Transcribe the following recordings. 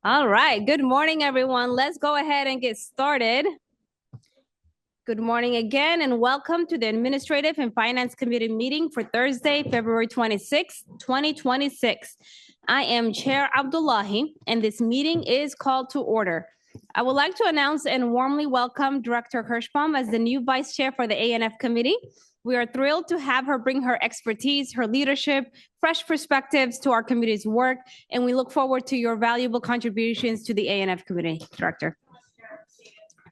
All right. Good morning, everyone. Let's go ahead and get started. Good morning again, and welcome to the Administrative and Finance Committee meeting for Thursday, February 26, 2026. I am Chair Abdullahi, and this meeting is called to order. I would like to announce and warmly welcome Director Kirschbaum as the new Vice Chair for the ANF Committee. We are thrilled to have her bring her expertise, her leadership, fresh perspectives to our committee's work, and we look forward to your valuable contributions to the ANF Committee, Director.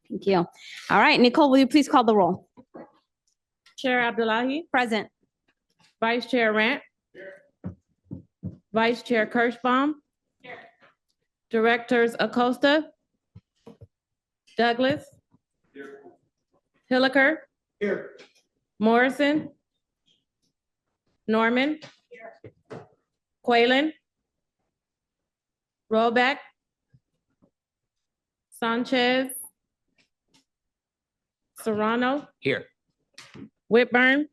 Thank you. All right, Nicole, will you please call the roll? Chair Abdullahi, Present. Vice Chair Rant, Vice Chair Kirschbaum, Directors Acosta, Douglas, Hilliker, Morrison, Norman, Quaylen, Roback, Sanchez, Serrano, Here. Whitburn,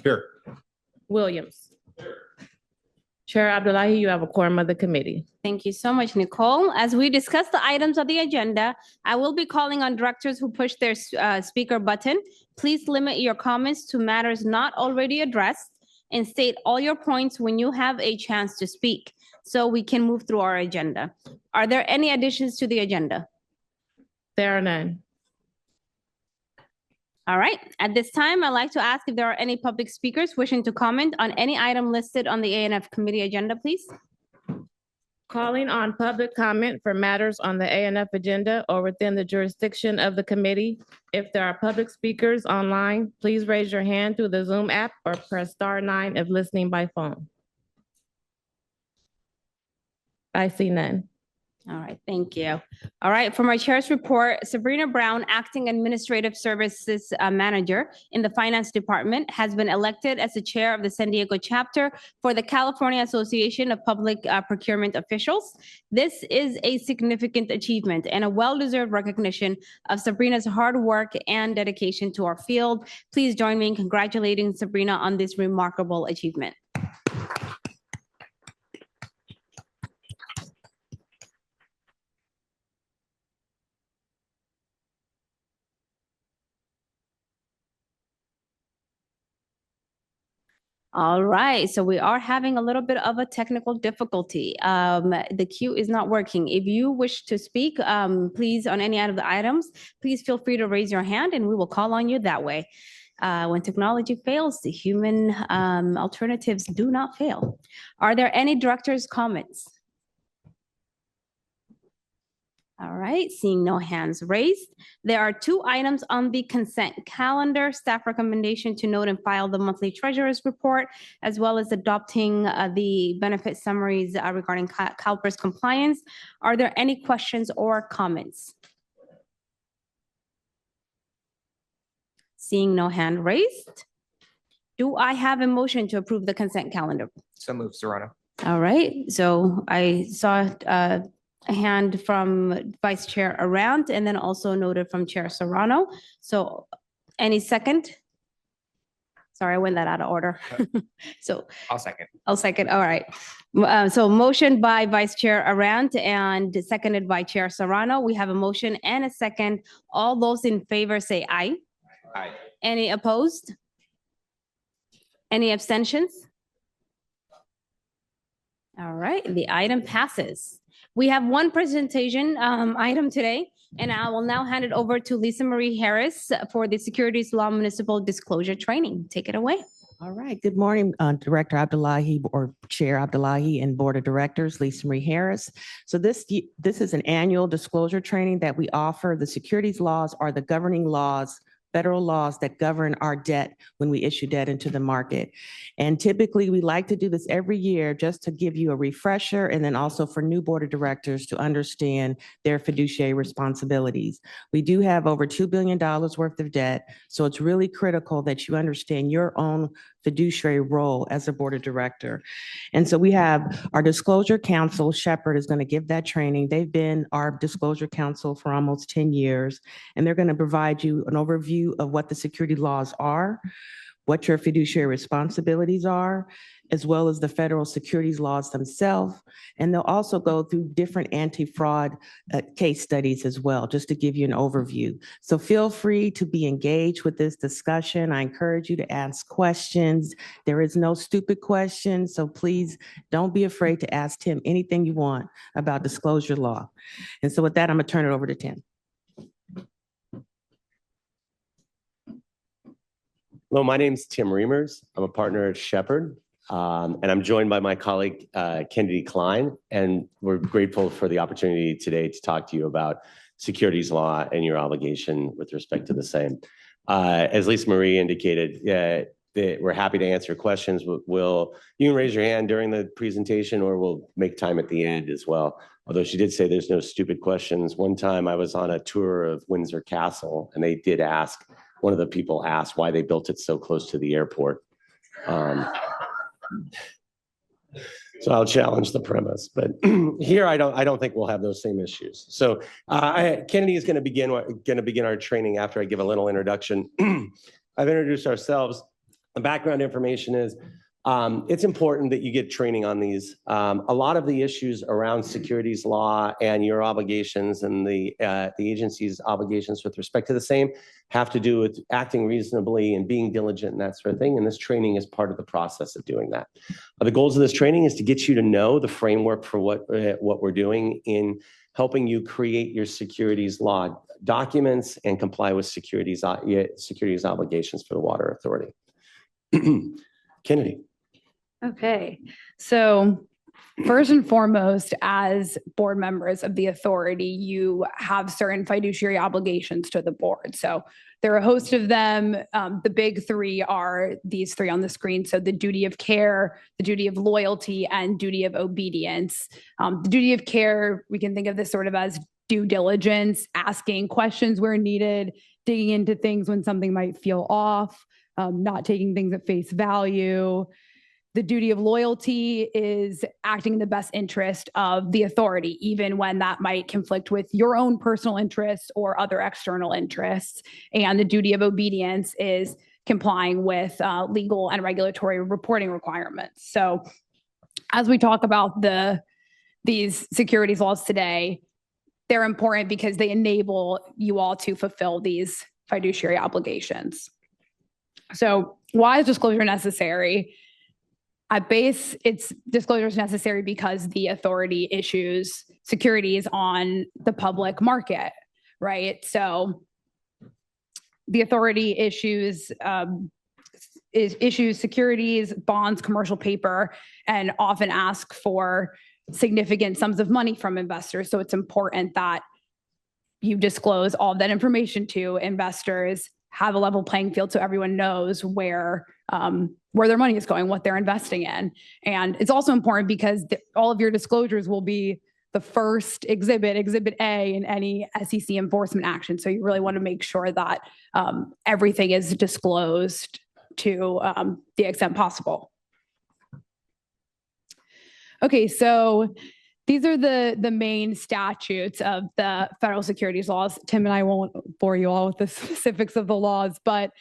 Here. Williams. Chair Abdullahi, you have a quorum of the committee. Thank you so much, Nicole. As we discuss the items of the agenda, I will be calling on directors who push their speaker button. Please limit your comments to matters not already addressed and state all your points when you have a chance to speak so we can move through our agenda. Are there any additions to the agenda? There are none. All right. At this time, I'd like to ask if there are any public speakers wishing to comment on any item listed on the ANF committee agenda, please. Calling on public comment for matters on the ANF agenda or within the jurisdiction of the committee. If there are public speakers online, please raise your hand through the Zoom app or press *9 if listening by phone. I see none. All right, thank you. All right, for my chair's report, Sabrina Brown, Acting Administrative Services Manager in the Finance Department, has been elected as the chair of the San Diego chapter for the California Association of Public Procurement Officials. This is a significant achievement and a well-deserved recognition of Sabrina's hard work and dedication to our field. Please join me in congratulating Sabrina on this remarkable achievement. All right, so we are having a little bit of a technical difficulty. The queue is not working. If you wish to speak, please, on any of the items, please feel free to raise your hand and we will call on you that way. When technology fails, the human alternatives do not fail. Are there any directors' comments? All right, seeing no hands raised. There are two items on the consent calendar: staff recommendation to note and file the monthly treasurer's report, as well as adopting the benefit summaries regarding CalPERS compliance. Are there any questions or comments? Seeing no hand raised. Do I have a motion to approve the consent calendar? So moved, Serrano. All right, so I saw a hand from Vice Chair Arant and then also noted from Chair Serrano. So any second? Sorry, I went that out of order. So I'll second. I'll second. All right. So motion by Vice Chair Arant and seconded by Chair Serrano. We have a motion and a second. All those in favor say aye. Aye. Any opposed? Any abstentions? All right, the item passes. We have one presentation item today, and I will now hand it over to Lisa Marie Harris for the Securities Law Municipal Disclosure Training. Take it away. All right. Good morning, Director Abdullahi or Chair Abdullahi and Board of Directors, Lisa Marie Harris. So this is an annual disclosure training that we offer. The securities laws are the governing laws, federal laws that govern our debt when we issue debt into the market. And typically we like to do this every year just to give you a refresher and then also for new board of directors to understand their fiduciary responsibilities. We do have over $2 billion worth of debt, so it's really critical that you understand your own fiduciary role as a board of director. And so we have our disclosure counsel, Shepherd, is going to give that training. They've been our disclosure counsel for almost 10 years, and they're going to provide you an overview of what the security laws are, what your fiduciary responsibilities are, as well as the federal securities laws themselves. And they'll also go through different anti-fraud case studies as well, just to give you an overview. So feel free to be engaged with this discussion. I encourage you to ask questions. There is no stupid question, so please don't be afraid to ask Tim anything you want about disclosure law. And so with that, I'm gonna turn it over to Tim. Hello, my name's Tim Reimers. I'm a partner at Shepherd, and I'm joined by my colleague, Kennedy Klein, and we're grateful for the opportunity today to talk to you about securities law and your obligation with respect to the same. As Lisa Marie indicated, that we're happy to answer questions. You can raise your hand during the presentation, or we'll make time at the end as well. Although she did say there's no stupid questions. One time I was on a tour of Windsor Castle, and they did ask, one of the people asked why they built it so close to the airport. So I'll challenge the premise, but here I don't think we'll have those same issues. So Kennedy is going to begin our training after I give a little introduction. I've introduced ourselves. The background information is it's important that you get training on these. A lot of the issues around securities law and your obligations and the agency's obligations with respect to the same have to do with acting reasonably and being diligent and that sort of thing. And this training is part of the process of doing that. The goals of this training is to get you to know the framework for what we're doing in helping you create your securities law documents and comply with securities obligations for the Water Authority. Kennedy. Okay, so first and foremost, as board members of the authority, you have certain fiduciary obligations to the board. So there are a host of them. The big three are these three on the screen. So the duty of care, the duty of loyalty, and duty of obedience. The duty of care, we can think of this sort of as due diligence, asking questions where needed, digging into things when something might feel off, not taking things at face value. The duty of loyalty is acting in the best interest of the authority, even when that might conflict with your own personal interests or other external interests. And the duty of obedience is complying with legal and regulatory reporting requirements. So as we talk about these securities laws today, they're important because they enable you all to fulfill these fiduciary obligations. So why is disclosure necessary? At base, disclosure is necessary because the authority issues securities on the public market, right? So the authority issues securities, bonds, commercial paper, and often ask for significant sums of money from investors. So it's important that you disclose all of that information to investors, have a level playing field so everyone knows where their money is going, what they're investing in. And it's also important because all of your disclosures will be the first exhibit A in any SEC enforcement action. So you really want to make sure that everything is disclosed to the extent possible. Okay, so these are the main statutes of the federal securities laws. Tim and I won't bore you all with the specifics of the laws, but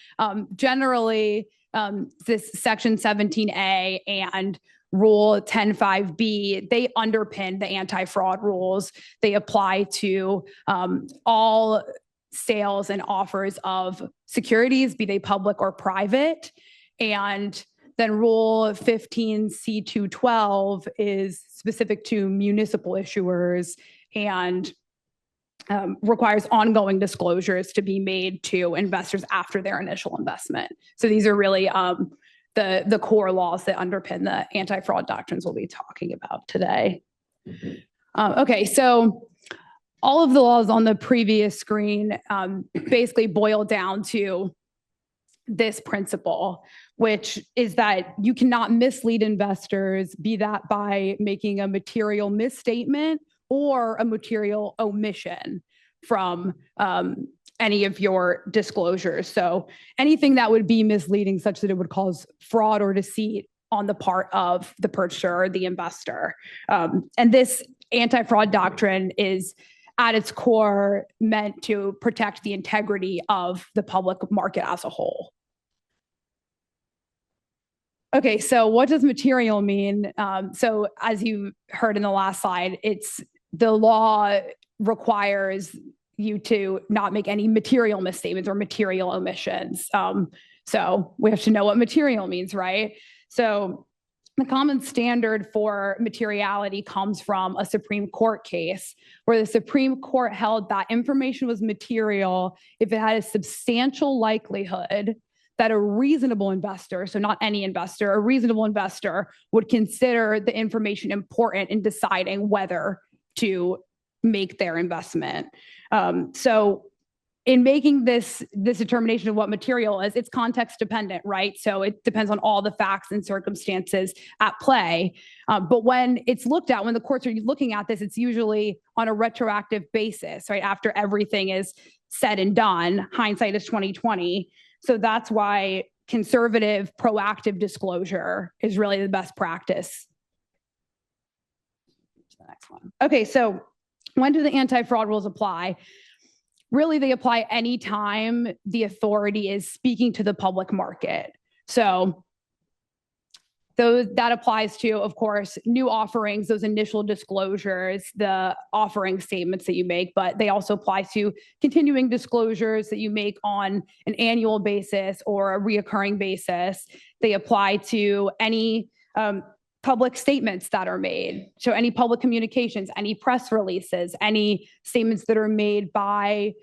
generally, this Section 17A and Rule 10.5B, they underpin the anti-fraud rules. They apply to all sales and offers of securities, be they public or private. And then Rule 15C212 is specific to municipal issuers and requires ongoing disclosures to be made to investors after their initial investment. So these are really the core laws that underpin the anti-fraud doctrines we'll be talking about today. Okay, so all of the laws on the previous screen basically boil down to this principle, which is that you cannot mislead investors, be that by making a material misstatement or a material omission from any of your disclosures. So anything that would be misleading such that it would cause fraud or deceit on the part of the purchaser or the investor. And this anti-fraud doctrine is at its core meant to protect the integrity of the public market as a whole. Okay, so what does material mean? So as you heard in the last slide, the law requires you to not make any material misstatements or material omissions. So we have to know what material means, right? So the common standard for materiality comes from a Supreme Court case where the Supreme Court held that information was material if it had a substantial likelihood that a reasonable investor, so not any investor, a reasonable investor would consider the information important in deciding whether to make their investment. So in making this determination of what material is, it's context dependent, right? So it depends on all the facts and circumstances at play. But when it's looked at, when the courts are looking at this, it's usually on a retroactive basis, right? After everything is said and done, hindsight is 2020. So that's why conservative, proactive disclosure is really the best practice. The next one. Okay, so when do the anti-fraud rules apply? Really, they apply anytime the authority is speaking to the public market. So that applies to, of course, new offerings, those initial disclosures, the offering statements that you make, but they also apply to continuing disclosures that you make on an annual basis or a reoccurring basis. They apply to any public statements that are made. So any public communications, any press releases, any statements that are made by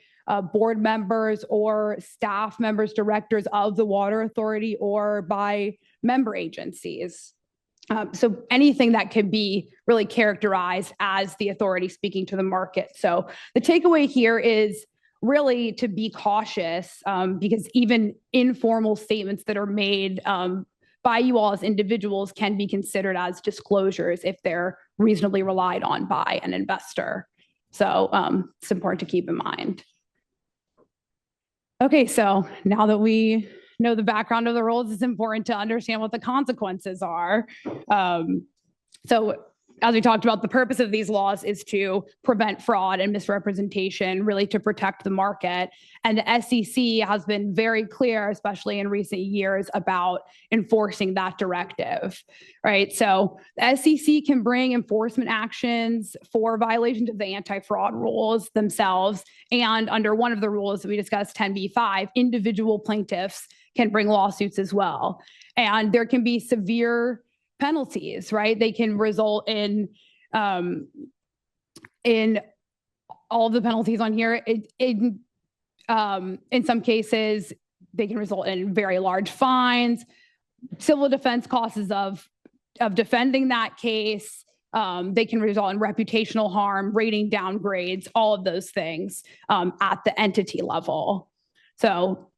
board members or staff members, directors of the water authority, or by member agencies. So anything that could be really characterized as the authority speaking to the market. So the takeaway here is really to be cautious because even informal statements that are made by you all as individuals can be considered as disclosures if they're reasonably relied on by an investor. So it's important to keep in mind. Okay, so now that we know the background of the rules, it's important to understand what the consequences are. So as we talked about, the purpose of these laws is to prevent fraud and misrepresentation, really to protect the market. And the SEC has been very clear, especially in recent years, about enforcing that directive, right? So the SEC can bring enforcement actions for violations of the anti-fraud rules themselves. And under one of the rules that we discussed, 10b-5, individual plaintiffs can bring lawsuits as well. And there can be severe penalties, right? They can result in all of the penalties on here. In some cases, they can result in very large fines, civil defense costs of defending that case. They can result in reputational harm, rating downgrades, all of those things at the entity level. So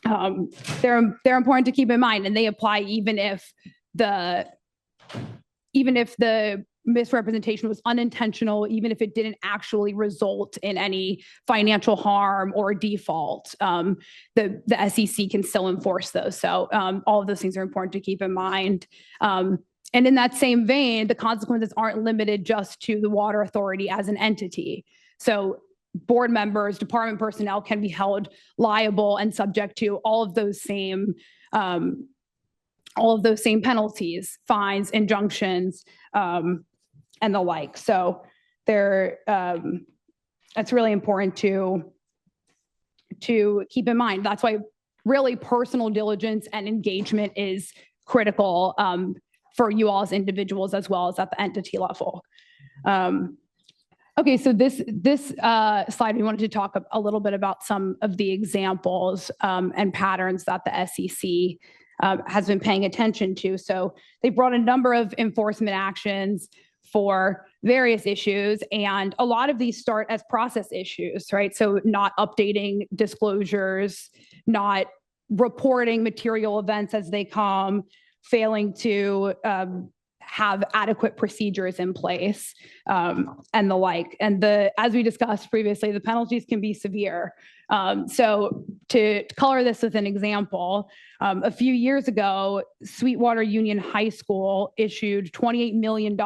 they're important to keep in mind, and they apply even if the misrepresentation was unintentional, even if it didn't actually result in any financial harm or default, the SEC can still enforce those. So all of those things are important to keep in mind. And in that same vein, the consequences aren't limited just to the water authority as an entity. So board members, department personnel can be held liable and subject to all of those same penalties, fines, injunctions, and the like. So that's really important to keep in mind. That's why really personal diligence and engagement is critical for you all as individuals as well as at the entity level. Okay, so this slide, we wanted to talk a little bit about some of the examples and patterns that the SEC has been paying attention to. So they brought a number of enforcement actions for various issues, and a lot of these start as process issues, right? So not updating disclosures, not reporting material events as they come, failing to have adequate procedures in place, and the like. And as we discussed previously, the penalties can be severe. So to color this with an example, a few years ago, Sweetwater Union High School issued $28 million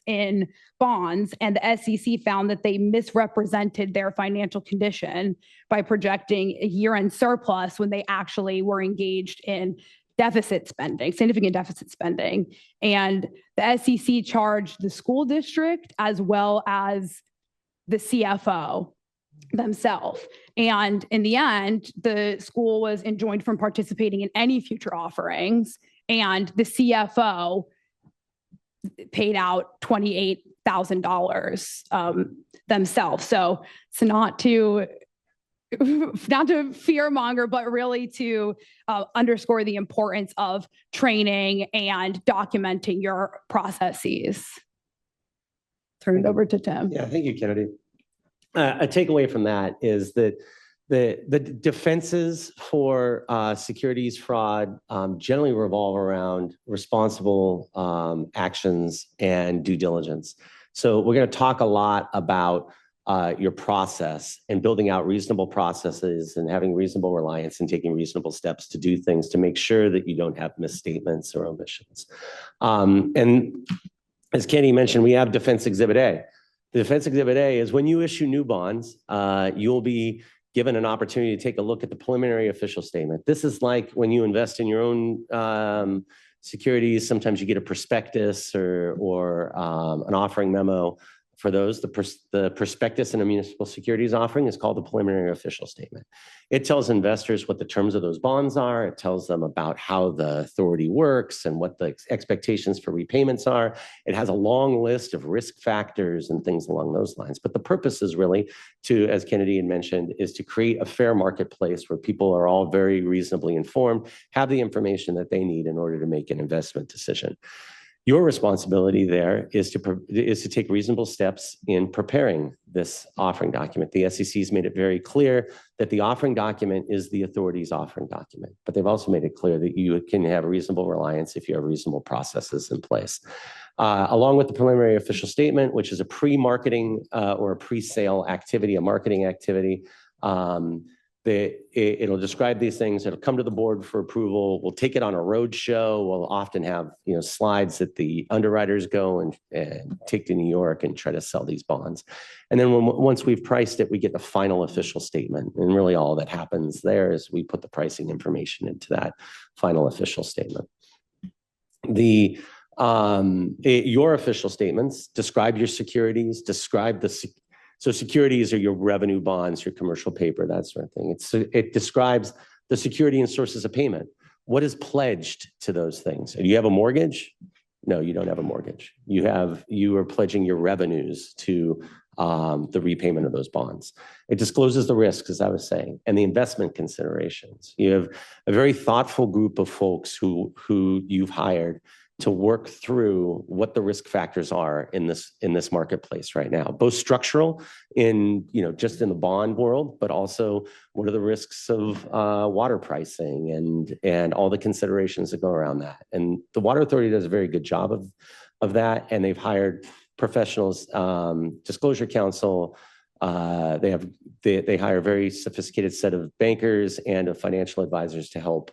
in bonds, and the SEC found that they misrepresented their financial condition by projecting a year-end surplus when they actually were engaged in significant deficit spending. And the SEC charged the school district as well as the CFO themselves. And in the end, the school was enjoined from participating in any future offerings, and the CFO paid out $28,000 themselves. So it's not to fear monger, but really to underscore the importance of training and documenting your processes. Turn it over to Tim. Yeah, thank you, Kennedy. A takeaway from that is that the defenses for securities fraud generally revolve around responsible actions and due diligence. So we're going to talk a lot about your process and building out reasonable processes and having reasonable reliance and taking reasonable steps to do things to make sure that you don't have misstatements or omissions. And as Kenny mentioned, we have Defense Exhibit A. The Defense Exhibit A is when you issue new bonds, you'll be given an opportunity to take a look at the preliminary official statement. This is like when you invest in your own securities. Sometimes you get a prospectus or an offering memo. For those, the prospectus in a municipal securities offering is called the preliminary official statement. It tells investors what the terms of those bonds are. It tells them about how the authority works and what the expectations for repayments are. It has a long list of risk factors and things along those lines. But the purpose is really to, as Kennedy had mentioned, is to create a fair marketplace where people are all very reasonably informed, have the information that they need in order to make an investment decision. Your responsibility there is to take reasonable steps in preparing this offering document. The SEC has made it very clear that the offering document is the authority's offering document, but they've also made it clear that you can have reasonable reliance if you have reasonable processes in place. Along with the preliminary official statement, which is a pre-marketing or a pre-sale activity, a marketing activity, it'll describe these things. It'll come to the board for approval. We'll take it on a road show. We'll often have slides that the underwriters go and take to New York and try to sell these bonds. And then once we've priced it, we get the final official statement. And really all that happens there is we put the pricing information into that final official statement. Your official statements describe your securities, describe so securities are your revenue bonds, your commercial paper, that sort of thing. It describes the security and sources of payment. What is pledged to those things? Do you have a mortgage? No, you don't have a mortgage. You are pledging your revenues to the repayment of those bonds. It discloses the risks, as I was saying, and the investment considerations. You have a very thoughtful group of folks who you've hired to work through what the risk factors are in this marketplace right now, both structural just in the bond world, but also what are the risks of water pricing and all the considerations that go around that. And the Water Authority does a very good job of that, and they've hired professionals, Disclosure Council. They hire a very sophisticated set of bankers and of financial advisors to help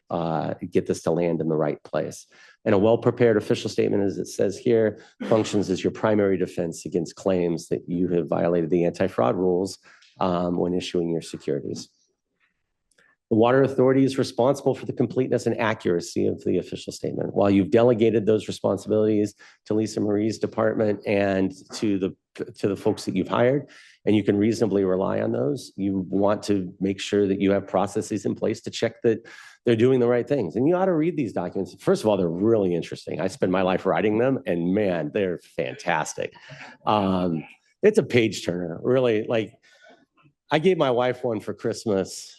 get this to land in the right place. And a well-prepared official statement, as it says here, functions as your primary defense against claims that you have violated the anti-fraud rules when issuing your securities. The Water Authority is responsible for the completeness and accuracy of the official statement. While you've delegated those responsibilities to Lisa Marie's department and to the folks that you've hired, and you can reasonably rely on those, you want to make sure that you have processes in place to check that they're doing the right things. And you ought to read these documents. First of all, they're really interesting. I spend my life writing them, and man, they're fantastic. It's a page turner, really. Like, I gave my wife one for Christmas,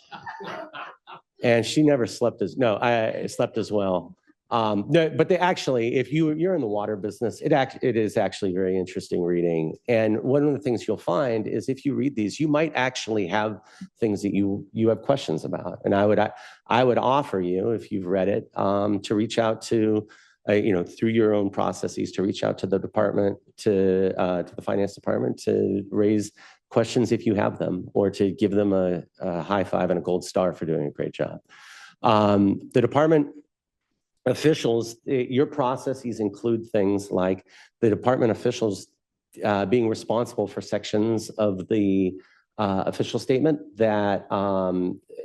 and she never slept as well. No, but if you're in the water business, it is actually very interesting reading. And one of the things you'll find is if you read these, you might actually have things that you have questions about. And I would offer you, if you've read it, to reach out to, through your own processes, to reach out to the department, to the finance department, to raise questions if you have them, or to give them a high five and a gold star for doing a great job. The department officials, your processes include things like the department officials being responsible for sections of the official statement that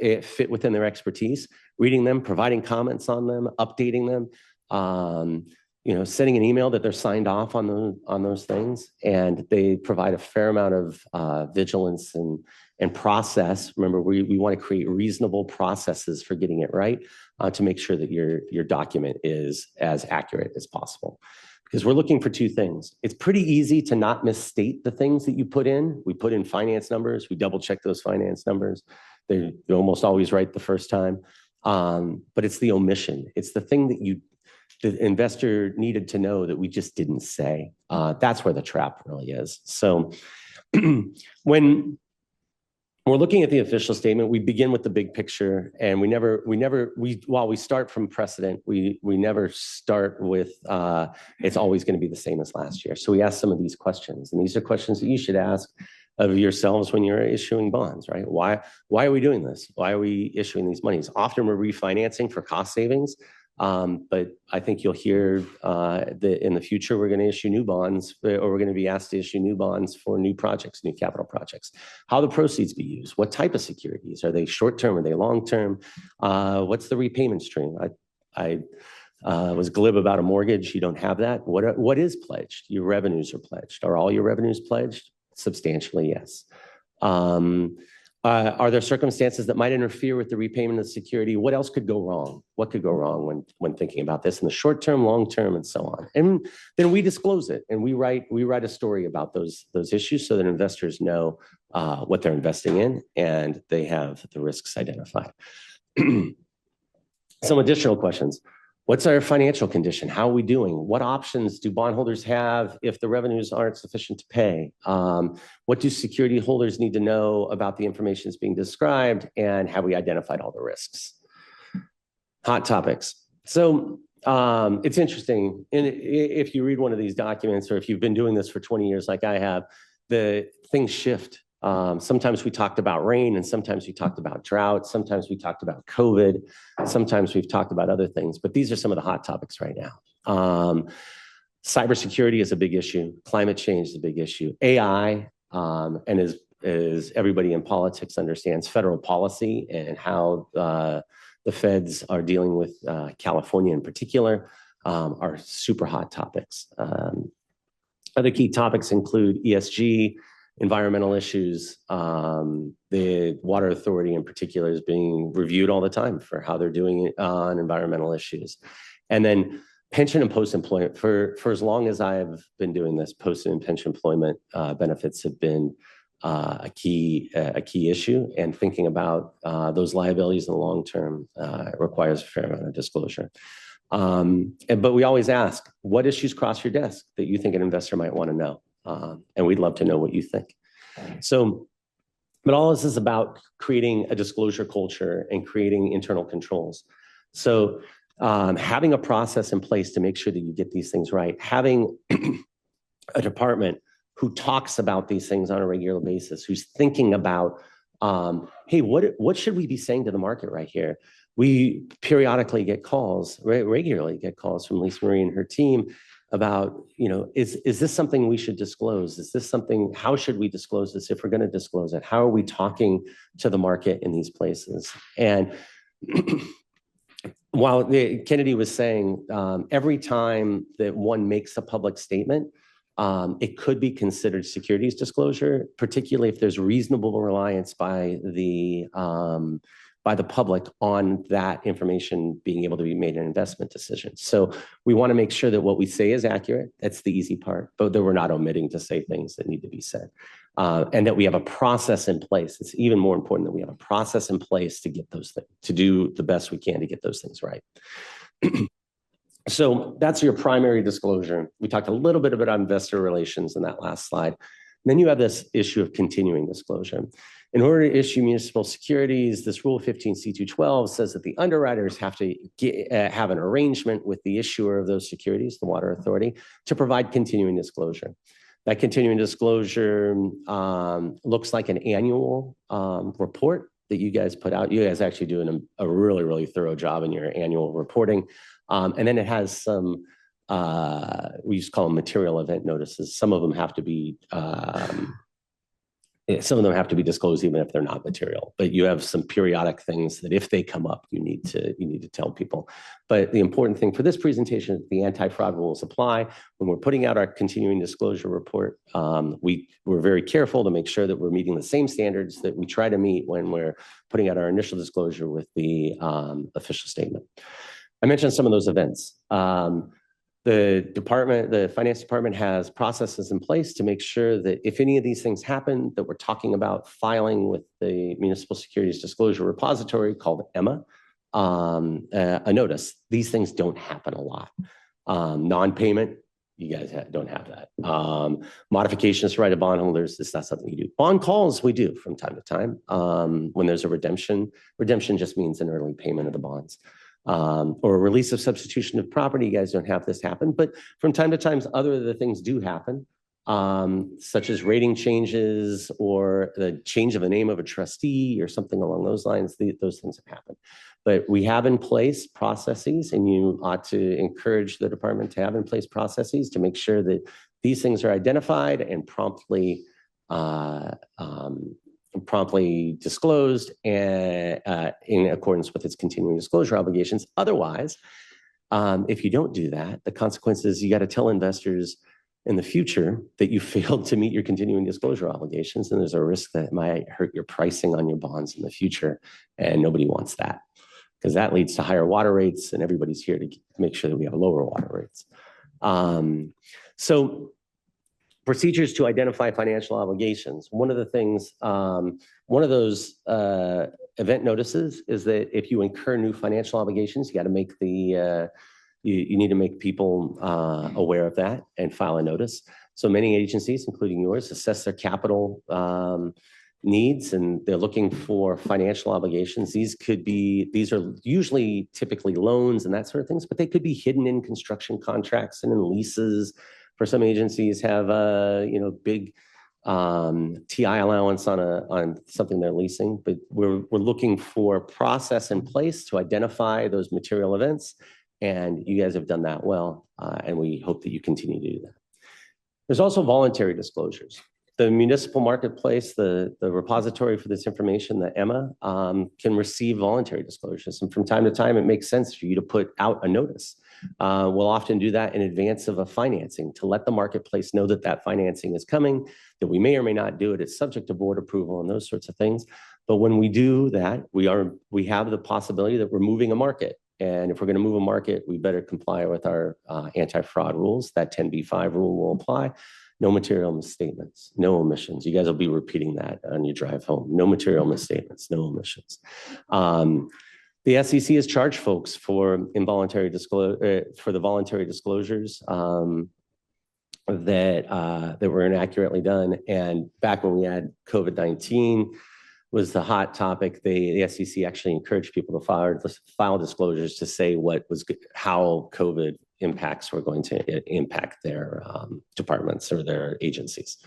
it fit within their expertise, reading them, providing comments on them, updating them, sending an email that they're signed off on those things. And they provide a fair amount of vigilance and process. Remember, we want to create reasonable processes for getting it right to make sure that your document is as accurate as possible. Because we're looking for two things. It's pretty easy to not misstate the things that you put in. We put in finance numbers. We double check those finance numbers. They're almost always right the first time. But it's the omission. It's the thing that the investor needed to know that we just didn't say. That's where the trap really is. So when we're looking at the official statement, we begin with the big picture, and while we start from precedent, we never start with it's always going to be the same as last year. So we ask some of these questions, and these are questions that you should ask of yourselves when you're issuing bonds, right? Why are we doing this? Why are we issuing these monies? Often we're refinancing for cost savings. But I think you'll hear that in the future, we're going to issue new bonds, or we're going to be asked to issue new bonds for new projects, new capital projects. How the proceeds be used? What type of securities? Are they short-term? Are they long-term? What's the repayment stream? I was glib about a mortgage. You don't have that. What is pledged? Your revenues are pledged. Are all your revenues pledged? Substantially, yes. Are there circumstances that might interfere with the repayment of the security? What else could go wrong? What could go wrong when thinking about this in the short term, long term, and so on? And then we disclose it, and we write a story about those issues so that investors know what they're investing in and they have the risks identified. Some additional questions. What's our financial condition? How are we doing? What options do bondholders have if the revenues aren't sufficient to pay? What do security holders need to know about the information that's being described? And have we identified all the risks? Hot topics. So it's interesting. And if you read one of these documents, or if you've been doing this for 20 years like I have, the things shift. Sometimes we talked about rain, and sometimes we talked about drought. Sometimes we talked about COVID. Sometimes we've talked about other things, but these are some of the hot topics right now. Cybersecurity is a big issue. Climate change is a big issue. AI, and as everybody in politics understands, federal policy and how the feds are dealing with California in particular are super hot topics. Other key topics include ESG, environmental issues. The Water Authority in particular is being reviewed all the time for how they're doing it on environmental issues. And then pension and post-employment. For as long as I've been doing this, post and pension employment benefits have been a key issue. And thinking about those liabilities in the long term requires a fair amount of disclosure. But we always ask, what issues cross your desk that you think an investor might want to know? And we'd love to know what you think. So, but all this is about creating a disclosure culture and creating internal controls. So having a process in place to make sure that you get these things right, having a department who talks about these things on a regular basis, who's thinking about, hey, what should we be saying to the market right here? We periodically get calls, regularly get calls from Lisa Marie and her team about, is this something we should disclose? Is this something, how should we disclose this if we're going to disclose it? How are we talking to the market in these places? And while Kennedy was saying, every time that one makes a public statement, it could be considered securities disclosure, particularly if there's reasonable reliance by the public on that information being able to be made an investment decision. So we want to make sure that what we say is accurate. That's the easy part, but that we're not omitting to say things that need to be said. And that we have a process in place. It's even more important that we have a process in place to get those things, to do the best we can to get those things right. So that's your primary disclosure. We talked a little bit about investor relations in that last slide. And then you have this issue of continuing disclosure. In order to issue municipal securities, this Rule 15C212 says that the underwriters have to have an arrangement with the issuer of those securities, the Water Authority, to provide continuing disclosure. That continuing disclosure looks like an annual report that you guys put out. You guys actually doing a really, really thorough job in your annual reporting. And then it has some, we used to call them material event notices. Some of them have to be some of them have to be disclosed even if they're not material, but you have some periodic things that if they come up, you need to tell people. But the important thing for this presentation is the anti-fraud rules apply. When we're putting out our continuing disclosure report, we're very careful to make sure that we're meeting the same standards that we try to meet when we're putting out our initial disclosure with the official statement. I mentioned some of those events. The finance department has processes in place to make sure that if any of these things happen, that we're talking about filing with the Municipal Securities Disclosure Repository called EMMA, a notice. These things don't happen a lot. Non-payment, you guys don't have that. Modifications to right of bondholders, it's not something you do. Bond calls, we do from time to time. When there's a redemption, redemption just means an early payment of the bonds. Or a release of substitution of property. You guys don't have this happen, but from time to time, other of the things do happen, such as rating changes or the change of the name of a trustee or something along those lines. Those things have happened. But we have in place processes, and you ought to encourage the department to have in place processes to make sure that these things are identified and promptly disclosed and in accordance with its continuing disclosure obligations. Otherwise, if you don't do that, the consequences, you got to tell investors in the future that you failed to meet your continuing disclosure obligations, and there's a risk that it might hurt your pricing on your bonds in the future, and nobody wants that because that leads to higher water rates, and everybody's here to make sure that we have lower water rates. So procedures to identify financial obligations. One of the things, one of those event notices is that if you incur new financial obligations, you got to make the, you need to make people aware of that and file a notice. So many agencies, including yours, assess their capital needs, and they're looking for financial obligations. These are usually typically loans and that sort of things, but they could be hidden in construction contracts and in leases. For some agencies have a big TI allowance on something they're leasing, but we're looking for a process in place to identify those material events, and you guys have done that well, and we hope that you continue to do that. There's also voluntary disclosures. The municipal marketplace, the repository for this information, the EMMA, can receive voluntary disclosures, and from time to time, it makes sense for you to put out a notice. We'll often do that in advance of a financing to let the marketplace know that that financing is coming, that we may or may not do it. It's subject to board approval and those sorts of things. But when we do that, we have the possibility that we're moving a market. And if we're going to move a market, we better comply with our anti-fraud rules. That 10b-5 rule will apply. No material misstatements, no omissions. You guys will be repeating that on your drive home. No material misstatements, no omissions. The SEC has charged folks for involuntary disclosure, for the voluntary disclosures that were inaccurately done. And back when we had COVID-19 was the hot topic, the SEC actually encouraged people to file disclosures to say how COVID impacts were going to impact their departments or their agencies.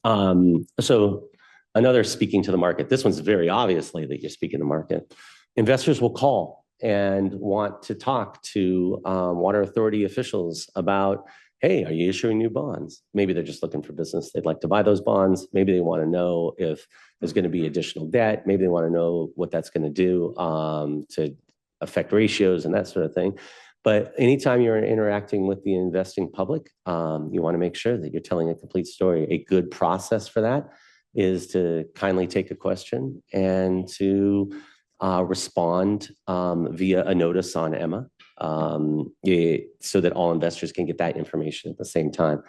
So another speaking to the market. This one's very obviously that you're speaking to market. Investors will call and want to talk to water authority officials about, hey, are you issuing new bonds? Maybe they're just looking for business. They'd like to buy those bonds. Maybe they want to know if there's going to be additional debt. Maybe they want to know what that's going to do to affect ratios and that sort of thing. But anytime you're interacting with the investing public, you want to make sure that you're telling a complete story. A good process for that is to kindly take a question and to respond via a notice on EMMA so that all investors can get that information at the same time.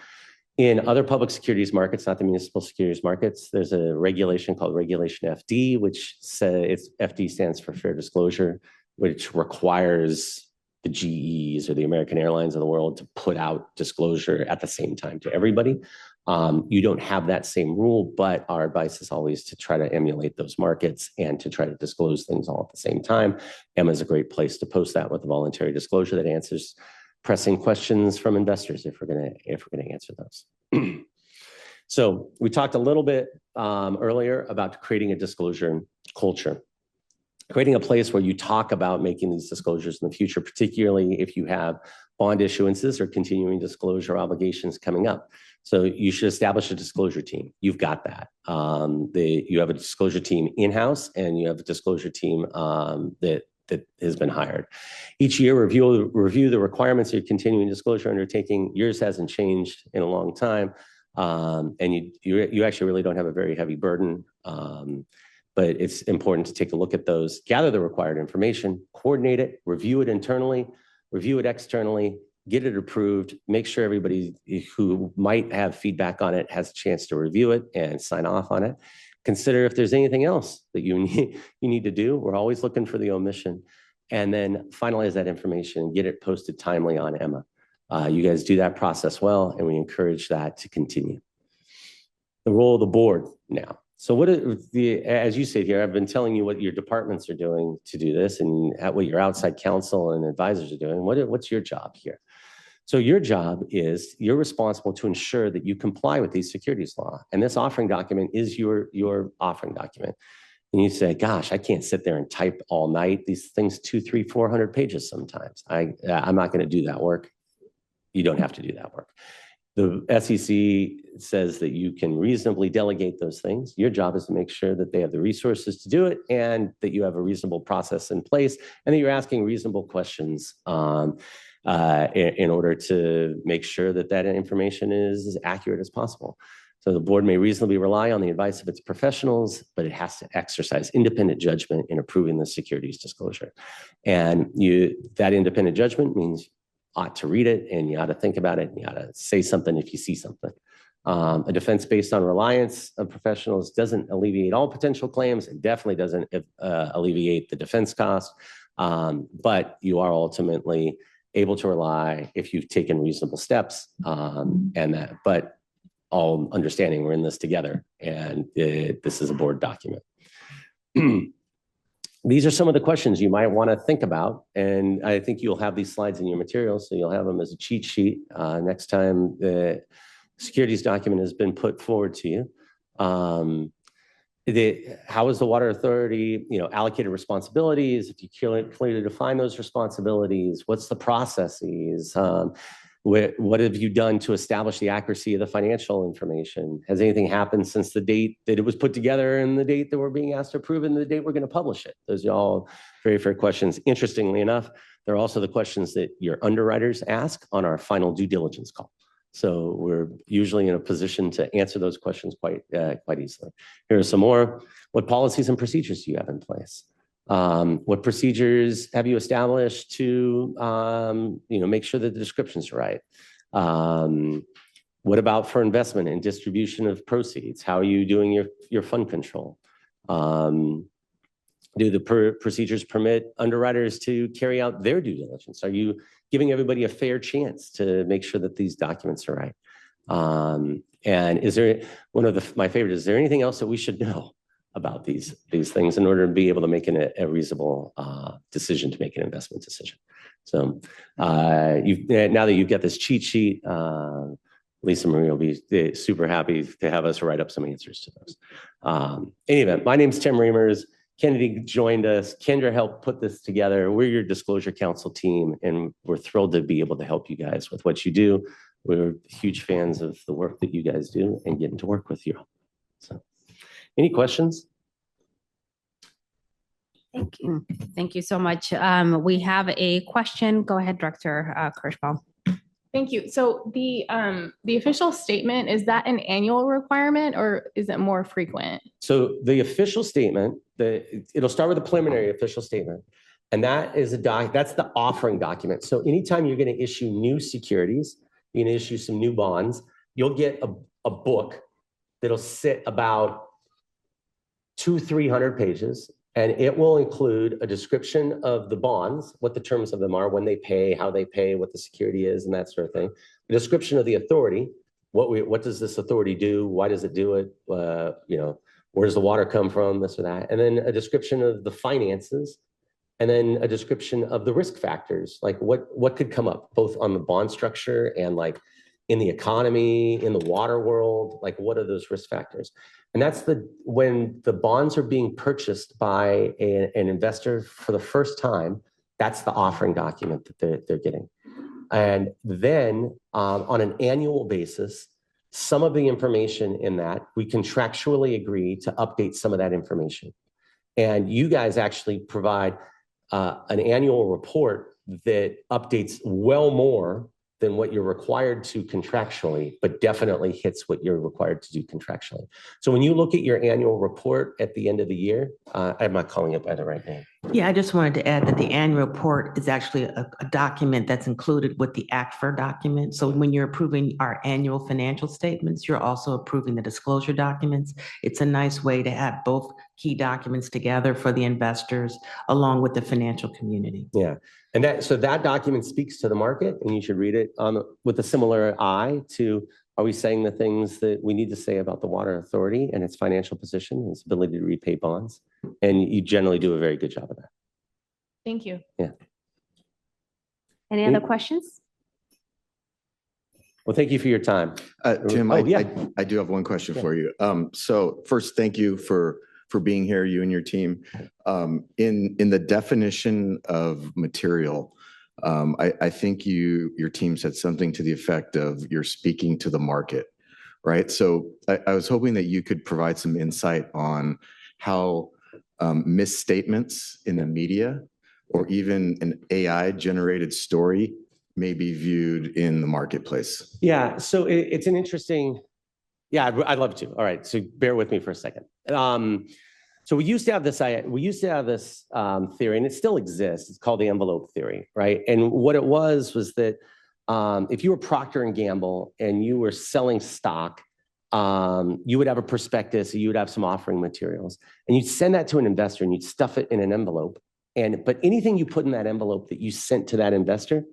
In other public securities markets, not the municipal securities markets, there's a regulation called Regulation FD, which says FD stands for Fair Disclosure, which requires the GEs or the American Airlines of the world to put out disclosure at the same time to everybody. You don't have that same rule, but our advice is always to try to emulate those markets and to try to disclose things all at the same time. EMMA is a great place to post that with a voluntary disclosure that answers pressing questions from investors if we're going to answer those. So we talked a little bit earlier about creating a disclosure culture. creating a place where you talk about making these disclosures in the future, particularly if you have bond issuances or continuing disclosure obligations coming up. So you should establish a disclosure team. You've got that. You have a disclosure team in-house, and you have a disclosure team that has been hired. Each year, review the requirements of your continuing disclosure undertaking. Yours hasn't changed in a long time, and you actually really don't have a very heavy burden. But it's important to take a look at those, gather the required information, coordinate it, review it internally, review it externally, get it approved, make sure everybody who might have feedback on it has a chance to review it and sign off on it. Consider if there's anything else that you need to do. We're always looking for the omission. And then finalize that information and get it posted timely on Emma. You guys do that process well, and we encourage that to continue. The role of the board now. So as you say here, I've been telling you what your departments are doing to do this and what your outside counsel and advisors are doing. What's your job here? So your job is you're responsible to ensure that you comply with these securities law. And this offering document is your offering document. And you say, gosh, I can't sit there and type all night. These things 200, 300, 400 pages sometimes. I'm not going to do that work. You don't have to do that work. The SEC says that you can reasonably delegate those things. Your job is to make sure that they have the resources to do it and that you have a reasonable process in place and that you're asking reasonable questions in order to make sure that that information is as accurate as possible. So the board may reasonably rely on the advice of its professionals, but it has to exercise independent judgment in approving the securities disclosure. And that independent judgment means ought to read it, and you ought to think about it, and you ought to say something if you see something. A defense based on reliance of professionals doesn't alleviate all potential claims. It definitely doesn't alleviate the defense cost, but you are ultimately able to rely if you've taken reasonable steps, but all understanding we're in this together, and this is a board document. These are some of the questions you might want to think about, and I think you'll have these slides in your materials, so you'll have them as a cheat sheet next time the securities document has been put forward to you. How is the Water Authority, allocated responsibilities? If you clearly define those responsibilities, what's the processes? What have you done to establish the accuracy of the financial information? Has anything happened since the date that it was put together and the date that we're being asked to approve and the date we're going to publish it? Those are all very fair questions. Interestingly enough, they're also the questions that your underwriters ask on our final due diligence call. So we're usually in a position to answer those questions quite easily. Here are some more. What policies and procedures do you have in place? What procedures have you established to, make sure that the descriptions are right? What about for investment and distribution of proceeds? How are you doing your fund control? Do the procedures permit underwriters to carry out their due diligence? Are you giving everybody a fair chance to make sure that these documents are right? And is there my favorite? Is there anything else that we should know about these things in order to be able to make a reasonable decision to make an investment decision? So now that you've got this cheat sheet, Lisa Marie will be super happy to have us write up some answers to those. In any event, my name's Tim Reimers. Kennedy joined us. Kendra helped put this together. We're your disclosure council team, and we're thrilled to be able to help you guys with what you do. We're huge fans of the work that you guys do and getting to work with you. So, any questions? Thank you. Thank you so much. We have a question. Go ahead, Director Kirschbaum. Thank you. So the official statement, is that an annual requirement or is it more frequent? So the official statement, it'll start with a preliminary official statement. And that is that's the offering document. So anytime you're going to issue new securities, you're going to issue some new bonds, you'll get a book that'll sit about 200-300 pages. And it will include a description of the bonds, what the terms of them are, when they pay, how they pay, what the security is, and that sort of thing. A description of the authority, what does this authority do? Why does it do it? Where does the water come from? This or that. And then a description of the finances, and then a description of the risk factors, like what could come up, both on the bond structure and like in the economy, in the water world, like what are those risk factors? And that's when the bonds are being purchased by an investor for the first time, that's the offering document that they're getting. And then on an annual basis, some of the information in that, we contractually agree to update some of that information. And you guys actually provide an annual report that updates well more than what you're required to contractually, but definitely hits what you're required to do contractually. So when you look at your annual report at the end of the year, I'm not calling it by the right name. Yeah, I just wanted to add that the annual report is actually a document that's included with the ACFR document. So when you're approving our annual financial statements, you're also approving the disclosure documents. It's a nice way to have both key documents together for the investors along with the financial community. Yeah. And that document speaks to the market, and you should read it with a similar eye to, are we saying the things that we need to say about the Water Authority and its financial position, its ability to repay bonds? And you generally do a very good job of that. Thank you. Yeah. Any other questions? Well, thank you for your time. Tim, Oh, yeah. I do have one question Yeah. for you. So first, thank you for being here, you and your team. In the definition of material, I think your team said something to the effect of you're speaking to the market, right? So I was hoping that you could provide some insight on how misstatements in the media or even an AI-generated story may be viewed in the marketplace. Yeah, so it's an interesting, yeah, I'd love to. All right, so bear with me for a second. So we used to have this theory, and it still exists. It's called the envelope theory, right? And what it was that if you were Procter & Gamble and you were selling stock, you would have a prospectus, you would have some offering materials, and you'd send that to an investor and you'd stuff it in an envelope. But anything you put in that envelope that you sent to that investor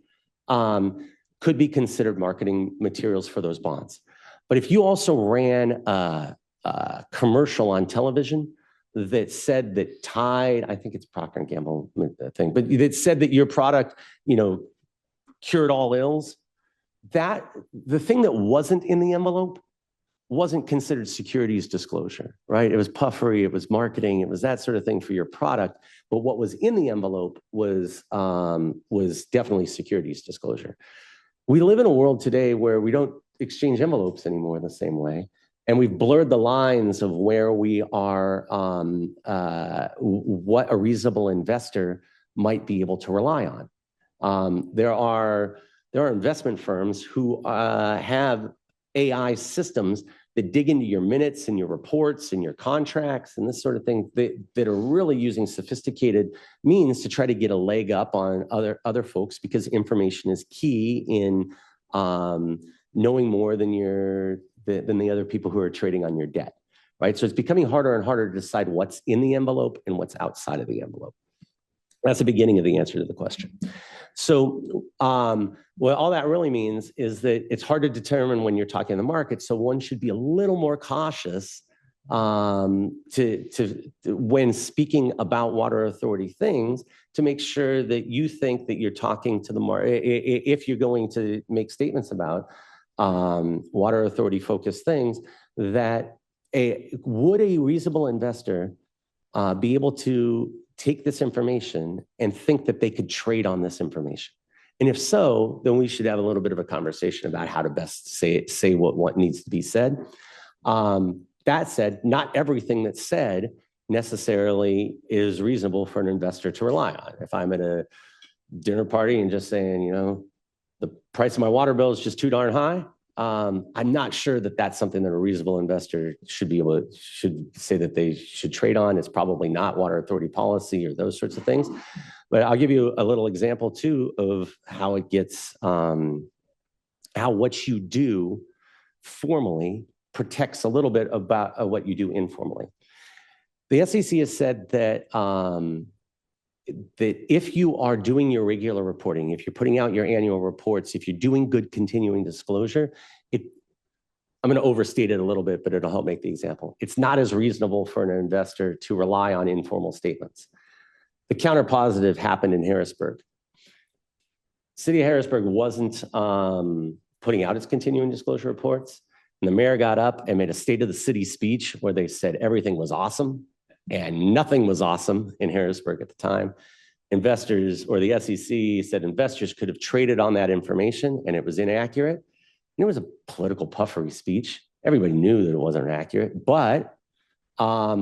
could be considered marketing materials for those bonds. But if you also ran a commercial on television that said that Tide, I think it's Procter & Gamble thing, but it said that your product, cured all ills, that the thing that wasn't in the envelope wasn't considered securities disclosure, right? It was puffery, it was marketing, it was that sort of thing for your product. But what was in the envelope was definitely securities disclosure. We live in a world today where we don't exchange envelopes anymore the same way. And we've blurred the lines of where we are, what a reasonable investor might be able to rely on. There are investment firms who have AI systems that dig into your minutes and your reports and your contracts and this sort of thing that are really using sophisticated means to try to get a leg up on other folks, because information is key in knowing more than the other people who are trading on your debt, right? So it's becoming harder and harder to decide what's in the envelope and what's outside of the envelope. That's the beginning of the answer to the question. So what all that really means is that it's hard to determine when you're talking in the market. So one should be a little more cautious when speaking about Water Authority things, to make sure that you think that you're talking to the market. If you're going to make statements about Water Authority focused things, that would a reasonable investor be able to take this information and think that they could trade on this information? And if so, then we should have a little bit of a conversation about how to best say what needs to be said. That said, not everything that's said necessarily is reasonable for an investor to rely on. If I'm at a dinner party and just saying, the price of my water bill is just too darn high, I'm not sure that that's something that a reasonable investor should say that they should trade on. It's probably not Water Authority policy or those sorts of things. But I'll give you a little example too of how it gets, how what you do formally protects a little bit about what you do informally. The SEC has said that that if you are doing your regular reporting, if you're putting out your annual reports, if you're doing good continuing disclosure, I'm going to overstate it a little bit, but it'll help make the example. It's not as reasonable for an investor to rely on informal statements. The counterpositive happened in Harrisburg. City of Harrisburg wasn't putting out its continuing disclosure reports. And the mayor got up and made a state of the city speech where they said everything was awesome and nothing was awesome in Harrisburg at the time. Investors, or the SEC said investors could have traded on that information and it was inaccurate. And it was a political puffery speech. Everybody knew that it wasn't accurate, but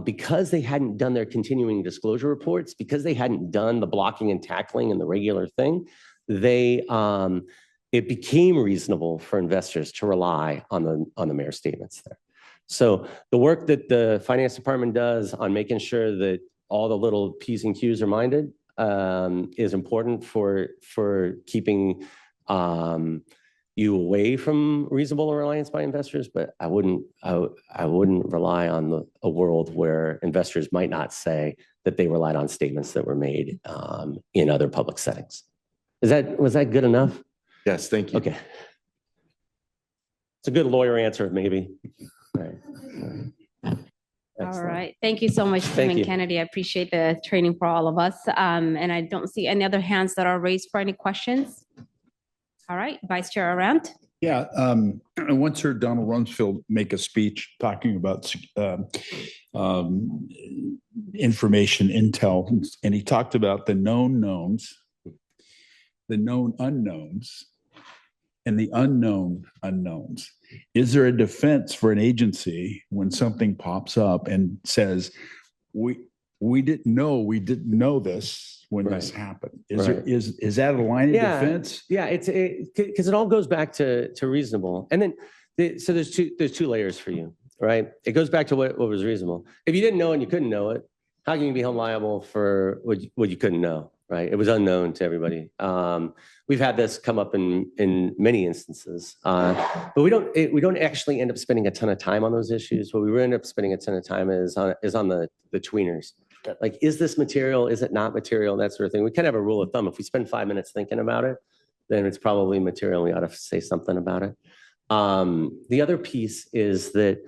because they hadn't done their continuing disclosure reports, because they hadn't done the blocking and tackling and the regular thing, it became reasonable for investors to rely on the mayor's statements there. So the work that the finance department does on making sure that all the little P's and Q's are minded is important for keeping you away from reasonable reliance by investors. But I wouldn't rely on a world where investors might not say that they relied on statements that were made in other public settings. Was that good enough? Yes, thank you. Okay. It's a good lawyer answer, maybe. All right. All Excellent. right. Thank you so much, Tim Thank and you. Kennedy. I appreciate the training for all of us. And I don't see any other hands that are raised for any questions. All right, Vice Chair Arant. Yeah, I once heard Donald Rumsfeld make a speech talking about information intel, and he talked about the known knowns, the known unknowns, and the unknown unknowns. Is there a defense for an agency when something pops up and says, we didn't know this when this happened? Is that a line of defense? Yeah, because it all goes back to reasonable. And then so there's two layers for you, right? It goes back to what was reasonable. If you didn't know and you couldn't know it, how can you be held liable for what you couldn't know, right? It was unknown to everybody. We've had this come up in many instances, but we don't actually end up spending a ton of time on those issues. What we really end up spending a ton of time is on the tweeners. Like, is this material? Is it not material? That sort of thing. We kind of have a rule of thumb. If we spend 5 minutes thinking about it, then it's probably material. We ought to say something about it. The other piece is that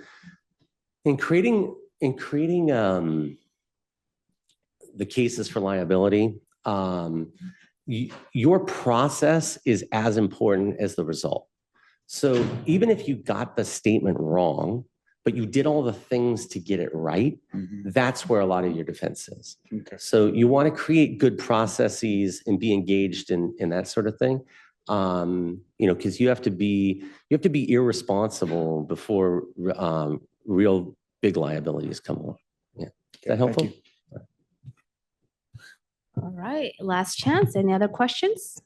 in creating the cases for liability, your process is as important as the result. So even if you got the statement wrong, but you did all the things to get it right, that's where a lot of your defense is. Okay. So you want to create good processes and be engaged in that sort of thing. Because you have to be irresponsible before real big liabilities come along. Yeah. Is that helpful? Thank you. All right, last chance. Any other questions?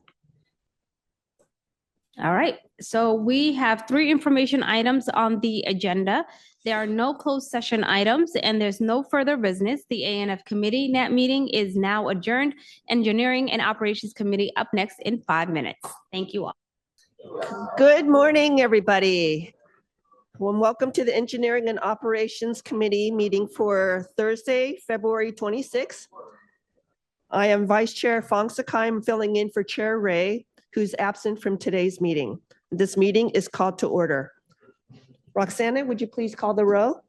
All right, so we have 3 information items on the agenda. There are no closed session items and there's no further business. The ANF Committee net meeting is now adjourned. Engineering and Operations Committee up next in 5 minutes. Thank you all. Good morning, everybody. Well, welcome to the Engineering and Operations Committee meeting for Thursday, February 26th. I am Vice Chair Fong Sakai. I'm filling in for Chair Ray, who's absent from today's meeting. This meeting is called to order. Roxana, would you please call the roll?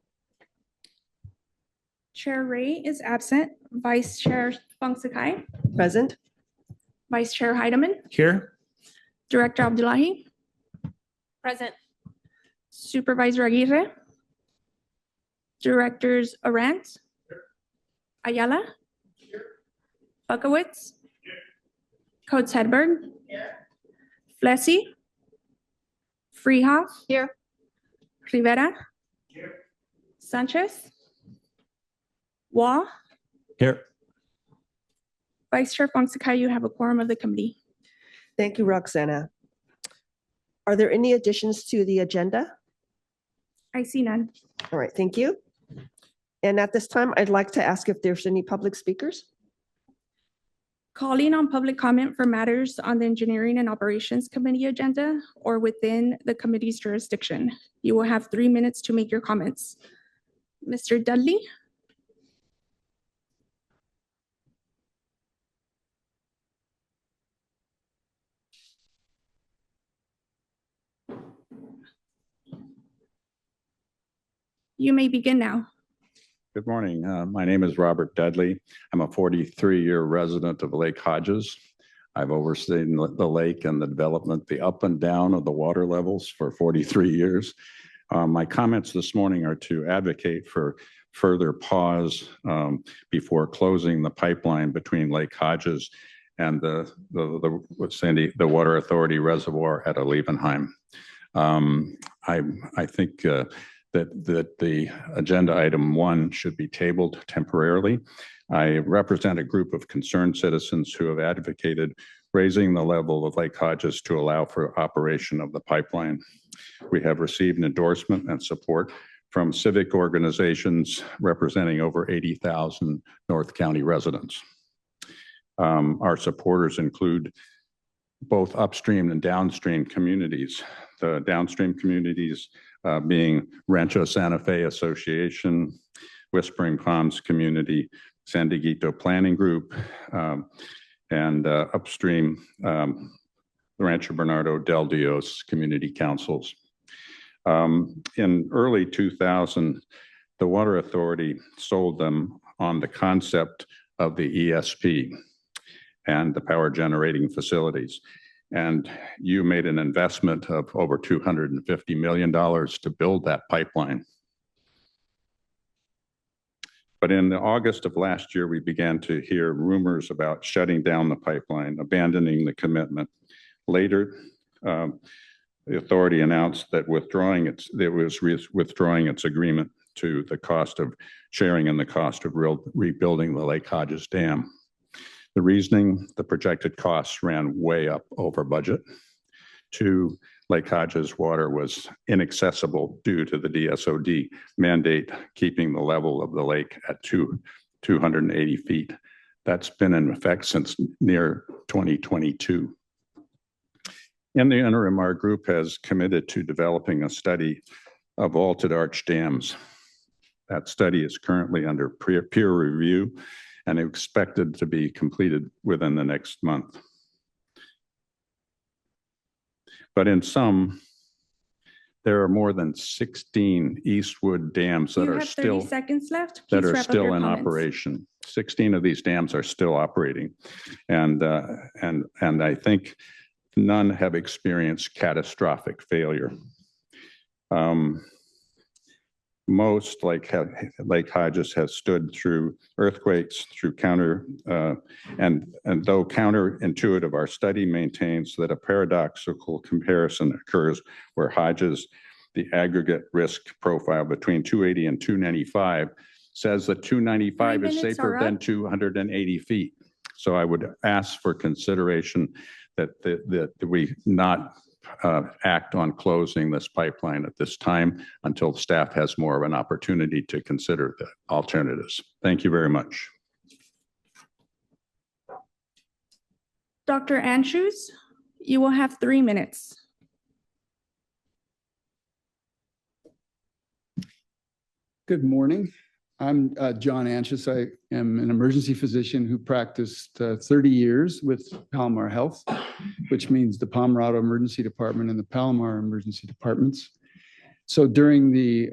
Chair Ray is absent. Vice Chair Fong Sakai. Present. Vice Chair Heidemann. Here? Director Abdullahi. Present. Supervisor Aguirre. Directors Arant. Ayala. Buckowitz. Coates Hedberg. Flessy. Freehoff. Here. Rivera. Sanchez. Waugh. Here. Vice Chair Fong Sakai, you have a quorum of the committee. Thank you, Roxana. Are there any additions to the agenda? I see none. All right, thank you. And at this time, I'd like to ask if there's any public speakers. Calling on public comment for matters on the Engineering and Operations Committee agenda or within the committee's jurisdiction. You will have 3 minutes to make your comments. Mr. Dudley? You may begin now. Good morning. My name is Robert Dudley. I'm a 43-year resident of Lake Hodges. I've overseen the lake and the development, the up and down of the water levels for 43 years. My comments this morning are to advocate for further pause before closing the pipeline between Lake Hodges and the Water Authority Reservoir at Alevenheim. I think that the agenda item 1 should be tabled temporarily. I represent a group of concerned citizens who have advocated raising the level of Lake Hodges to allow for operation of the pipeline. We have received endorsement and support from civic organizations representing over 80,000 North County residents. Our supporters include both upstream and downstream communities. The downstream communities being Rancho Santa Fe Association, Whispering Palms Community, San Dieguito Planning Group, and upstream, the Rancho Bernardo Del Dios Community Councils. In early 2000, the Water Authority sold them on the concept of the ESP and the power generating facilities. And you made an investment of over $250 million to build that pipeline. But in August of last year, we began to hear rumors about shutting down the pipeline, abandoning the commitment. Later, the authority announced that it was withdrawing its agreement to the cost of sharing in the cost of rebuilding the Lake Hodges Dam. The reasoning, the projected costs ran way up over budget. 2, Lake Hodges water was inaccessible due to the DSOD mandate, keeping the level of the lake at 280 feet. That's been in effect since near 2022. In the interim, our group has committed to developing a study of vaulted arch dams. That study is currently under peer review and expected to be completed within the next month. But in sum, there are more than 16 Eastwood dams that You are have still 30 seconds left. that Please are wrap up still your in comments. operation. 16 of these dams are still operating, and I think none have experienced catastrophic failure. Most, like Lake Hodges, has stood through earthquakes, through and though counterintuitive, our study maintains that a paradoxical comparison occurs where Hodges, the aggregate risk profile between 280 and 295, says that 295 is safer than 280 feet. So I would ask for consideration that we not act on closing this pipeline at this time until the staff has more of an opportunity to consider the alternatives. Thank you very much. Dr. Andrews, you will have 3 minutes. Good morning. I'm John Anschus. I am an emergency physician who practiced 30 years with Palomar Health, which means the Palomar Emergency Department and the Palomar Emergency Departments. So during the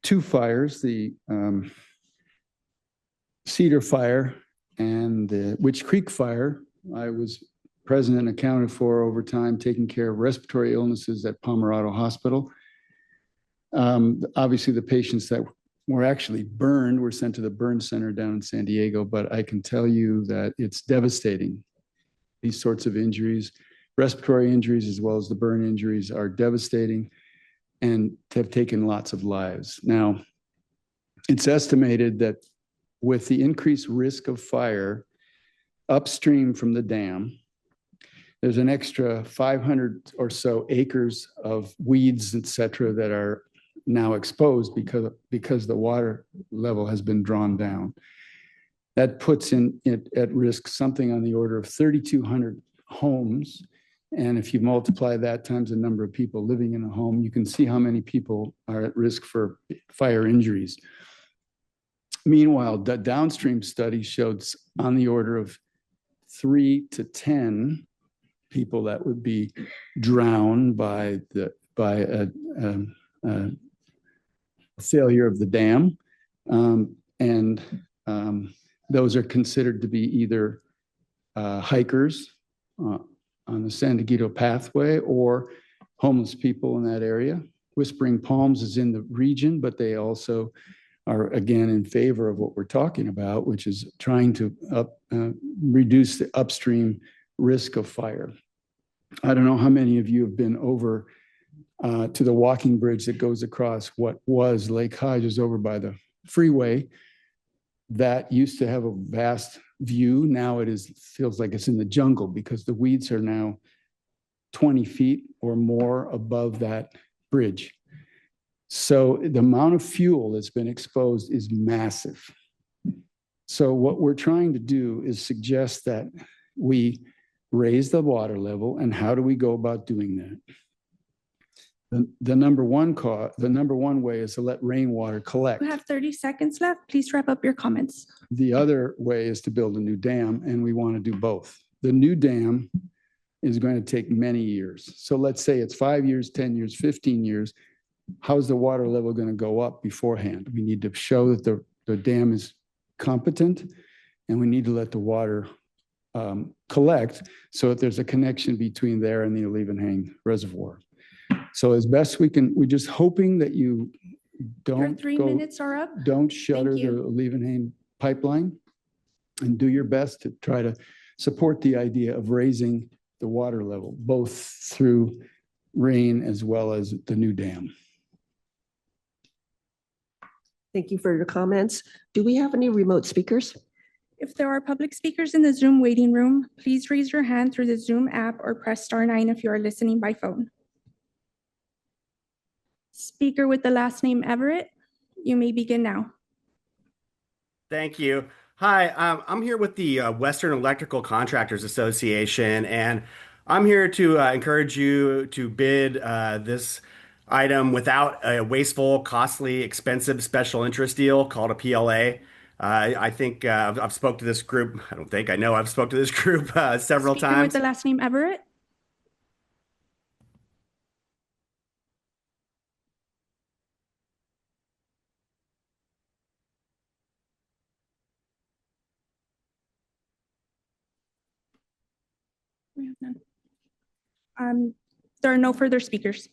2 fires, the Cedar Fire and the Witch Creek Fire, I was present and accounted for over time, taking care of respiratory illnesses at Palomar Hospital. Obviously, the patients that were actually burned were sent to the burn center down in San Diego, but I can tell you that it's devastating. These sorts of injuries, respiratory injuries, as well as the burn injuries, are devastating and have taken lots of lives. Now, it's estimated that with the increased risk of fire upstream from the dam, there's an extra 500 or so acres of weeds, et cetera, that are now exposed because the water level has been drawn down. That puts at risk something on the order of 3,200 homes. And if you multiply that times the number of people living in a home, you can see how many people are at risk for fire injuries. Meanwhile, the downstream study showed on the order of 3 to 10 people that would be drowned by a failure of the dam. Those are considered to be either hikers on the San Diego pathway or homeless people in that area. Whispering Palms is in the region, but they also are again in favor of what we're talking about, which is trying to reduce the upstream risk of fire. I don't know how many of you have been over to the walking bridge that goes across what was Lake Hodges over by the freeway. That used to have a vast view. Now feels like it's in the jungle because the weeds are now 20 feet or more above that bridge. So the amount of fuel that's been exposed is massive. So what we're trying to do is suggest that we raise the water level. And how do we go about doing that? The number one way is to let rainwater collect. You have 30 seconds left. Please wrap up your comments. The other way is to build a new dam, and we want to do both. The new dam is going to take many years. So let's say it's 5 years, 10 years, 15 years. How's the water level going to go up beforehand? We need to show that the dam is competent, and we need to let the water collect so that there's a connection between there and the Olevenhang Reservoir. So as best we can, we're just hoping that you Your don't 3 go, minutes are up. don't shutter the you. Olevenhang pipeline, and do your best to try to support the idea of raising the water level, both through rain as well as the new dam. Thank you for your comments. Do we have any remote speakers? If there are public speakers in the Zoom waiting room, please raise your hand through the Zoom app or press *9 if you are listening by phone. Speaker with the last name Everett, you may begin now. Thank you. Hi, I'm here with the Western Electrical Contractors Association, and I'm here to encourage you to bid this item without a wasteful, costly, expensive special interest deal called a PLA. I think I've spoke to this group. I know I've spoke to this group several Speaker with times. the last name Everett. We have none. There are no further speakers.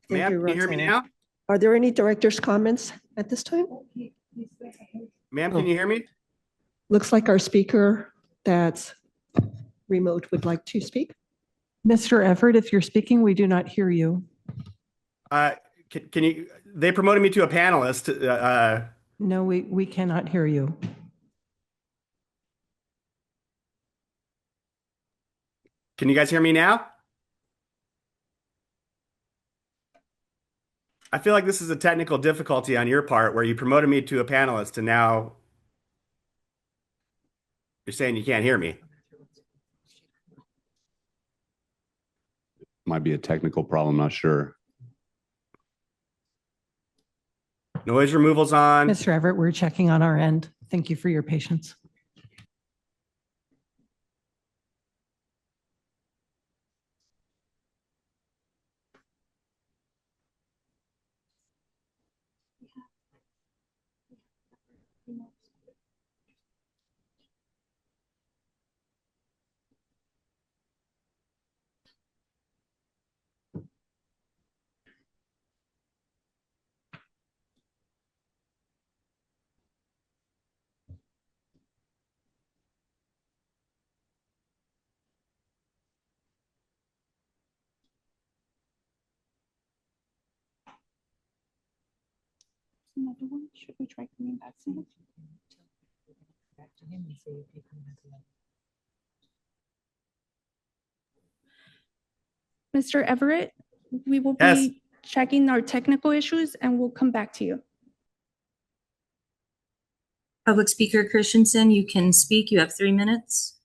Thank Ma'am, you, can you hear me Roxanne. now? Are there any director's comments at this time? Ma'am, can you hear me? Looks like our speaker that's remote would like to speak. Mr. Everett, if you're speaking, we do not hear you. Can you? They promoted me to a panelist. No, we cannot hear you. Can you guys hear me now? I feel like this is a technical difficulty on your part where you promoted me to a panelist and now you're saying you can't hear me. Might be a technical problem, not sure. Noise removal's on. Mr. Everett, we're checking on our end. Thank you for your patience. Another one. Should we try coming back soon? Mr. Everett, we will be checking our technical issues and we'll come back to you. Public Speaker Christensen, you can speak. You have 3 minutes.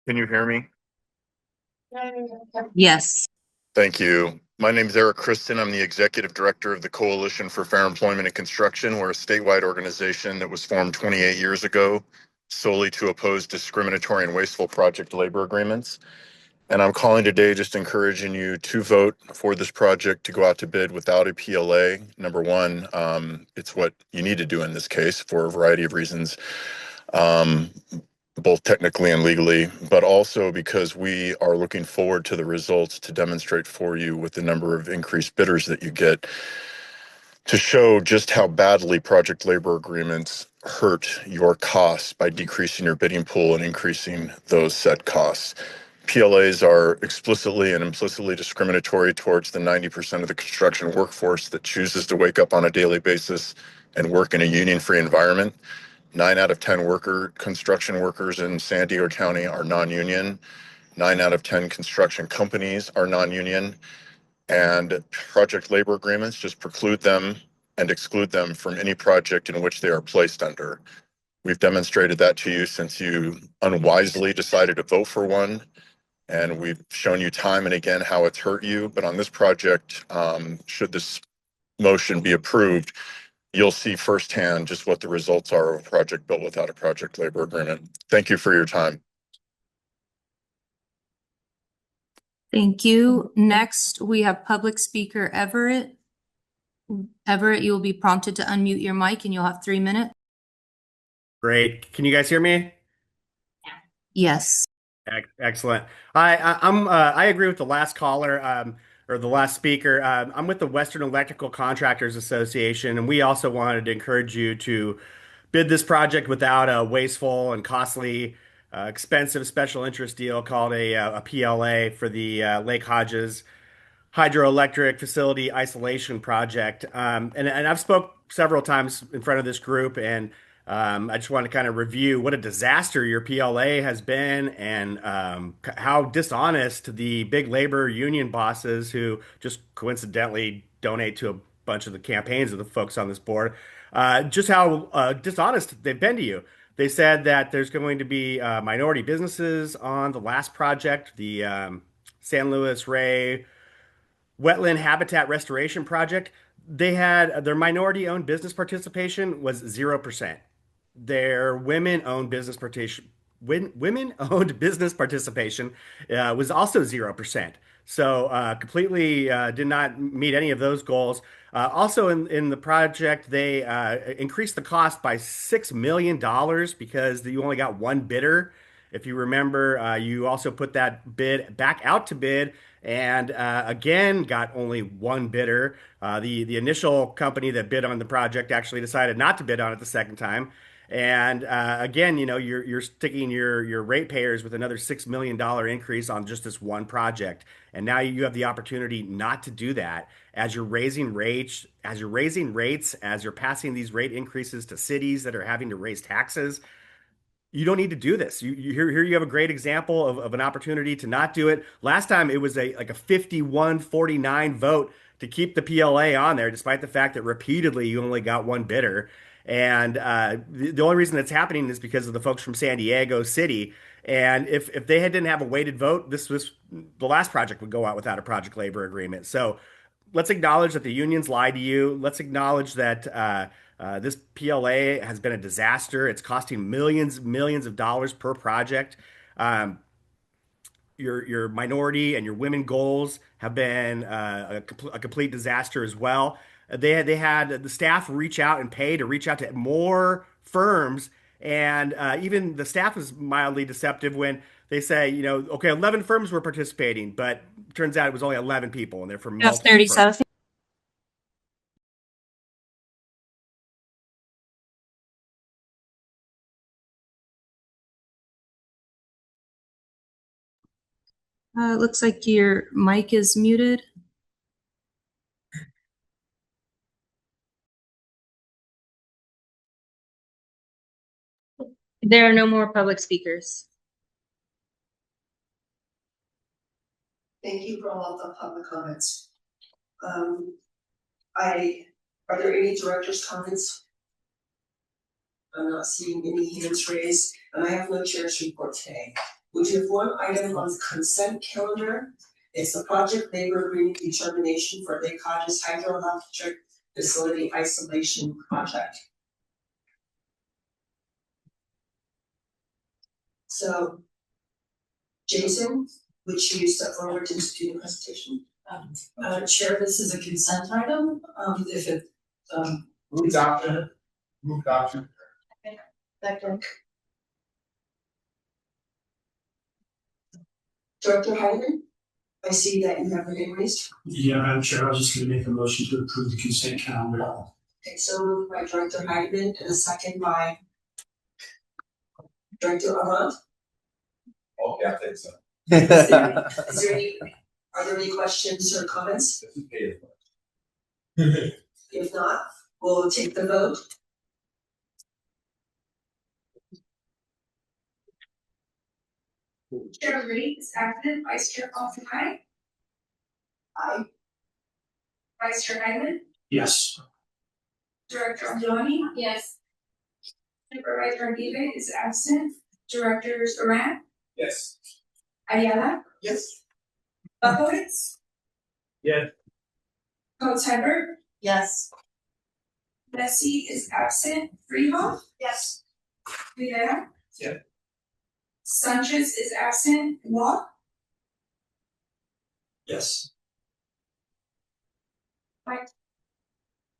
Can you hear me? Yes. Thank you. My name is Eric Kristen. I'm the Executive Director of the Coalition for Fair Employment and Construction. We're a statewide organization that was formed 28 years ago solely to oppose discriminatory and wasteful project labor agreements. And I'm calling today just encouraging you to vote for this project to go out to bid without a PLA. Number one, it's what you need to do in this case for a variety of reasons, both technically and legally, but also because we are looking forward to the results to demonstrate for you with the number of increased bidders that you get to show just how badly project labor agreements hurt your costs by decreasing your bidding pool and increasing those set costs. PLAs are explicitly and implicitly discriminatory towards the 90% of the construction workforce that chooses to wake up on a daily basis and work in a union-free environment. 9 out of 10 construction workers in San Diego County are non-union. 9 out of 10 construction companies are non-union. And project labor agreements just preclude them and exclude them from any project in which they are placed under. We've demonstrated that to you since you unwisely decided to vote for one. And we've shown you time and again how it's hurt you. But on this project, should this motion be approved, you'll see firsthand just what the results are of a project built without a project labor agreement. Thank you for your time. Thank you. Next, we have public speaker Everett. Everett, you will be prompted to unmute your mic and you'll have 3 minutes. Great. Can you guys hear me? Yes. Excellent. I agree with the last caller, or the last speaker. I'm with the Western Electrical Contractors Association, and we also wanted to encourage you to bid this project without a wasteful and costly, expensive special interest deal called a PLA for the Lake Hodges Hydroelectric Facility Isolation Project. And I've spoke several times in front of this group, and I just want to kind of review what a disaster your PLA has been, and how dishonest the big labor union bosses who just coincidentally donate to a bunch of the campaigns of the folks on this board, just how dishonest they've been to you. They said that there's going to be minority businesses on the last project, the San Luis Rey Wetland Habitat Restoration Project. They had their minority-owned business participation was 0%. Their women-owned business participation was also 0%. So completely did not meet any of those goals. Also in the project, they increased the cost by $6 million because you only got one bidder. If you remember, you also put that bid back out to bid, and again got only one bidder. The initial company that bid on the project actually decided not to bid on it the second time. And again, you know, you're sticking your ratepayers with another $6 million increase on just this one project. And now you have the opportunity not to do that as you're raising rates, as you're passing these rate increases to cities that are having to raise taxes. You don't need to do this. Here you have a great example of an opportunity to not do it. Last time it was like a 51-49 vote to keep the PLA on there, despite the fact that repeatedly you only got one bidder. And the only reason that's happening is because of the folks from San Diego City. And if they didn't have a weighted vote, the last project would go out without a project labor agreement. So let's acknowledge that the unions lied to you. Let's acknowledge that this PLA has been a disaster. It's costing millions of dollars per project. Your minority and your women goals have been a complete disaster as well. They had the staff reach out and pay to reach out to more firms, and even the staff was mildly deceptive when they say, you know, okay, 11 firms were participating, but turns out it was only 11 people, and they're from multiple 30 firms. seconds. Looks like your mic is muted. There are no more public speakers. Thank you for all of the public comments. Are there any director's comments? I'm not seeing any hands raised, and I have no chair's report today. We do have one item on the consent calendar. It's the project labor agreement determination for Lake Hodges Hydroelectric Facility Isolation Project. So, Jason, which you step forward to do the presentation. Chair, this is a consent item, if it, Move adoption. Move adoption. second. Director Heidemann, I see that you have your hand raised. Yeah, Madam Chair, I was just gonna make a motion to approve the consent calendar. Okay, so moved by Director Heidemann and a second by Director Armand. Okay, I think so. Are there any questions or comments? If not, we'll take the vote. Chair Reed is active. Vice Chair Paulson, aye. Aye. Vice Chair Hyman. Yes. Director Angeloni. Yes. Supervisor Aguirre is absent. Directors Duran, Yes. Ayala, Yes. Buckowitz, Yes. Coates Hedberg, Yes. Bessie is absent. Freehoff, Yes. Rivera. Yeah. Sanchez is absent. Wall, Yes.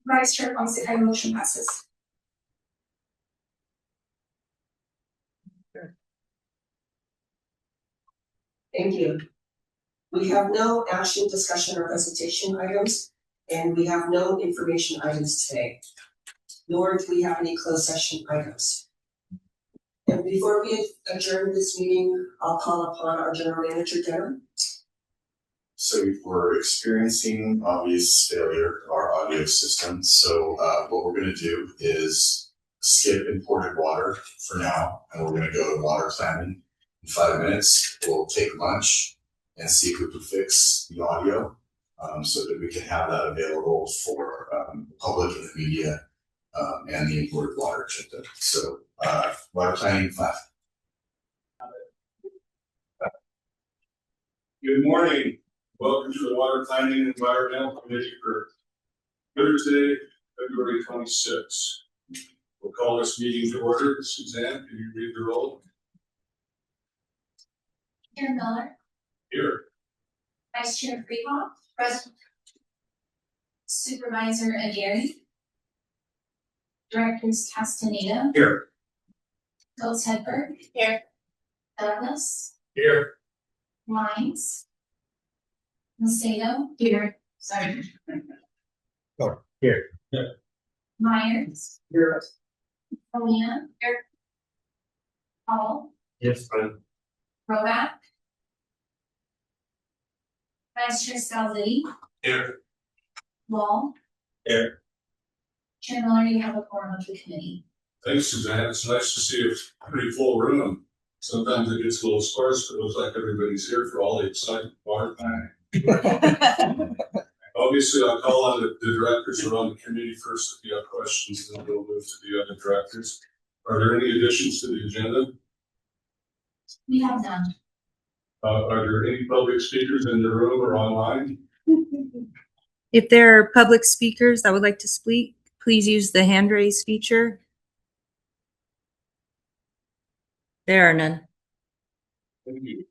Vice Chair Paulson, motion passes. Thank you. We have no action, discussion, or presentation items, and we have no information items today. Nor do we have any closed session items. And before we adjourn this meeting, I'll call upon our general manager, Darren. So we're experiencing obvious failure of our audio system. So what we're gonna do is skip imported water for now, and we're gonna go to water planning in 5 minutes. We'll take lunch and see if we can fix the audio so that we can have that available for the public and the media and the imported water agenda. So water planning 5. Good morning. Welcome to the Water Planning and Environmental Committee for Thursday, February 26th. We'll call this meeting to order. Suzanne, can you read the roll? Chair Miller, Here. Vice Chair Freehoff, present. Supervisor Aguirre. Directors Castaneda, Here. Coates Hedberg. Here. Douglas, Here. Lines. Macedo. Here. Sorry. Oh, here. Yeah. Myers. Here. Alina. Here. Hall. Yes, fine. Roback. Vice Chair Scalzi. Here. Wall. Here. Chair Miller, you have a quorum of the committee. Thanks, Suzanne. It's nice to see a pretty full room. Sometimes it gets a little sparse, but it looks like everybody's here for all the exciting water planning. Obviously, I'll call on the directors who are on the committee first if you have questions, and then we'll move to the other directors. Are there any additions to the agenda? We have none. Are there any public speakers in the room or online? If there are public speakers that would like to speak, please use the hand raise feature. There are none. Thank you.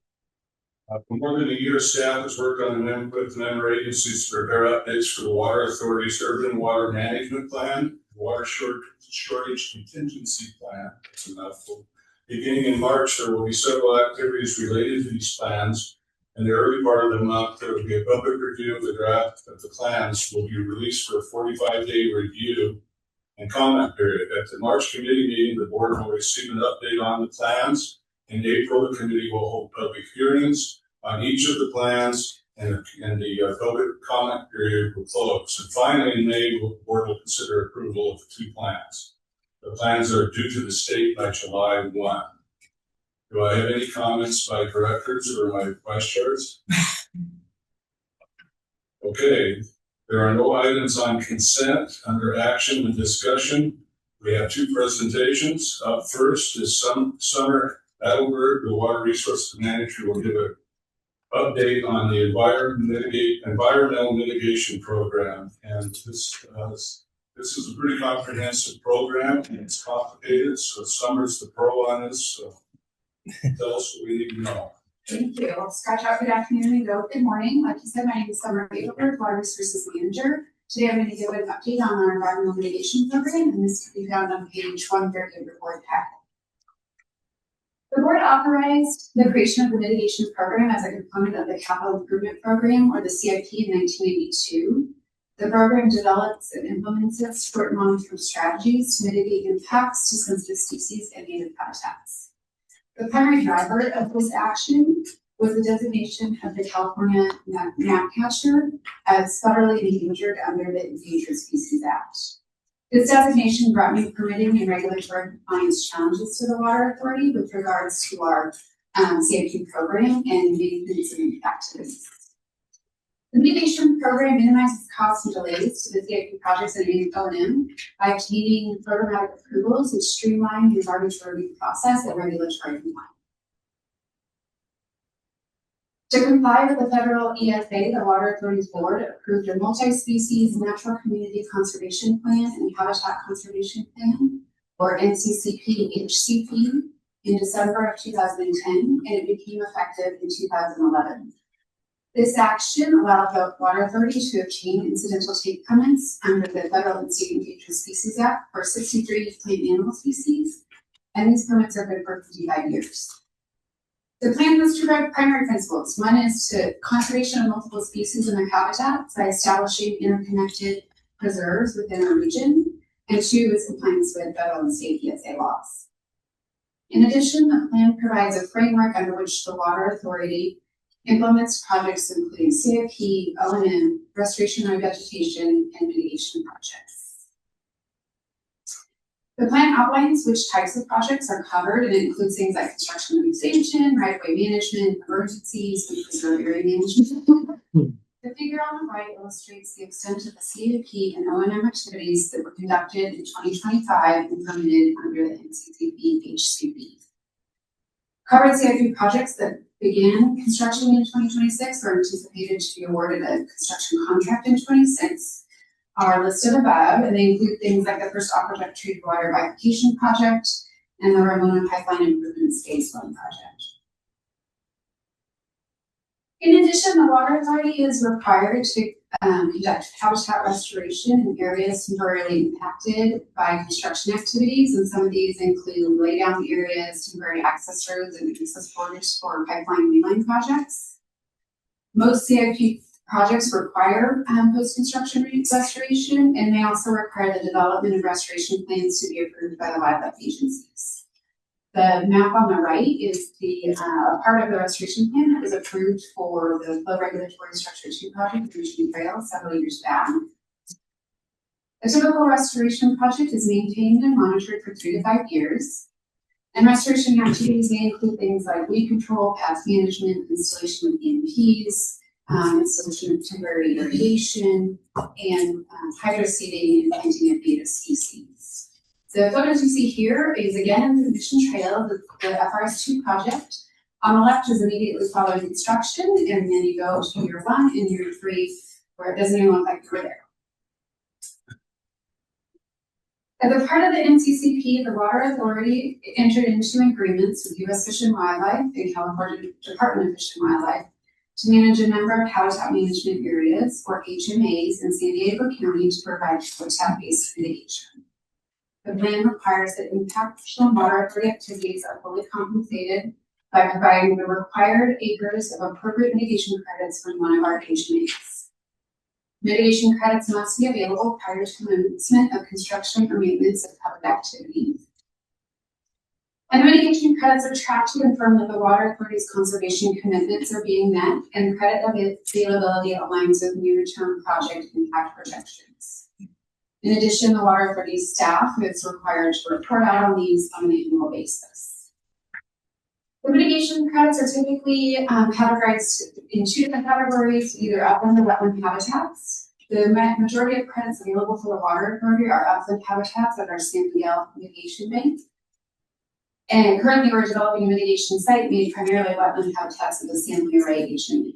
For more than a year, staff has worked on an input with member agencies to prepare updates for the Water Authority's Urban Water Management Plan, Water Shortage Contingency Plan. That's a mouthful. Beginning in March, there will be several activities related to these plans. In the early part of the month, there will be a public review of the draft of the plans will be released for a 45-day review and comment period. At the March committee meeting, the board will receive an update on the plans. In April, the committee will hold public hearings on each of the plans, and the public comment period will close. And finally, in May, the board will consider approval of the 2 plans. The plans are due to the state by July 1. Do I have any comments by directors or my vice chairs? Okay, there are no items on consent under action and discussion. We have 2 presentations. Up first is Summer Adelberg, the Water Resources Manager, will give an update on the environmental mitigation program. And this is a pretty comprehensive program, and it's complicated. So Summer's the pro on this. So tell us what we need to know. Thank you. I'll scratch out good afternoon and go good morning. Like you said, my name is Summer Baker, Water Resources Manager. Today I'm going to give an update on our environmental mitigation program, and this can be found on page 130 of the board packet. The board authorized the creation of the mitigation program as a component of the Capital Improvement Program, or the CIP, in 1982. The program develops and implements short and long-term strategies to mitigate impacts to sensitive species and native habitats. The primary driver of this action was the designation of the California gnatcatcher as federally endangered under the Endangered Species Act. This designation brought new permitting and regulatory compliance challenges to the Water Authority with regards to our CIP program and maintenance and activities. The mitigation program minimizes costs and delays to the CIP projects and O&M by obtaining programmatic approvals and streamlining the garbage review process and regulatory compliance. To comply with the federal ESA, the Water Authority's board approved a multi-species natural community conservation plan and habitat conservation plan, or NCCP-HCP, in December of 2010, and it became effective in 2011. This action allowed the Water Authority to obtain incidental take permits under the Federal and State Endangered Species Act for 63 plant animal species, and these permits are good for 55 years. The plan has two primary principles. One is to conservation of multiple species and their habitats by establishing interconnected preserves within a region, and two is compliance with federal and state ESA laws. In addition, the plan provides a framework under which the Water Authority implements projects including CIP, O&M, restoration of vegetation, and mitigation projects. The plan outlines which types of projects are covered, and it includes things like construction and expansion, right-of-way management, emergencies, and preserve area management. The figure on the right illustrates the extent of the CIP and O&M activities that were conducted in 2025 and permitted under the NCCP-HCP. Covered CIP projects that began construction in 2026 are anticipated to be awarded a construction contract in 26 are listed above, and they include things like the first Aqueduct treated water bifurcation project and the Ramona Pipeline Improvements Phase 1 project. In addition, the Water Authority is required to conduct habitat restoration in areas temporarily impacted by construction activities, and some of these include laydown areas, temporary access roads, and access borders for pipeline mainline projects. Most CIP projects require post-construction restoration, and they also require the development of restoration plans to be approved by the wildlife agencies. The map on the right is the part of the restoration plan that was approved for the Flow Regulatory Structure 2 project in Michigan Trail several years back. A typical restoration project is maintained and monitored for 3 to 5 years. And restoration activities may include things like weed control, pest management, installation of EMPs, installation of temporary irrigation, and hydroseeding and planting of native species. The photos you see here is again the Mission Trail, the FRS2 project. On the left is immediately following construction, and then you go to year 1 and year 3, where it doesn't even look like you're there. As a part of the NCCP, the Water Authority entered into agreements with U.S. Fish and Wildlife and California Department of Fish and Wildlife to manage a number of habitat management areas, or HMAs, in San Diego County to provide habitat-based mitigation. The plan requires that impactful Water Authority activities are fully compensated by providing the required acres of appropriate mitigation credits from one of our HMAs. Mitigation credits must be available prior to commencement of construction or maintenance of public activities. And the mitigation credits are tracked to confirm that the Water Authority's conservation commitments are being met and credit availability aligns with near-term project impact projections. In addition, the Water Authority's staff is required to report out on these on an annual basis. The mitigation credits are typically categorized in 2 different categories, either upland or wetland habitats. The majority of credits available for the Water Authority are upland habitats at our San Miguel Mitigation Bank. And currently we're developing a mitigation site made primarily wetland habitats of the San Luis Rey HMA.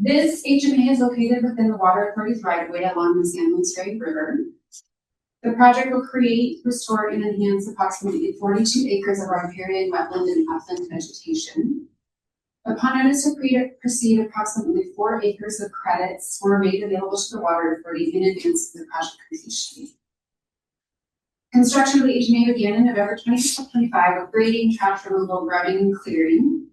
This HMA is located within the Water Authority's right-of-way along the San Luis Rey River. The project will create, restore, and enhance approximately 42 acres of riparian wetland and upland vegetation. Upon notice to proceed, approximately 4 acres of credits were made available to the Water Authority in advance of the project completion. Construction of the HMA began in November 2025 with grading, trash removal, grubbing, and clearing.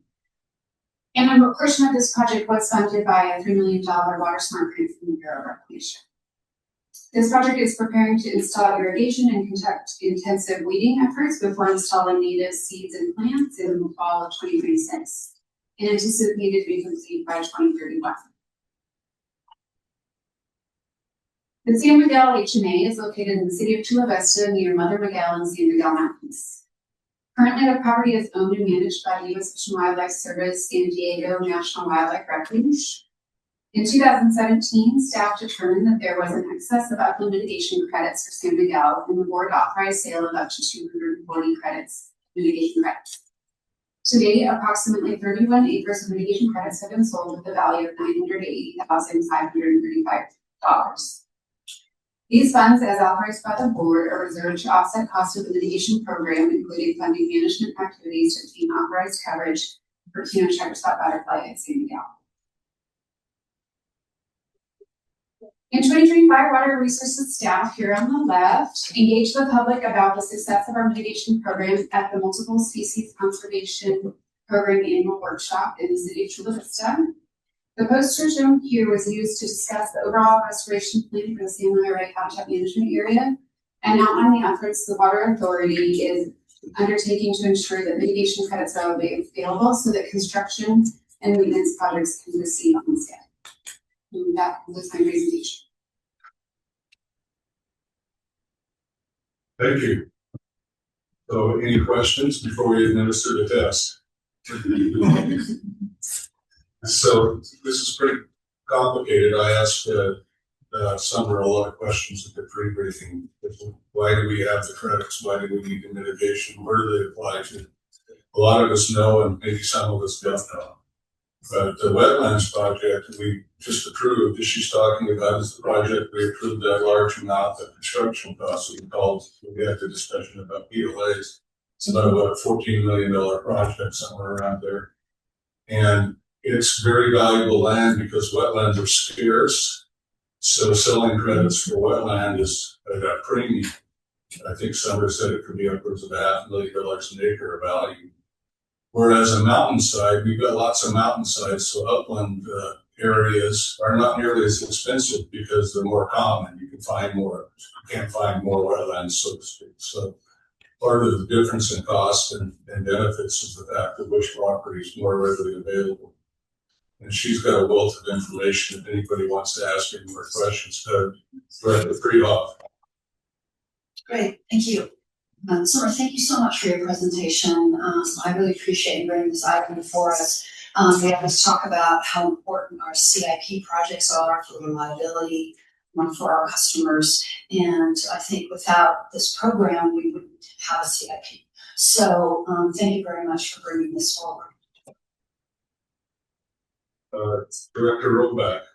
And a portion of this project was funded by a $3 million water smart grant from the Bureau of Reclamation. This project is preparing to install irrigation and conduct intensive weeding efforts before installing native seeds and plants in the fall of 2026 and anticipated to be complete by 2031. The San Miguel HMA is located in the city of Chula Vista near Mother Miguel and San Miguel Mountains. Currently, the property is owned and managed by the U.S. Fish and Wildlife Service San Diego National Wildlife Refuge. In 2017, staff determined that there was an excess of upland mitigation credits for San Miguel, and the board authorized sale of up to 240 mitigation credits. To date, approximately 31 acres of mitigation credits have been sold with a value of $980,535. These funds, as authorized by the board, are reserved to offset costs of the mitigation program, including funding management activities to obtain authorized coverage for Keno checker spot butterfly at San Miguel. In 2025, Water Resources staff here on the left engaged the public about the success of our mitigation program at the Multiple Species Conservation Program annual workshop in the city of Chula Vista. The poster shown here was used to discuss the overall restoration plan for the San Luis Rey Habitat Management Area and outline the efforts the Water Authority is undertaking to ensure that mitigation credits are available so that construction and maintenance projects can proceed on schedule. And that concludes my presentation. Thank you. So any questions before we administer the test? So this is pretty complicated. I asked Summer a lot of questions at the pre-briefing. Why do we have the credits? Why do we need the mitigation? Where do they apply to? A lot of us know, and maybe some of us don't know. But the wetlands project we just approved, that she's talking about is the project we approved that large amount of construction costs we had the discussion about PLAs. It's about a $14 million project somewhere around there. And it's very valuable land because wetlands are scarce. So selling credits for wetland is at a premium. I think Summer said it could be upwards of $500,000 an acre of value. Whereas a mountainside, we've got lots of mountainsides, so upland areas are not nearly as expensive because they're more common. You can find more, you can't find more wetlands, so to speak. So part of the difference in cost and benefits is the fact that which property is more readily available. And she's got a wealth of information if anybody wants to ask any more questions. Go ahead, Freehoff. Great, thank you. Summer, thank you so much for your presentation. I really appreciate you bringing this item before us. We always talk about how important our CIP projects are for reliability, for our customers. And I think without this program, we wouldn't have a CIP. So thank you very much for bringing this forward. Director Rollback.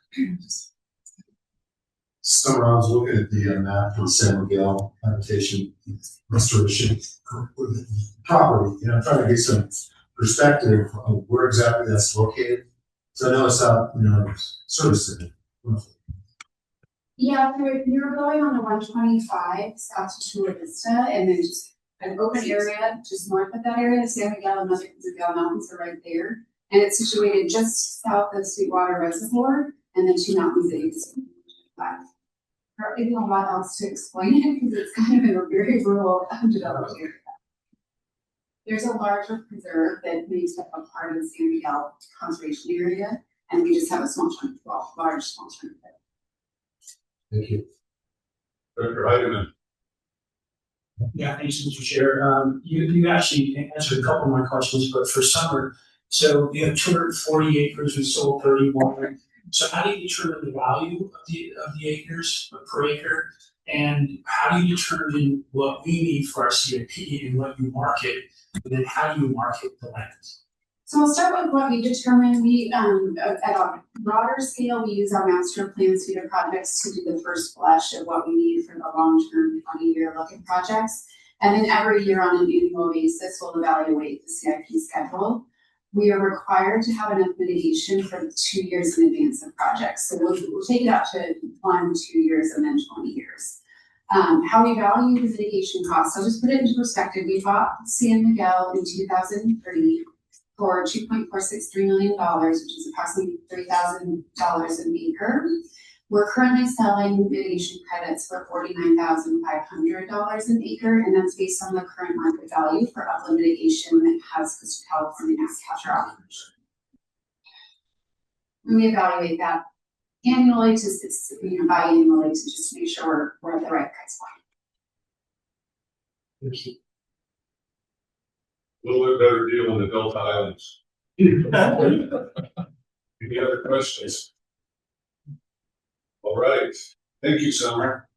Summer, I was looking at the map for the San Miguel habitation restoration property, I'm trying to get some perspective of where exactly that's located. So I know it's out, sort of city. Yeah, you're going on the 125 south to Chula Vista, and then just an open area just north of that area. The San Miguel and Mother Miguel Mountains are right there, and it's situated just south of Sweetwater Reservoir, and then two mountains that you see. There isn't a lot else to explain it because it's kind of in a very rural, undeveloped area. There's a larger preserve that makes up a part of the San Miguel conservation area, and we just have a small chunk, large small chunk of it. Thank you. Director Heidemann. Yeah, thanks, Mr. Chair. You actually answered a couple of my questions, but for Summer, so you have 240 acres, we sold 31. So how do you determine the value of the acres per acre? And how do you determine what we need for our CIP and what you market? And then how do you market the land? So we'll start with what we determined. We, at a broader scale, we use our master plan suite of projects to do the first blush of what we need for the long-term 20-year look at projects. And then every year on an annual basis, we'll evaluate the CIP schedule. We are required to have enough mitigation for 2 years in advance of projects. So we'll take it up to 1, 2 years, and then 20 years. How we value the mitigation costs. I'll just put it into perspective. We bought San Miguel in 2003 for $2.463 million, which is approximately $3,000 an acre. We're currently selling mitigation credits for $49,500 an acre, and that's based on the current market value for upland mitigation that has Coastal California Mass Capture operation. And we evaluate that annually to, biannually to just make sure we're at the right price point. A little bit better deal in the Delta Islands. Any other questions? All right. Thank you, Summer.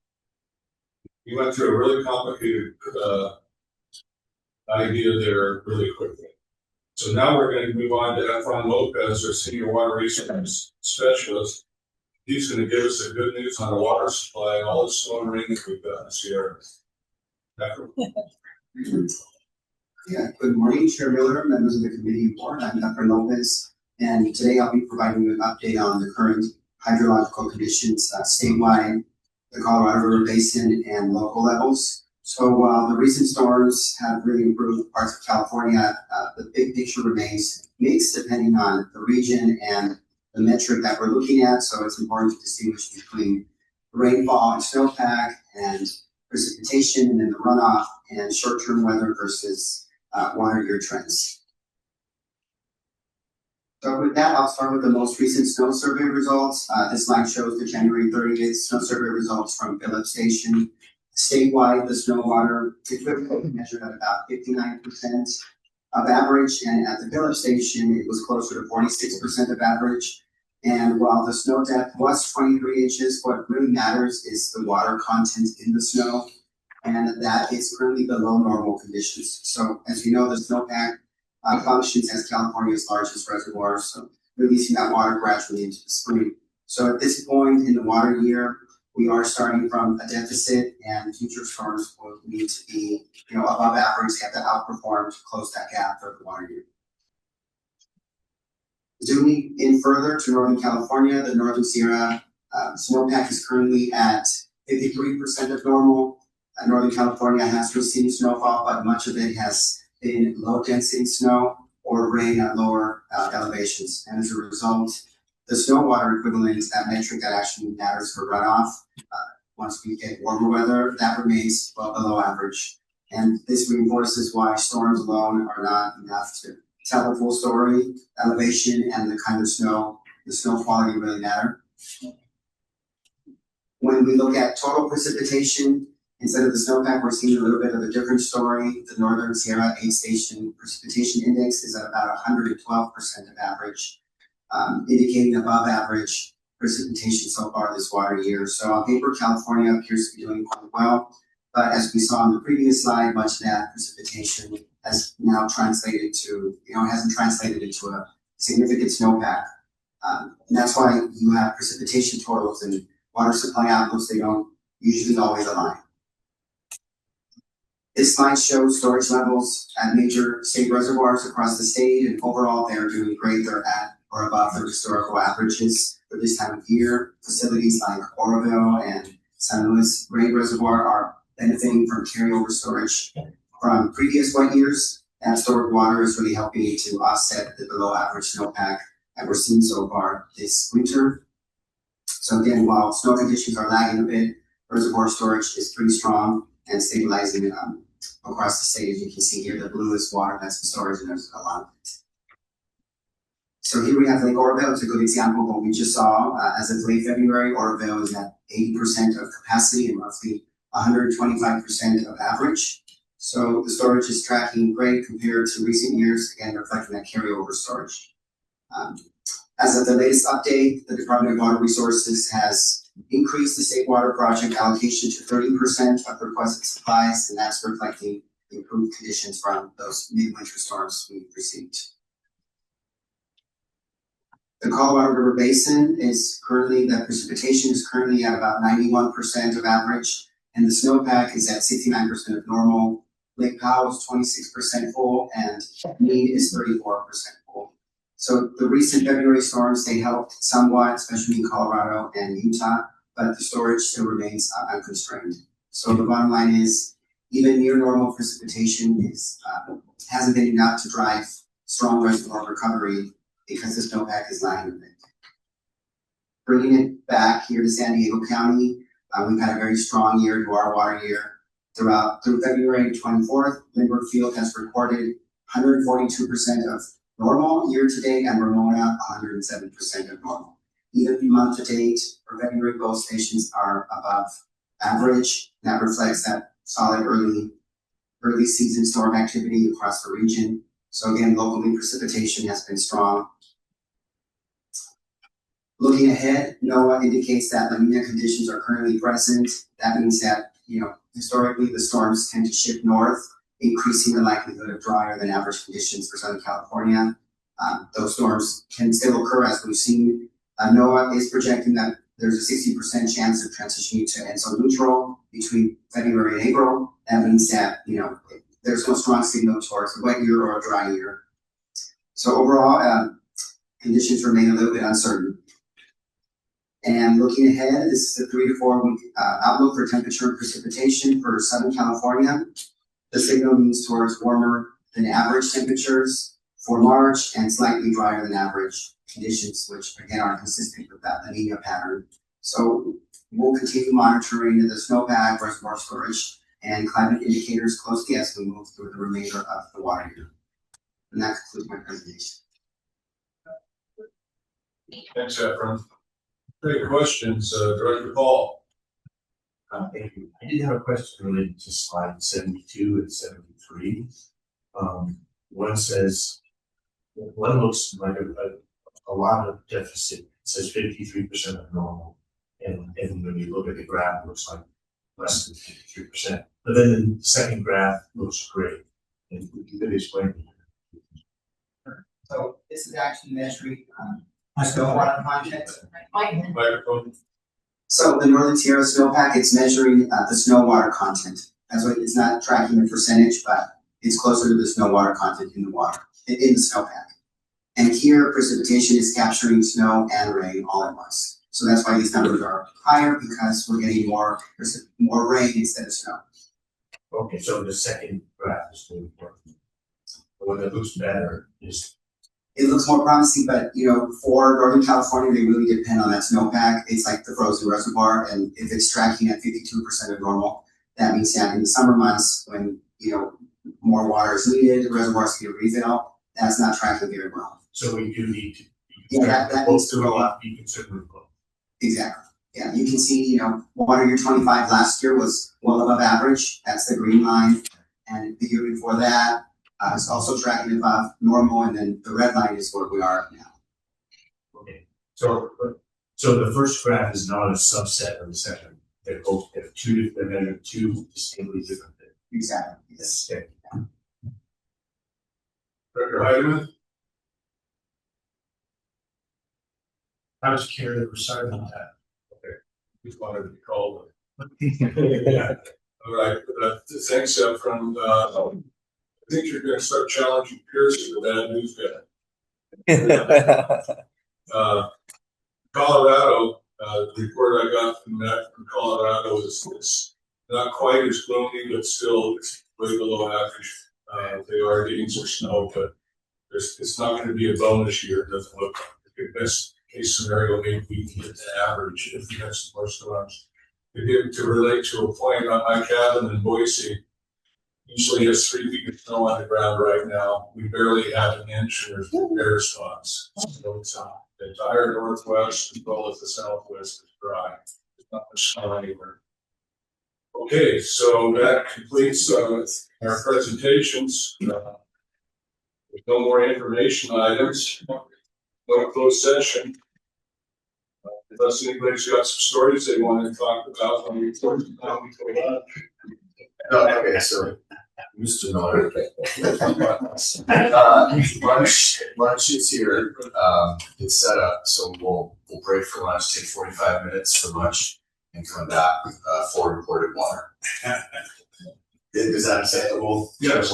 You went through a really complicated idea there really quickly. So now we're going to move on to Efron Lopez, our Senior Water Resources Specialist. He's going to give us the good news on the water supply and all the snow and rain that we've got in the Sierra. Yeah, good morning, Chair Miller, members of the committee and board. I'm Efron Lopez, and today I'll be providing you an update on the current hydrological conditions statewide, the Colorado River Basin, and local levels. So while the recent storms have really improved parts of California, the big picture remains mixed depending on the region and the metric that we're looking at. So it's important to distinguish between rainfall and snowpack and precipitation, and then the runoff and short-term weather versus water year trends. So with that, I'll start with the most recent snow survey results. This slide shows the January 30th snow survey results from Phillips Station. Statewide, the snow water equivalent measured at about 59% of average, and at the Phillips Station, it was closer to 46% of average. And while the snow depth was 23 inches, what really matters is the water content in the snow, and that is currently below normal conditions. So as you know, the snowpack functions as California's largest reservoir, so releasing that water gradually into the spring. So at this point in the water year, we are starting from a deficit, and future storms will need to be, above average. They have to outperform to close that gap for the water year. Zooming in further to Northern California, the Northern Sierra snowpack is currently at 53% of normal. Northern California has received snowfall, but much of it has been low density snow or rain at lower elevations. And as a result, the snow water equivalent is that metric that actually matters for runoff. Once we get warmer weather, that remains well below average. And this reinforces why storms alone are not enough to tell the full story. Elevation and the kind of snow, the snow quality really matter. When we look at total precipitation, instead of the snowpack, we're seeing a little bit of a different story. The Northern Sierra 8-station precipitation index is at about 112% of average, indicating above average precipitation so far this water year. So on paper, California appears to be doing quite well, but as we saw on the previous slide, much of that precipitation has now translated to, hasn't translated into a significant snowpack. And that's why you have precipitation totals and water supply outlooks, they don't usually always align. This slide shows storage levels at major state reservoirs across the state, and overall they're doing great. They're at or above their historical averages for this time of year. Facilities like Oroville and San Luis Rey Reservoir are benefiting from carryover storage from previous wet years. That stored water is really helping to offset the below average snowpack that we're seeing so far this winter. So again, while snow conditions are lagging a bit, reservoir storage is pretty strong and stabilizing across the state. As you can see here, the blue is water that's in storage, and there's a lot of it. So here we have Lake Oroville. It's a good example of what we just saw. As of late February, Oroville is at 80% of capacity and roughly 125% of average. So the storage is tracking great compared to recent years, again, reflecting that carryover storage. As of the latest update, the Department of Water Resources has increased the state water project allocation to 30% of requested supplies, and that's reflecting improved conditions from those midwinter storms we received. The Colorado River Basin is currently, the precipitation is currently at about 91% of average, and the snowpack is at 69% of normal. Lake Powell is 26% full, and Mead is 34% full. So the recent February storms, they helped somewhat, especially in Colorado and Utah, but the storage still remains unconstrained. So the bottom line is, even near normal precipitation hasn't been enough to drive strong reservoir recovery because the snowpack is lagging a bit. Bringing it back here to San Diego County, we've had a very strong year to our water year. Through February 24th, Lindbergh Field has recorded 142% of normal year to date, and Ramona 107% of normal. Even month to date for February, both stations are above average. That reflects that solid early season storm activity across the region. So again, locally precipitation has been strong. Looking ahead, NOAA indicates that La Nina conditions are currently present. That means that, historically the storms tend to shift north, increasing the likelihood of drier than average conditions for Southern California. Those storms can still occur, as we've seen. NOAA is projecting that there's a 60% chance of transitioning to ENSO neutral between February and April. That means that, there's no strong signal towards a wet year or a dry year. So overall, conditions remain a little bit uncertain. And looking ahead, this is a 3 to 4 week outlook for temperature and precipitation for Southern California. The signal moves towards warmer than average temperatures for March and slightly drier than average conditions, which again are consistent with that La Nina pattern. So we'll continue monitoring the snowpack, reservoir storage, and climate indicators closely as we move through the remainder of the water year. And that concludes my presentation. Thanks, Efren. Great questions, Director Paul. Thank you. I did have a question related to slide 72 and 73. One says, one looks like a lot of deficit. It says 53% of normal. And when you look at the graph, it looks like less than 53%. But then the second graph looks great. And you could explain it. So this is actually measuring snowwater content. Microphone. So the Northern Sierra snowpack, it's measuring the snow water content. That's why it's not tracking the percentage, but it's closer to the snow water content in the water, in the snowpack. And here precipitation is capturing snow and rain all at once. So that's why these numbers are higher, because we're getting more rain instead of snow. Okay, so the second graph is really important. The one that looks better is. It looks more promising, but for Northern California, they really depend on that snowpack. It's like the frozen reservoir, and if it's tracking at 52% of normal, that means that in the summer months when more water is needed, the reservoirs can refill. That's not tracking very well. So we do need to. That needs to go up. Be considered low. Exactly. Yeah, you can see, water year 25 last year was well above average. That's the green line, and the year before that. It's also tracking above normal, and then the red line is where we are now. Okay, so the first graph is not a subset of the second. They're both they're measuring two distinctly different things. Exactly. Yes. Okay. Director Heidemann. I was curious or sorry about that. Okay, just wanted to be called. Yeah. All right. Thanks, Efren. I think you're going to start challenging Pierce with the bad news guy. Colorado, the report I got from Colorado is not quite as gloomy, but still it's way below average. They are getting some snow, but it's not going to be a bonus year. It doesn't look like the best case scenario. Maybe we can get to average if we have some more storms. To relate to a point on my cabin in Boise, usually has 3 feet of snow on the ground right now. We barely have an inch, and there's bare spots. So it's the entire northwest as well as the southwest is dry. There's not much snow anywhere. Okay, so that completes our presentations. There's no more information items. No closed session. Unless anybody's got some stories they want to talk about when we go on. Okay, so Mr. Miller. Lunch is here. It's set up, so we'll break for lunch, take 45 minutes for lunch and come back, for imported water. Is that acceptable? Yes.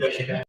Okay.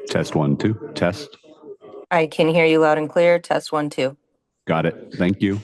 Test 1, 2, test. I can hear you loud and clear. Test 1, 2. Got it. Thank you.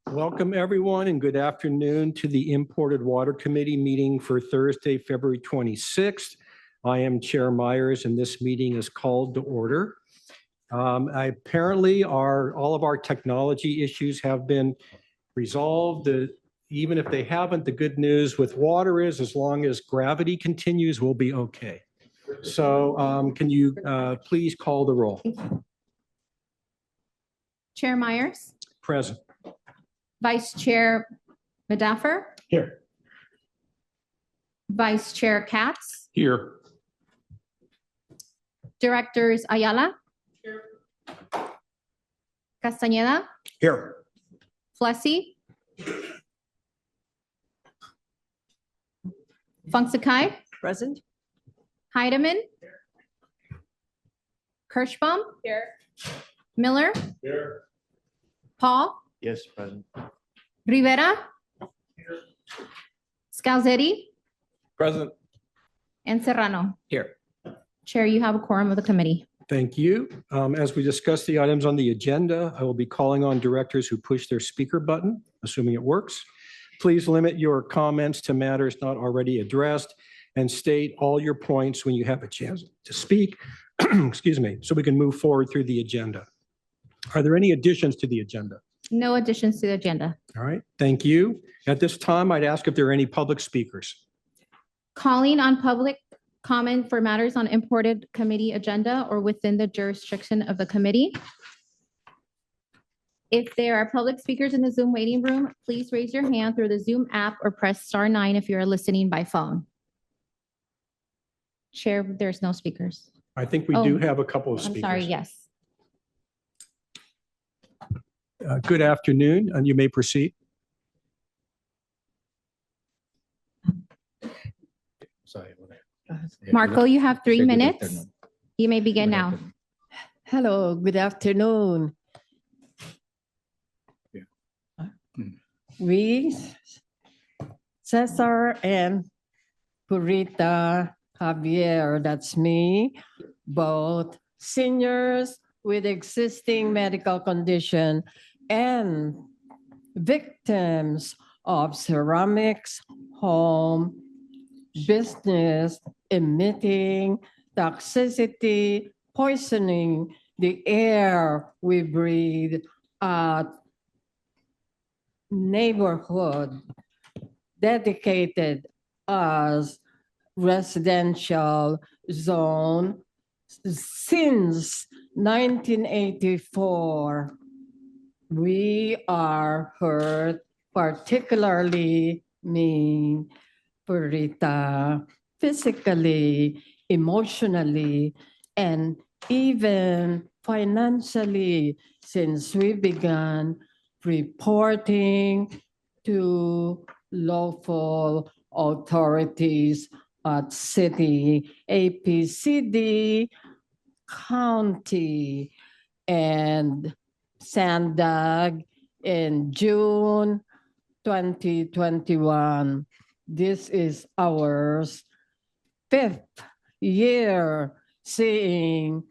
Welcome, everyone, and good afternoon to the Imported Water Committee meeting for Thursday, February 26th. I am Chair Myers, and this meeting is called to order. Apparently, all of our technology issues have been resolved. Even if they haven't, the good news with water is as long as gravity continues, we'll be okay. So can you please call the roll? Chair Myers, Present. Vice Chair Medaffer, Here. Vice Chair Katz, Here. Directors Ayala, Castañeda, Here. Flessy, Fungsakai, Present. Heidemann, Kirschbaum, Miller, Here. Paul, Yes, President. Rivera, Scalzetti, Present. and Serrano. Here. Chair, you have a quorum of the committee. Thank you. As we discuss the items on the agenda, I will be calling on directors who push their speaker button, assuming it works. Please limit your comments to matters not already addressed and state all your points when you have a chance to speak, excuse me, so we can move forward through the agenda. Are there any additions to the agenda? No additions to the agenda. All right, thank you. At this time, I'd ask if there are any public speakers. Calling on public comment for matters on imported committee agenda or within the jurisdiction of the committee. If there are public speakers in the Zoom waiting room, please raise your hand through the Zoom app or press *9 if you're listening by phone. Chair, there's no speakers. I think we do have a couple of speakers. I'm sorry, yes. Good afternoon, and you may proceed. Sorry. Marco, you have 3 minutes. You may begin now. Hello, good afternoon. We, Cesar and Purita Javier, that's me, both seniors with existing medical condition and victims of ceramics home business emitting toxicity, poisoning the air we breathe at neighborhood dedicated as residential zone since 1984. We are hurt, particularly me, Purita, physically, emotionally, and even financially since we began reporting to local authorities at city, APCD, county, and Sandag in June 2021. This is our 5th year seeing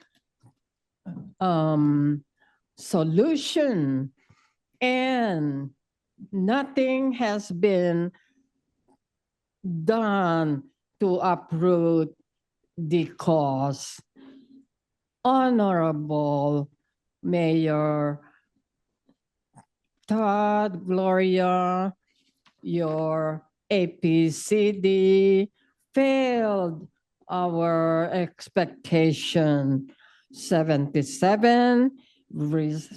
solution, and nothing has been done to uproot the cause. Honorable Mayor Todd, Gloria, your APCD failed our expectation. 77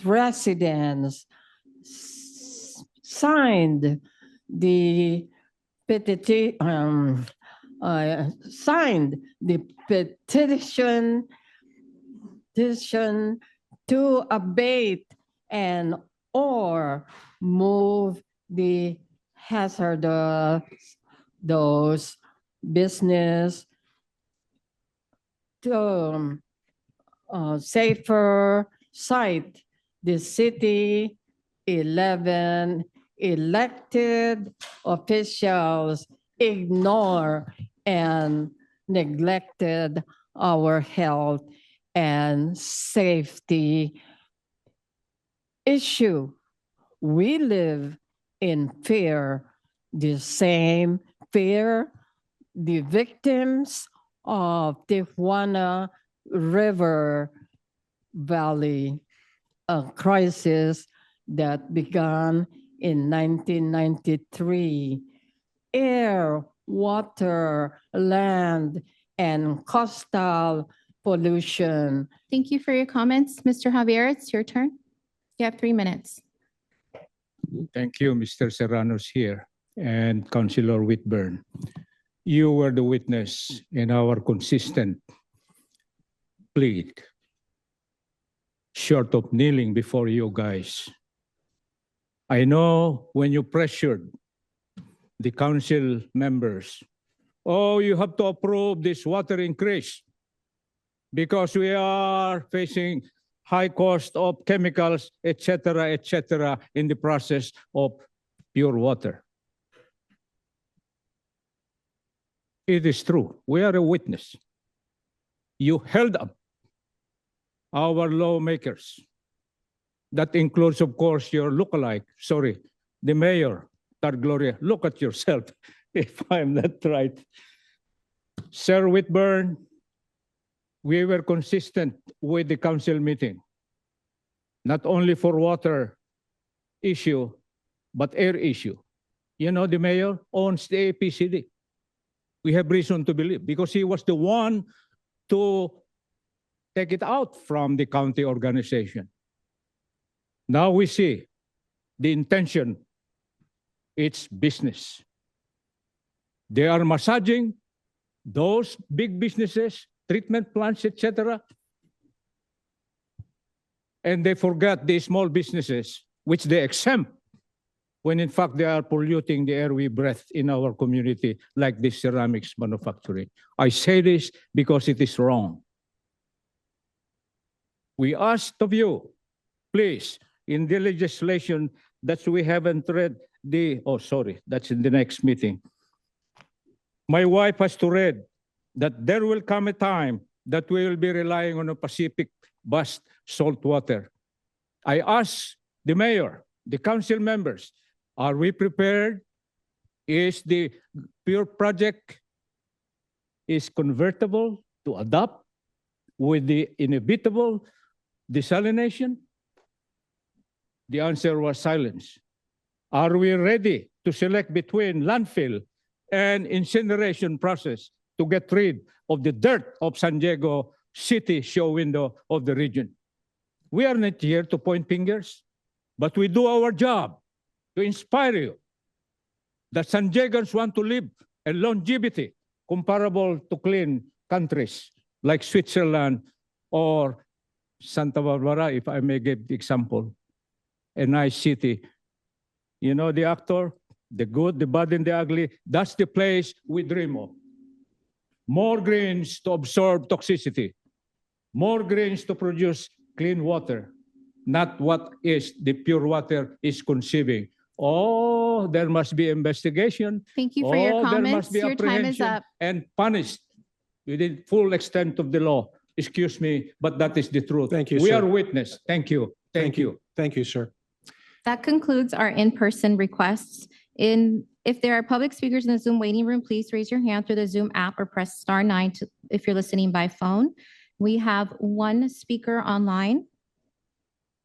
residents signed the petition to abate and or move the hazardous those business to safer site. The city 11 elected officials ignore and neglected our health and safety issue. we live in fear, the same fear the victims of Tijuana River Valley crisis that began in 1993. Air, water, land, and coastal pollution. Thank you for your comments. Mr. Javier, it's your turn. You have 3 minutes. Thank you, Mr. Serrano's here, and Councilor Whitburn. You were the witness in our consistent plea, short of kneeling before you guys. I know when you pressured the council members, oh, you have to approve this water increase because we are facing high cost of chemicals, etc., in the process of pure water. It is true. We are a witness. You held up our lawmakers. That includes, of course, your lookalike, the mayor, Tar Gloria. Look at yourself, if I'm not right. Sir Whitburn, we were consistent with the council meeting, not only for water issue, but air issue. You know, the mayor owns the APCD. We have reason to believe because he was the one to take it out from the county organization. Now we see the intention, it's business. They are massaging those big businesses, treatment plants, etc. And they forget the small businesses, which they exempt, when in fact they are polluting the air we breathe in our community, like this ceramics manufacturing. I say this because it is wrong. We asked of you, please, in the legislation that we haven't read that's in the next meeting. My wife has to read that there will come a time that we will be relying on a Pacific Bust salt water. I asked the mayor, the council members, are we prepared? Is the pure project is convertible to adopt with the inevitable desalination? The answer was silence. Are we ready to select between landfill and incineration process to get rid of the dirt of San Diego City show window of the region? We are not here to point fingers, but we do our job to inspire you that San Diegans want to live a longevity comparable to clean countries like Switzerland or Santa Barbara, if I may give the example, a nice city. You know the actor, the good, the bad, and the ugly, that's the place we dream of. More greens to absorb toxicity, more greens to produce clean water, not what is the pure water is conceiving. Oh, there must be investigation. Thank you for your There comments. must be Your time is apprehension up. and punished within full extent of the law. Excuse me, but that is the truth. Thank you, We sir. are witness. Thank you. Thank you. Thank you, sir. That concludes our in-person requests. If there are public speakers in the Zoom waiting room, please raise your hand through the Zoom app or press *9 if you're listening by phone. We have one speaker online.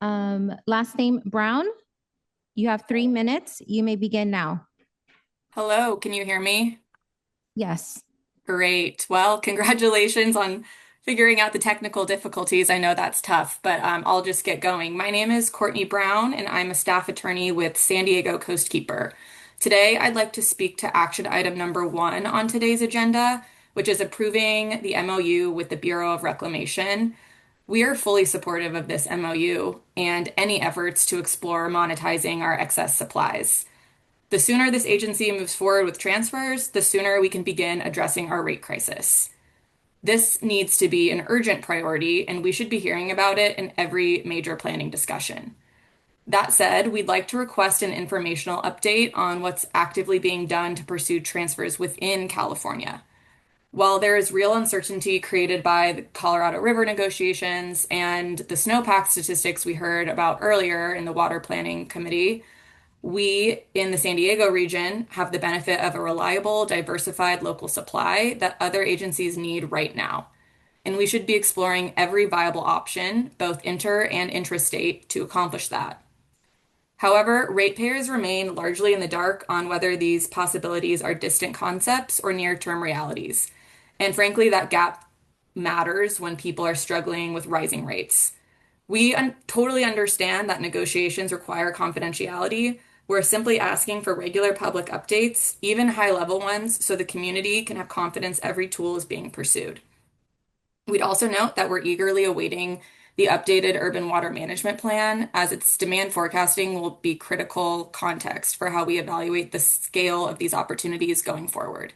Last name Brown. You have 3 minutes. You may begin now. Hello, can you hear me? Yes. Great. Well, congratulations on figuring out the technical difficulties. I know that's tough, but I'll just get going. My name is Courtney Brown, and I'm a staff attorney with San Diego Coastkeeper. Today, I'd like to speak to action item number 1 on today's agenda, which is approving the MOU with the Bureau of Reclamation. We are fully supportive of this MOU and any efforts to explore monetizing our excess supplies. The sooner this agency moves forward with transfers, the sooner we can begin addressing our rate crisis. This needs to be an urgent priority, and we should be hearing about it in every major planning discussion. That said, we'd like to request an informational update on what's actively being done to pursue transfers within California. While there is real uncertainty created by the Colorado River negotiations and the snowpack statistics we heard about earlier in the Water Planning Committee, we in the San Diego region have the benefit of a reliable, diversified local supply that other agencies need right now. And we should be exploring every viable option, both inter and intrastate, to accomplish that. However, ratepayers remain largely in the dark on whether these possibilities are distant concepts or near-term realities. And frankly, that gap matters when people are struggling with rising rates. We totally understand that negotiations require confidentiality. We're simply asking for regular public updates, even high-level ones, so the community can have confidence every tool is being pursued. We'd also note that we're eagerly awaiting the updated urban water management plan, as its demand forecasting will be critical context for how we evaluate the scale of these opportunities going forward.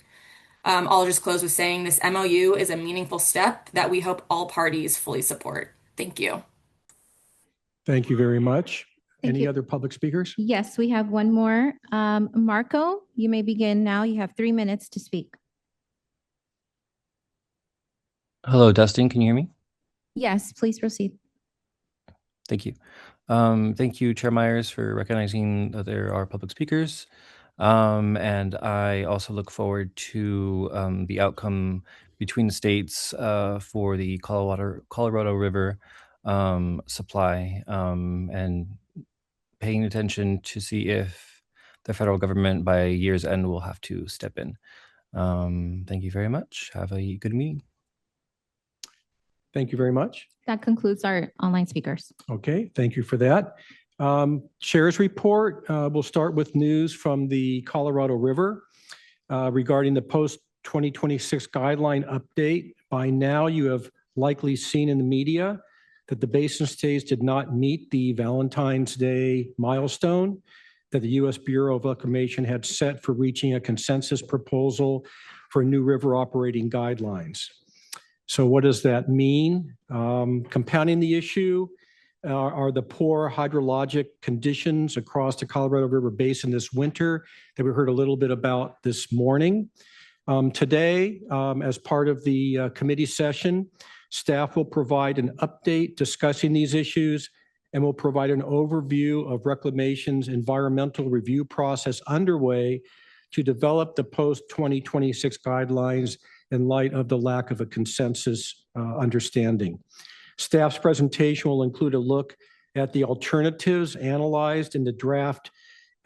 I'll just close with saying this MOU is a meaningful step that we hope all parties fully support. Thank you. Thank you very much. Thank Any you. other public speakers? Yes, we have one more. Marco, you may begin now. You have 3 minutes to speak. Hello, Dustin, can you hear me? Yes, please proceed. Thank you. Thank you, Chair Myers, for recognizing that there are public speakers. And I also look forward to the outcome between the states for the Colorado River supply and paying attention to see if the federal government by year's end will have to step in. Thank you very much. Have a good meeting. Thank you very much. That concludes our online speakers. Okay, thank you for that. Chair's report, we'll start with news from the Colorado River regarding the post-2026 guideline update. By now, you have likely seen in the media that the basin states did not meet the Valentine's Day milestone that the U.S. Bureau of Reclamation had set for reaching a consensus proposal for new river operating guidelines. So what does that mean? Compounding the issue are the poor hydrologic conditions across the Colorado River Basin this winter that we heard a little bit about this morning. Today, as part of the committee session, staff will provide an update discussing these issues and will provide an overview of Reclamation's environmental review process underway to develop the post-2026 guidelines in light of the lack of a consensus understanding. Staff's presentation will include a look at the alternatives analyzed in the draft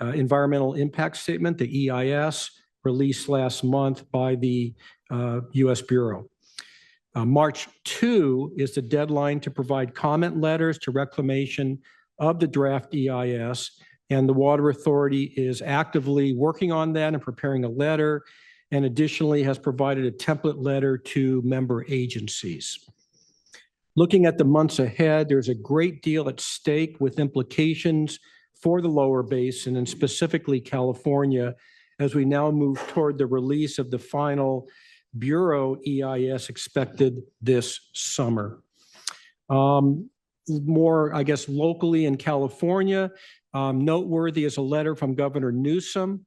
environmental impact statement, the EIS, released last month by the U.S. Bureau. March 2 is the deadline to provide comment letters to Reclamation of the draft EIS, and the Water Authority is actively working on that and preparing a letter, and additionally has provided a template letter to member agencies. Looking at the months ahead, there's a great deal at stake with implications for the lower basin and specifically California as we now move toward the release of the final Bureau EIS expected this summer. More, I guess, locally in California, noteworthy is a letter from Governor Newsom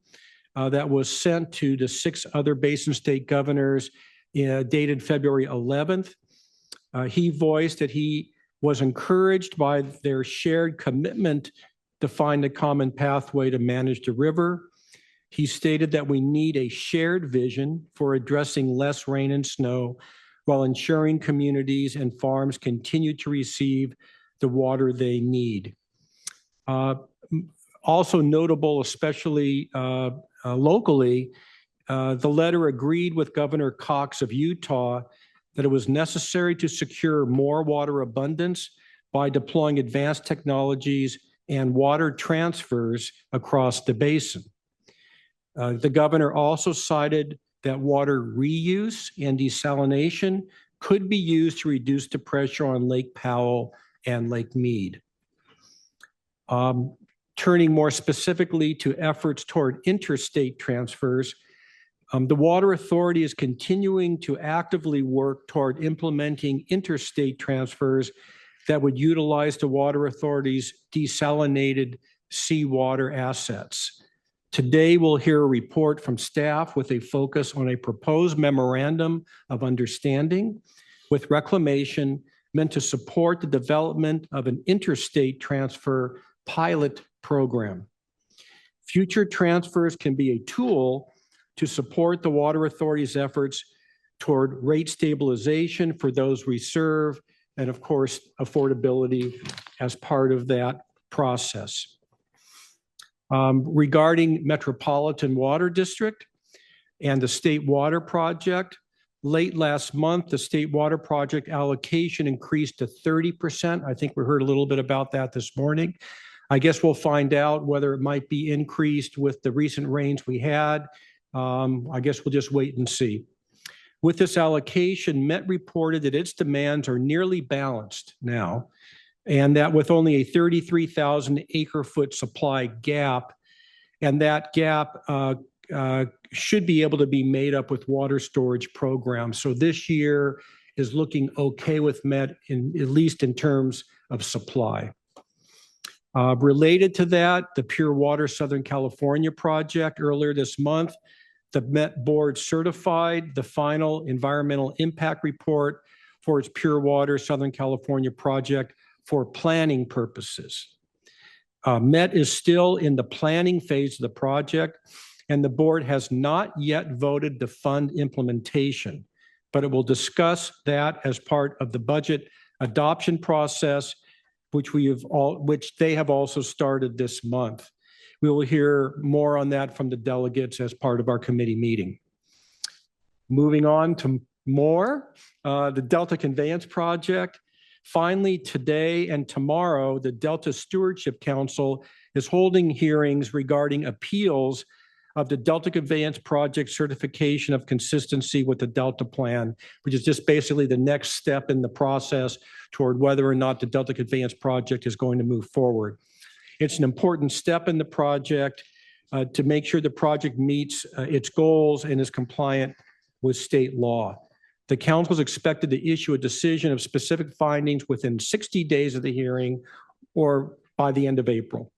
that was sent to the 6 other basin state governors dated February 11th. He voiced that he was encouraged by their shared commitment to find a common pathway to manage the river. He stated that we need a shared vision for addressing less rain and snow while ensuring communities and farms continue to receive the water they need. Also notable, especially locally, the letter agreed with Governor Cox of Utah that it was necessary to secure more water abundance by deploying advanced technologies and water transfers across the basin. The governor also cited that water reuse and desalination could be used to reduce the pressure on Lake Powell and Lake Mead. Turning more specifically to efforts toward interstate transfers, the Water Authority is continuing to actively work toward implementing interstate transfers that would utilize the Water Authority's desalinated seawater assets. Today, we'll hear a report from staff with a focus on a proposed memorandum of understanding with Reclamation meant to support the development of an interstate transfer pilot program. Future transfers can be a tool to support the Water Authority's efforts toward rate stabilization for those we serve, and of course, affordability as part of that process. Regarding Metropolitan Water District and the State Water Project, late last month, the State Water Project allocation increased to 30%. I think we heard a little bit about that this morning. I guess we'll find out whether it might be increased with the recent rains we had. I guess we'll just wait and see. With this allocation, Met reported that its demands are nearly balanced now, and that with only a 33,000 acre-foot supply gap, and that gap should be able to be made up with water storage programs. So this year is looking okay with Met, at least in terms of supply. Related to that, the Pure Water Southern California project earlier this month, the Met Board certified the final environmental impact report for its Pure Water Southern California project for planning purposes. Met is still in the planning phase of the project, and the board has not yet voted to fund implementation, but it will discuss that as part of the budget adoption process, which they have also started this month. We will hear more on that from the delegates as part of our committee meeting. Moving on to more, the Delta Conveyance Project. Finally, today and tomorrow, the Delta Stewardship Council is holding hearings regarding appeals of the Delta Conveyance Project certification of consistency with the Delta Plan, which is just basically the next step in the process toward whether or not the Delta Conveyance Project is going to move forward. It's an important step in the project to make sure the project meets its goals and is compliant with state law. The council is expected to issue a decision of specific findings within 60 days of the hearing or by the end of April.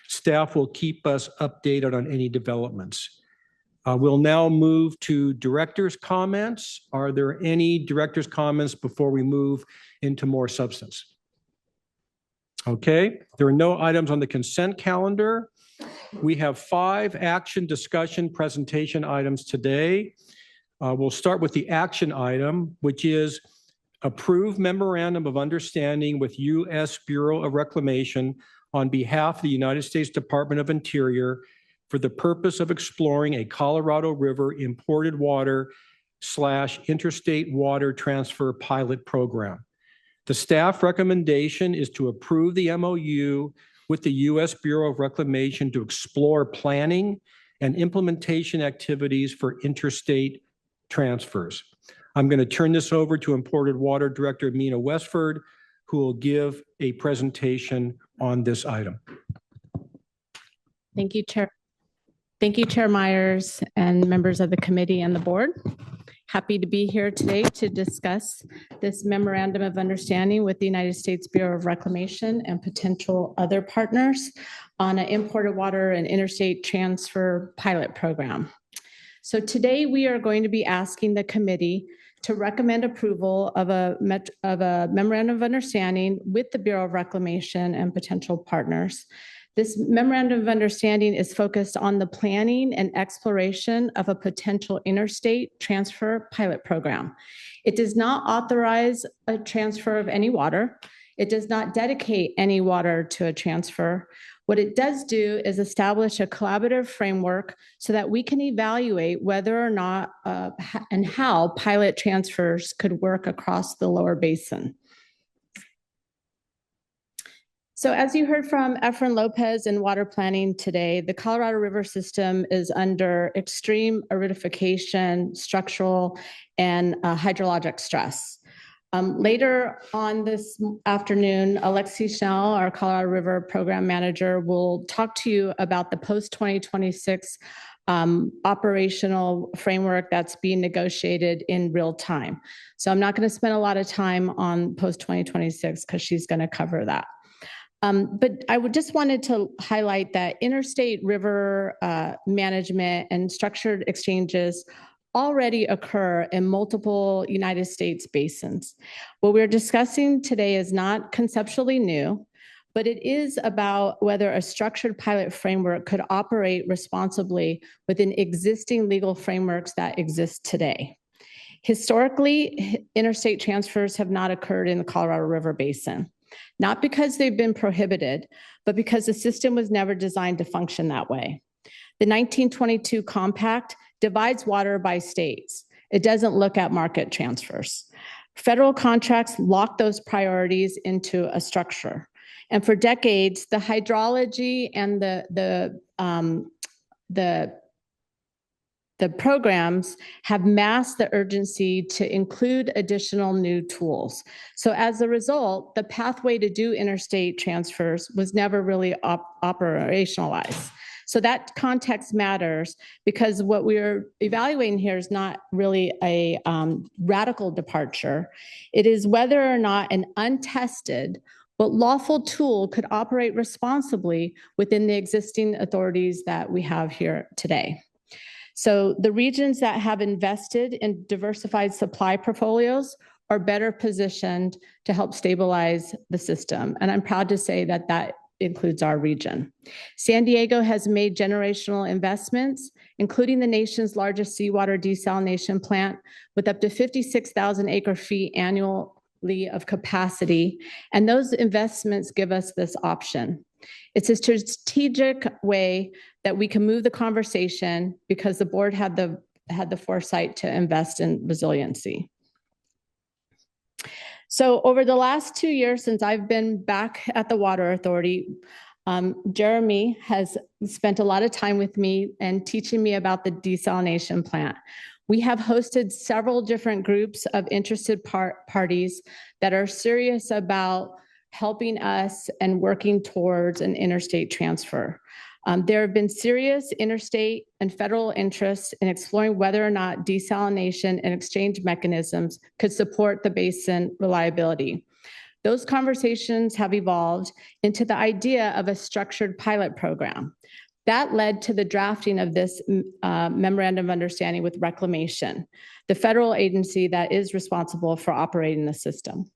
Staff will keep us updated on any developments. We'll now move to director's comments. Are there any director's comments before we move into more substance? Okay, there are no items on the consent calendar. We have 5 action, discussion, presentation items today. We'll start with the action item, which is approve memorandum of understanding with U.S. Bureau of Reclamation on behalf of the United States Department of Interior for the purpose of exploring a Colorado River imported water / interstate water transfer pilot program. The staff recommendation is to approve the MOU with the U.S. Bureau of Reclamation to explore planning and implementation activities for interstate transfers. I'm going to turn this over to Imported Water Director Mina Westford, who will give a presentation on this item. Thank you, Chair. Thank you, Chair Myers and members of the committee and the board. Happy to be here today to discuss this memorandum of understanding with the United States Bureau of Reclamation and potential other partners on an imported water and interstate transfer pilot program. So today we are going to be asking the committee to recommend approval of a memorandum of understanding with the Bureau of Reclamation and potential partners. This memorandum of understanding is focused on the planning and exploration of a potential interstate transfer pilot program. It does not authorize a transfer of any water. It does not dedicate any water to a transfer. What it does do is establish a collaborative framework so that we can evaluate whether or not and how pilot transfers could work across the lower basin. So as you heard from Efren Lopez in water planning today, the Colorado River system is under extreme aridification, structural, and hydrologic stress. Later on this afternoon, Alexi Schnell, our Colorado River Program Manager, will talk to you about the post-2026 operational framework that's being negotiated in real time. So I'm not going to spend a lot of time on post-2026 because she's going to cover that. But I would just wanted to highlight that interstate river management and structured exchanges already occur in multiple United States basins. What we're discussing today is not conceptually new, but it is about whether a structured pilot framework could operate responsibly within existing legal frameworks that exist today. Historically, interstate transfers have not occurred in the Colorado River Basin, not because they've been prohibited, but because the system was never designed to function that way. The 1922 Compact divides water by states. It doesn't look at market transfers. Federal contracts lock those priorities into a structure. And for decades, the hydrology and the programs have masked the urgency to include additional new tools. So as a result, the pathway to do interstate transfers was never really operationalized. So that context matters because what we're evaluating here is not really a radical departure. It is whether or not an untested but lawful tool could operate responsibly within the existing authorities that we have here today. So the regions that have invested in diversified supply portfolios are better positioned to help stabilize the system. And I'm proud to say that that includes our region. San Diego has made generational investments, including the nation's largest seawater desalination plant with up to 56,000 acre-feet annually of capacity. And those investments give us this option. It's a strategic way that we can move the conversation because the board had the foresight to invest in resiliency. So over the last 2 years since I've been back at the Water Authority, Jeremy has spent a lot of time with me and teaching me about the desalination plant. We have hosted several different groups of interested parties that are serious about helping us and working towards an interstate transfer. There have been serious interstate and federal interests in exploring whether or not desalination and exchange mechanisms could support the basin reliability. Those conversations have evolved into the idea of a structured pilot program. That led to the drafting of this memorandum of understanding with Reclamation, the federal agency that is responsible for operating the system.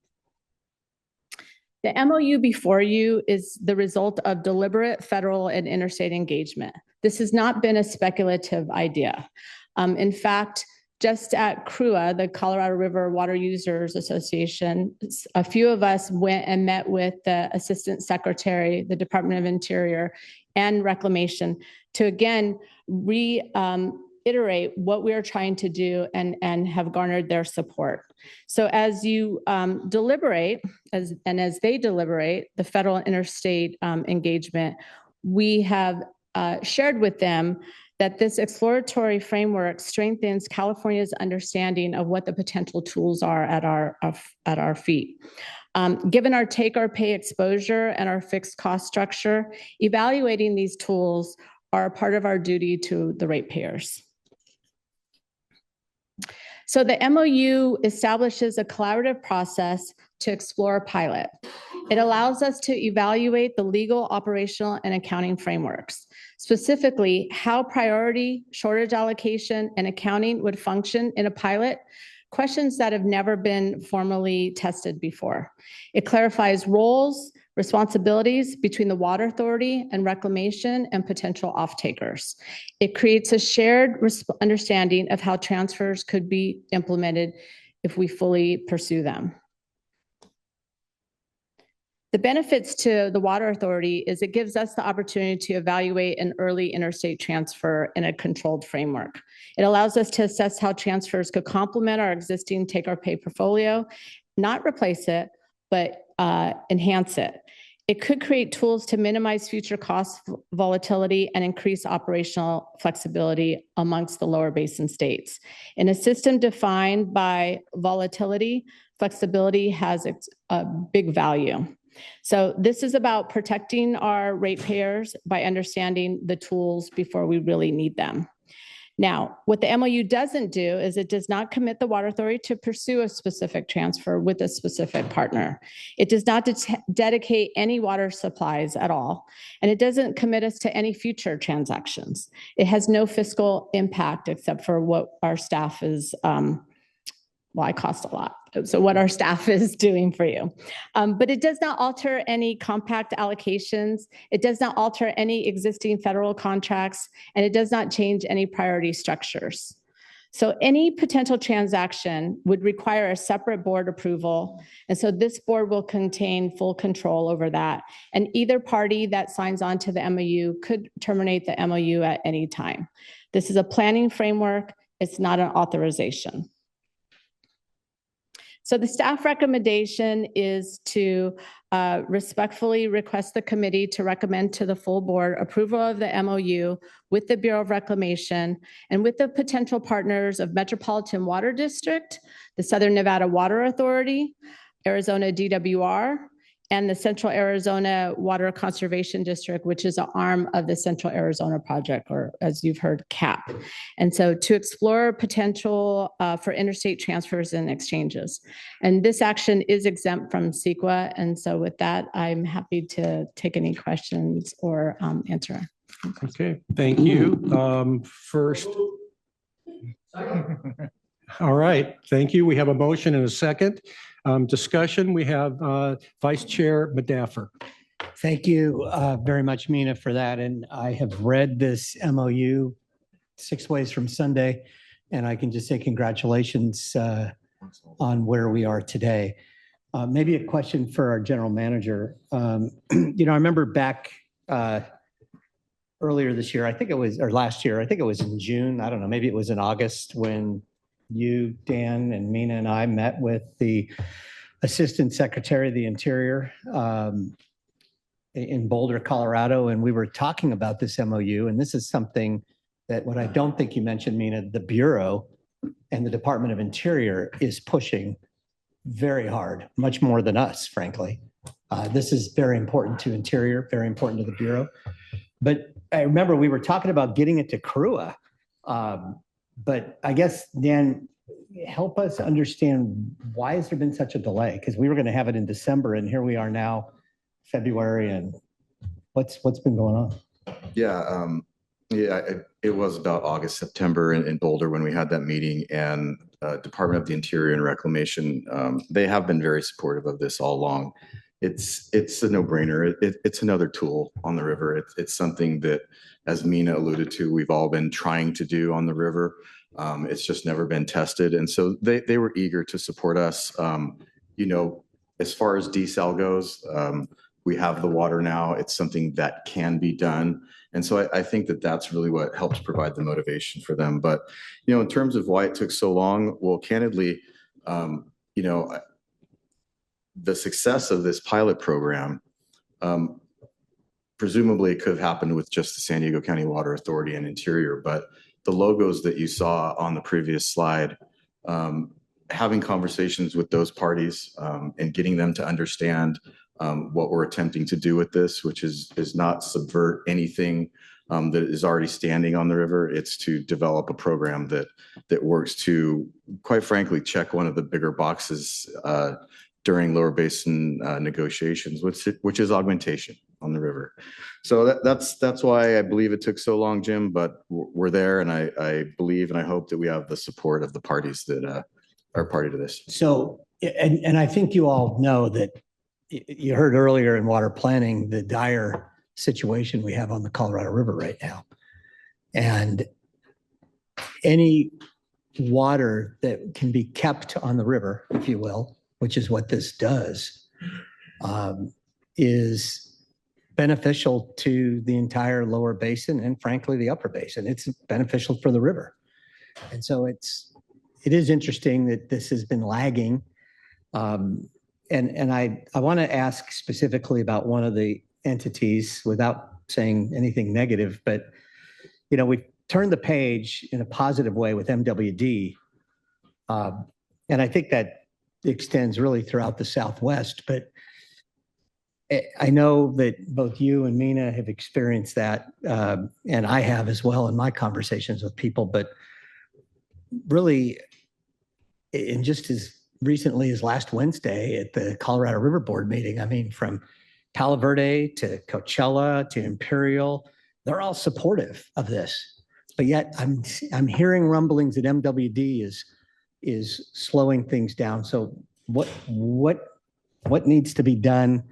The MOU before you is the result of deliberate federal and interstate engagement. This has not been a speculative idea. In fact, just at CRUA, the Colorado River Water Users Association, a few of us went and met with the Assistant Secretary, the Department of Interior, and Reclamation to again reiterate what we are trying to do and have garnered their support. So as you deliberate, as they deliberate the federal and interstate engagement, we have shared with them that this exploratory framework strengthens California's understanding of what the potential tools are at our feet. Given our take or pay exposure and our fixed cost structure, evaluating these tools are a part of our duty to the ratepayers. So the MOU establishes a collaborative process to explore a pilot. It allows us to evaluate the legal, operational, and accounting frameworks, specifically how priority, shortage allocation, and accounting would function in a pilot, questions that have never been formally tested before. It clarifies roles, responsibilities between the Water Authority and Reclamation and potential off-takers. It creates a shared understanding of how transfers could be implemented if we fully pursue them. The benefits to the Water Authority is it gives us the opportunity to evaluate an early interstate transfer in a controlled framework. It allows us to assess how transfers could complement our existing take-or-pay portfolio, not replace it, but enhance it. It could create tools to minimize future cost volatility and increase operational flexibility amongst the lower basin states. In a system defined by volatility, flexibility has a big value. So this is about protecting our ratepayers by understanding the tools before we really need them. Now, what the MOU doesn't do is it does not commit the Water Authority to pursue a specific transfer with a specific partner. It does not dedicate any water supplies at all, and it doesn't commit us to any future transactions. It has no fiscal impact except for what our staff is, well, I cost a lot. So what our staff is doing for you. But it does not alter any compact allocations. It does not alter any existing federal contracts, and it does not change any priority structures. So any potential transaction would require a separate board approval. And so this board will contain full control over that. And either party that signs on to the MOU could terminate the MOU at any time. This is a planning framework. It's not an authorization. So the staff recommendation is to respectfully request the committee to recommend to the full board approval of the MOU with the Bureau of Reclamation and with the potential partners of Metropolitan Water District, the Southern Nevada Water Authority, Arizona DWR, and the Central Arizona Water Conservation District, which is an arm of the Central Arizona Project, or as you've heard, CAP. And so to explore potential for interstate transfers and exchanges. And this action is exempt from CEQA. And so with that, I'm happy to take any questions or answer. Okay, thank you. First. All right, thank you. We have a motion and a second. Discussion, we have Vice Chair Madaffer. Thank you very much, Mina, for that. And I have read this MOU 6 ways from Sunday, and I can just say congratulations on where we are today. Maybe a question for our general manager. I remember back earlier this year, I think it was, or last year, I think it was in June, I don't know, maybe it was in August when you, Dan, and Mina and I met with the Assistant Secretary of the Interior in Boulder, Colorado, and we were talking about this MOU. And this is something that what I don't think you mentioned, Mina, the Bureau and the Department of Interior is pushing very hard, much more than us, frankly. This is very important to Interior, very important to the Bureau. But I remember we were talking about getting it to CRUA. But I guess, Dan, help us understand why has there been such a delay? Because we were going to have it in December, and here we are now, February, and what's been going on? Yeah, it was about August, September in Boulder when we had that meeting, and Department of the Interior and Reclamation, they have been very supportive of this all along. It's a no-brainer. It's another tool on the river. It's something that, as Mina alluded to, we've all been trying to do on the river. It's just never been tested. And so they were eager to support us. As far as desal goes, we have the water now. It's something that can be done. And so I think that that's really what helps provide the motivation for them. But, in terms of why it took so long, well, candidly, the success of this pilot program, presumably it could have happened with just the San Diego County Water Authority and Interior, but the logos that you saw on the previous slide, having conversations with those parties and getting them to understand what we're attempting to do with this, which is not subvert anything that is already standing on the river. It's to develop a program that works to, quite frankly, check one of the bigger boxes during lower basin negotiations, which is augmentation on the river. So that's why I believe it took so long, Jim, but we're there, and I believe and I hope that we have the support of the parties that are party to this. So, and I think you all know that you heard earlier in water planning, the dire situation we have on the Colorado River right now. And any water that can be kept on the river, if you will, which is what this does, is beneficial to the entire lower basin and frankly, the upper basin. It's beneficial for the river. And so it is interesting that this has been lagging. And I want to ask specifically about one of the entities without saying anything negative, but we turned the page in a positive way with MWD. And I think that extends really throughout the Southwest, but I know that both you and Mina have experienced that, and I have as well in my conversations with people, but really, and just as recently as last Wednesday at the Colorado River Board meeting, I mean, from Palo Verde to Coachella to Imperial, they're all supportive of this. But yet I'm hearing rumblings that MWD is slowing things down. So what needs to be done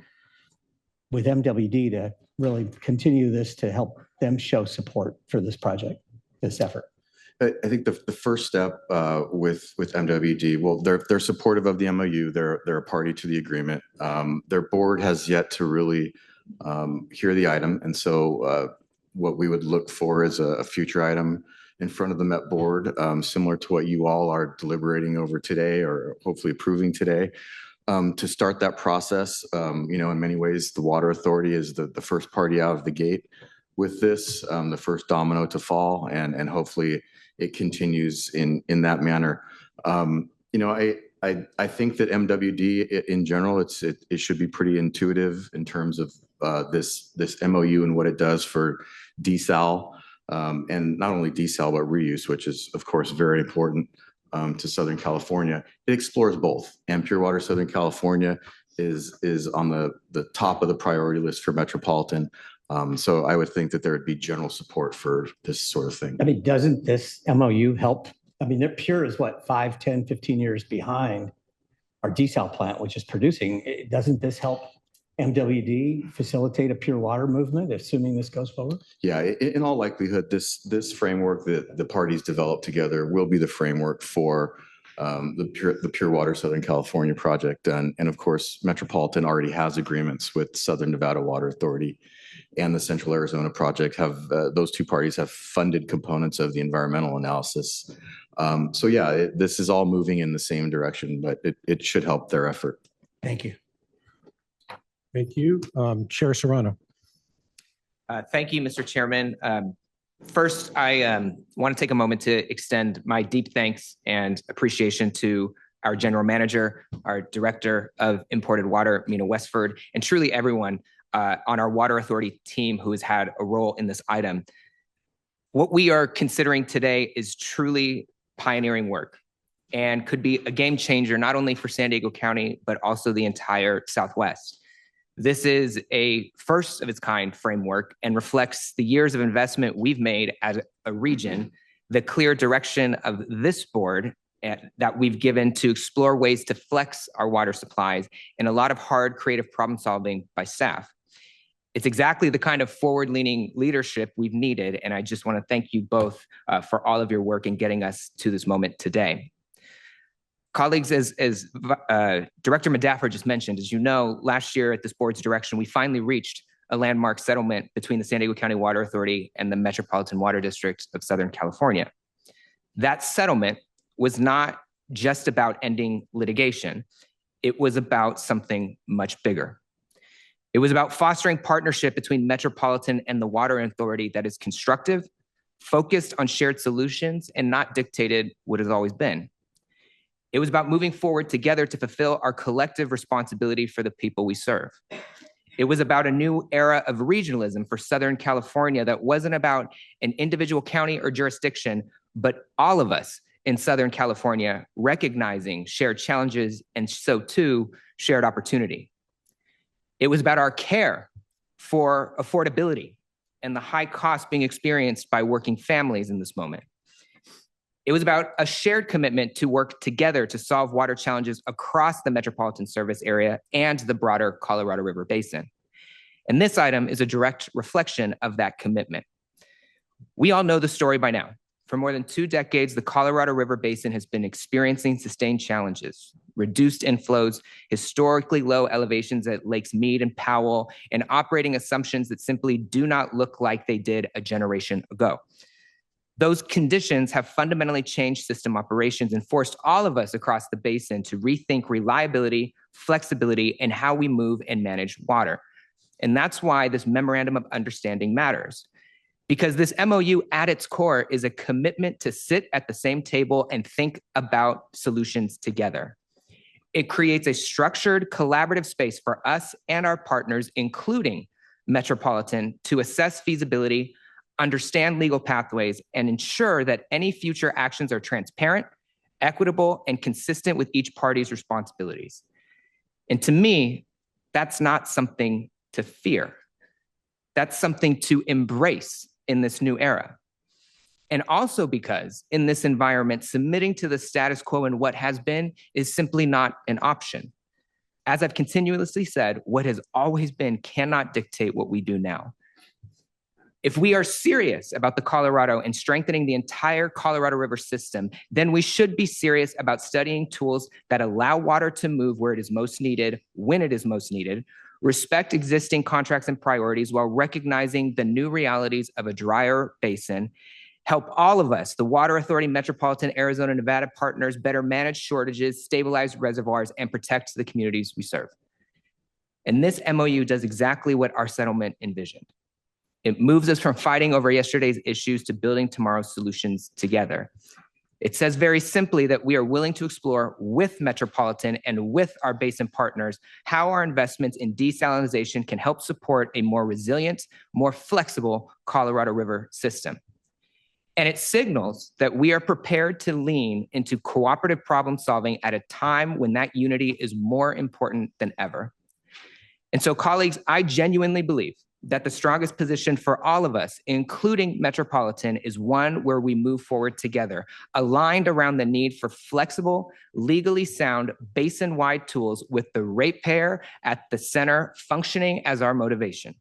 with MWD to really continue this to help them show support for this project, this effort? I think the first step with MWD, well, they're supportive of the MOU. They're a party to the agreement. Their board has yet to really hear the item, and so what we would look for is a future item in front of the Met board, similar to what you all are deliberating over today or hopefully approving today. To start that process, in many ways, the Water Authority is the first party out of the gate with this, the first domino to fall, and hopefully it continues in that manner. I think that MWD in general, it should be pretty intuitive in terms of this MOU and what it does for desal, and not only desal but reuse, which is of course very important to Southern California. It explores both, and Pure Water Southern California is on the top of the priority list for Metropolitan. So I would think that there would be general support for this sort of thing. I mean, doesn't this MOU help? I mean, they're Pure is what, 5, 10, 15 years behind our desal plant, which is producing. Doesn't this help MWD facilitate a pure water movement, assuming this goes forward? Yeah, in all likelihood, this framework that the parties develop together will be the framework for the Pure Water Southern California project. And of course, Metropolitan already has agreements with Southern Nevada Water Authority and the Central Arizona project. Those two parties have funded components of the environmental analysis. So yeah, this is all moving in the same direction, but it should help their effort. Thank you. Thank you. Chair Serrano. Thank you, Mr. Chairman. First, I want to take a moment to extend my deep thanks and appreciation to our general manager, our director of imported water, Mina Westford, and truly everyone on our Water Authority team who has had a role in this item. What we are considering today is truly pioneering work and could be a game changer, not only for San Diego County, but also the entire Southwest. This is a first of its kind framework and reflects the years of investment we've made as a region, the clear direction of this board that we've given to explore ways to flex our water supplies, and a lot of hard creative problem solving by staff. It's exactly the kind of forward-leaning leadership we've needed, and I just want to thank you both for all of your work in getting us to this moment today. Colleagues, as Director Medaffer just mentioned, as you know, last year at this board's direction, we finally reached a landmark settlement between the San Diego County Water Authority and the Metropolitan Water District of Southern California. That settlement was not just about ending litigation. It was about something much bigger. It was about fostering partnership between Metropolitan and the Water Authority that is constructive, focused on shared solutions, and not dictated what has always been. It was about moving forward together to fulfill our collective responsibility for the people we serve. It was about a new era of regionalism for Southern California that wasn't about an individual county or jurisdiction, but all of us in Southern California recognizing shared challenges and so too shared opportunity. It was about our care for affordability and the high cost being experienced by working families in this moment. It was about a shared commitment to work together to solve water challenges across the metropolitan service area and the broader Colorado River Basin. And this item is a direct reflection of that commitment. We all know the story by now. For more than 2 decades, the Colorado River Basin has been experiencing sustained challenges, reduced inflows, historically low elevations at Lakes Mead and Powell, and operating assumptions that simply do not look like they did a generation ago. Those conditions have fundamentally changed system operations and forced all of us across the basin to rethink reliability, flexibility, and how we move and manage water. And that's why this memorandum of understanding matters. Because this MOU at its core is a commitment to sit at the same table and think about solutions together. It creates a structured, collaborative space for us and our partners, including Metropolitan, to assess feasibility, understand legal pathways, and ensure that any future actions are transparent, equitable, and consistent with each party's responsibilities. And to me, that's not something to fear. That's something to embrace in this new era. And also because in this environment, submitting to the status quo and what has been is simply not an option. As I've continuously said, what has always been cannot dictate what we do now. If we are serious about the Colorado and strengthening the entire Colorado River system, then we should be serious about studying tools that allow water to move where it is most needed, when it is most needed, respect existing contracts and priorities while recognizing the new realities of a drier basin, help all of us, the Water Authority, Metropolitan, Arizona, Nevada partners, better manage shortages, stabilize reservoirs, and protect the communities we serve. And this MOU does exactly what our settlement envisioned. It moves us from fighting over yesterday's issues to building tomorrow's solutions together. It says very simply that we are willing to explore with Metropolitan and with our basin partners how our investments in desalination can help support a more resilient, more flexible Colorado River system. And it signals that we are prepared to lean into cooperative problem solving at a time when that unity is more important than ever. And so, colleagues, I genuinely believe that the strongest position for all of us, including Metropolitan, is one where we move forward together, aligned around the need for flexible, legally sound, basin-wide tools with the ratepayer at the center functioning as our motivation.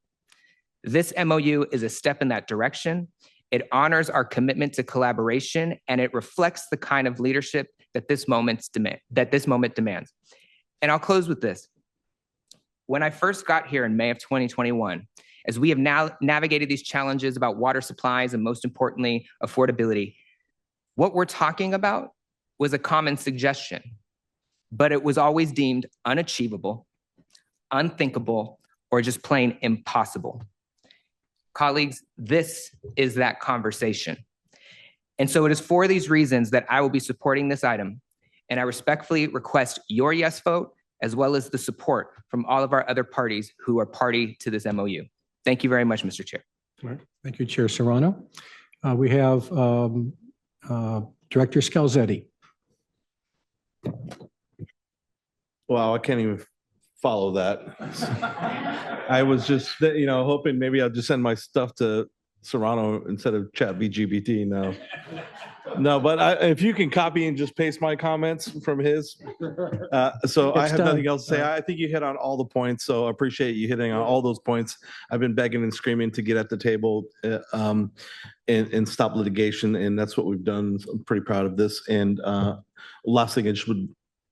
This MOU is a step in that direction. It honors our commitment to collaboration, and it reflects the kind of leadership that this moment demands. And I'll close with this. When I first got here in May of 2021, as we have now navigated these challenges about water supplies and most importantly, affordability, what we're talking about was a common suggestion, but it was always deemed unachievable, unthinkable, or just plain impossible. Colleagues, this is that conversation. And so it is for these reasons that I will be supporting this item, and I respectfully request your yes vote as well as the support from all of our other parties who are party to this MOU. Thank you very much, Mr. Chair. All right. Thank you, Chair Serrano. We have Director Scalzetti. Wow, I can't even follow that. I was just, hoping maybe I'll just send my stuff to Serrano instead of ChatGPT now. No, but if you can copy and just paste my comments from his. So I have nothing else to say. I think you hit on all the points, so I appreciate you hitting on all those points. I've been begging and screaming to get at the table and stop litigation, and that's what we've done. So I'm pretty proud of this. And last thing I just would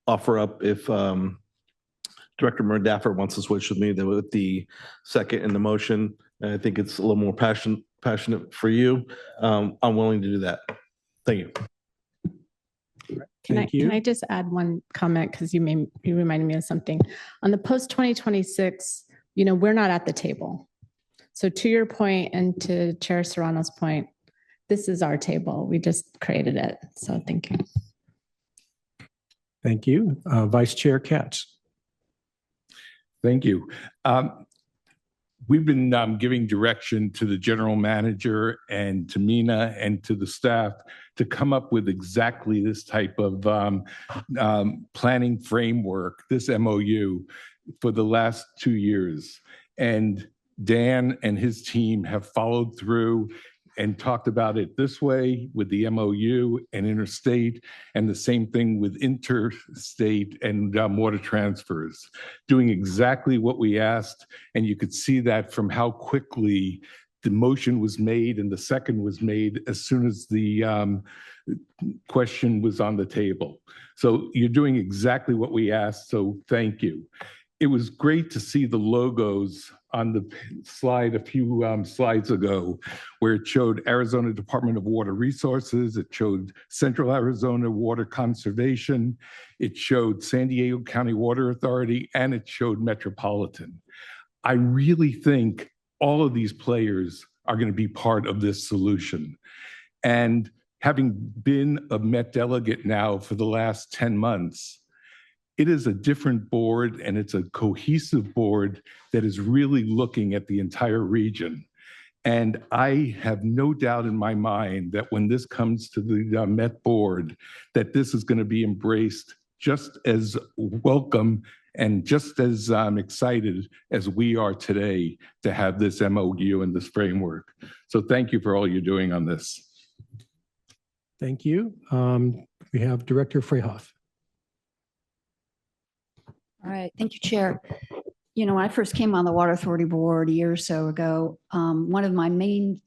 offer up, if Director Murdaffer wants to switch with me with the second in the motion, and I think it's a little more passionate for you, I'm willing to do that. Thank you. Can I just add one comment, because you reminded me of something on the post 2026. We're not at the table. So to your point and to Chair Serrano's point, this is our table. We just created it. So thank you. Thank you, Vice Chair Katz. Thank you. We've been giving direction to the general manager and to Mina and to the staff to come up with exactly this type of planning framework, this MOU, for the last 2 years. And Dan and his team have followed through and talked about it this way with the MOU and interstate, and the same thing with interstate and water transfers, doing exactly what we asked. And you could see that from how quickly the motion was made and the second was made as soon as the question was on the table. So you're doing exactly what we asked, so thank you. It was great to see the logos on the slide a few slides ago, where it showed Arizona Department of Water Resources, it showed Central Arizona Water Conservation, it showed San Diego County Water Authority, and it showed Metropolitan. I really think all of these players are going to be part of this solution. And having been a Met delegate now for the last 10 months, it is a different board and it's a cohesive board that is really looking at the entire region. And I have no doubt in my mind that when this comes to the Met board, that this is going to be embraced just as welcome and just as excited as we are today to have this MOU and this framework. So thank you for all you're doing on this. Thank you. We have Director Freyhoff. All right, thank you, Chair. You know, when I first came on the Water Authority Board a year or so ago, one of my main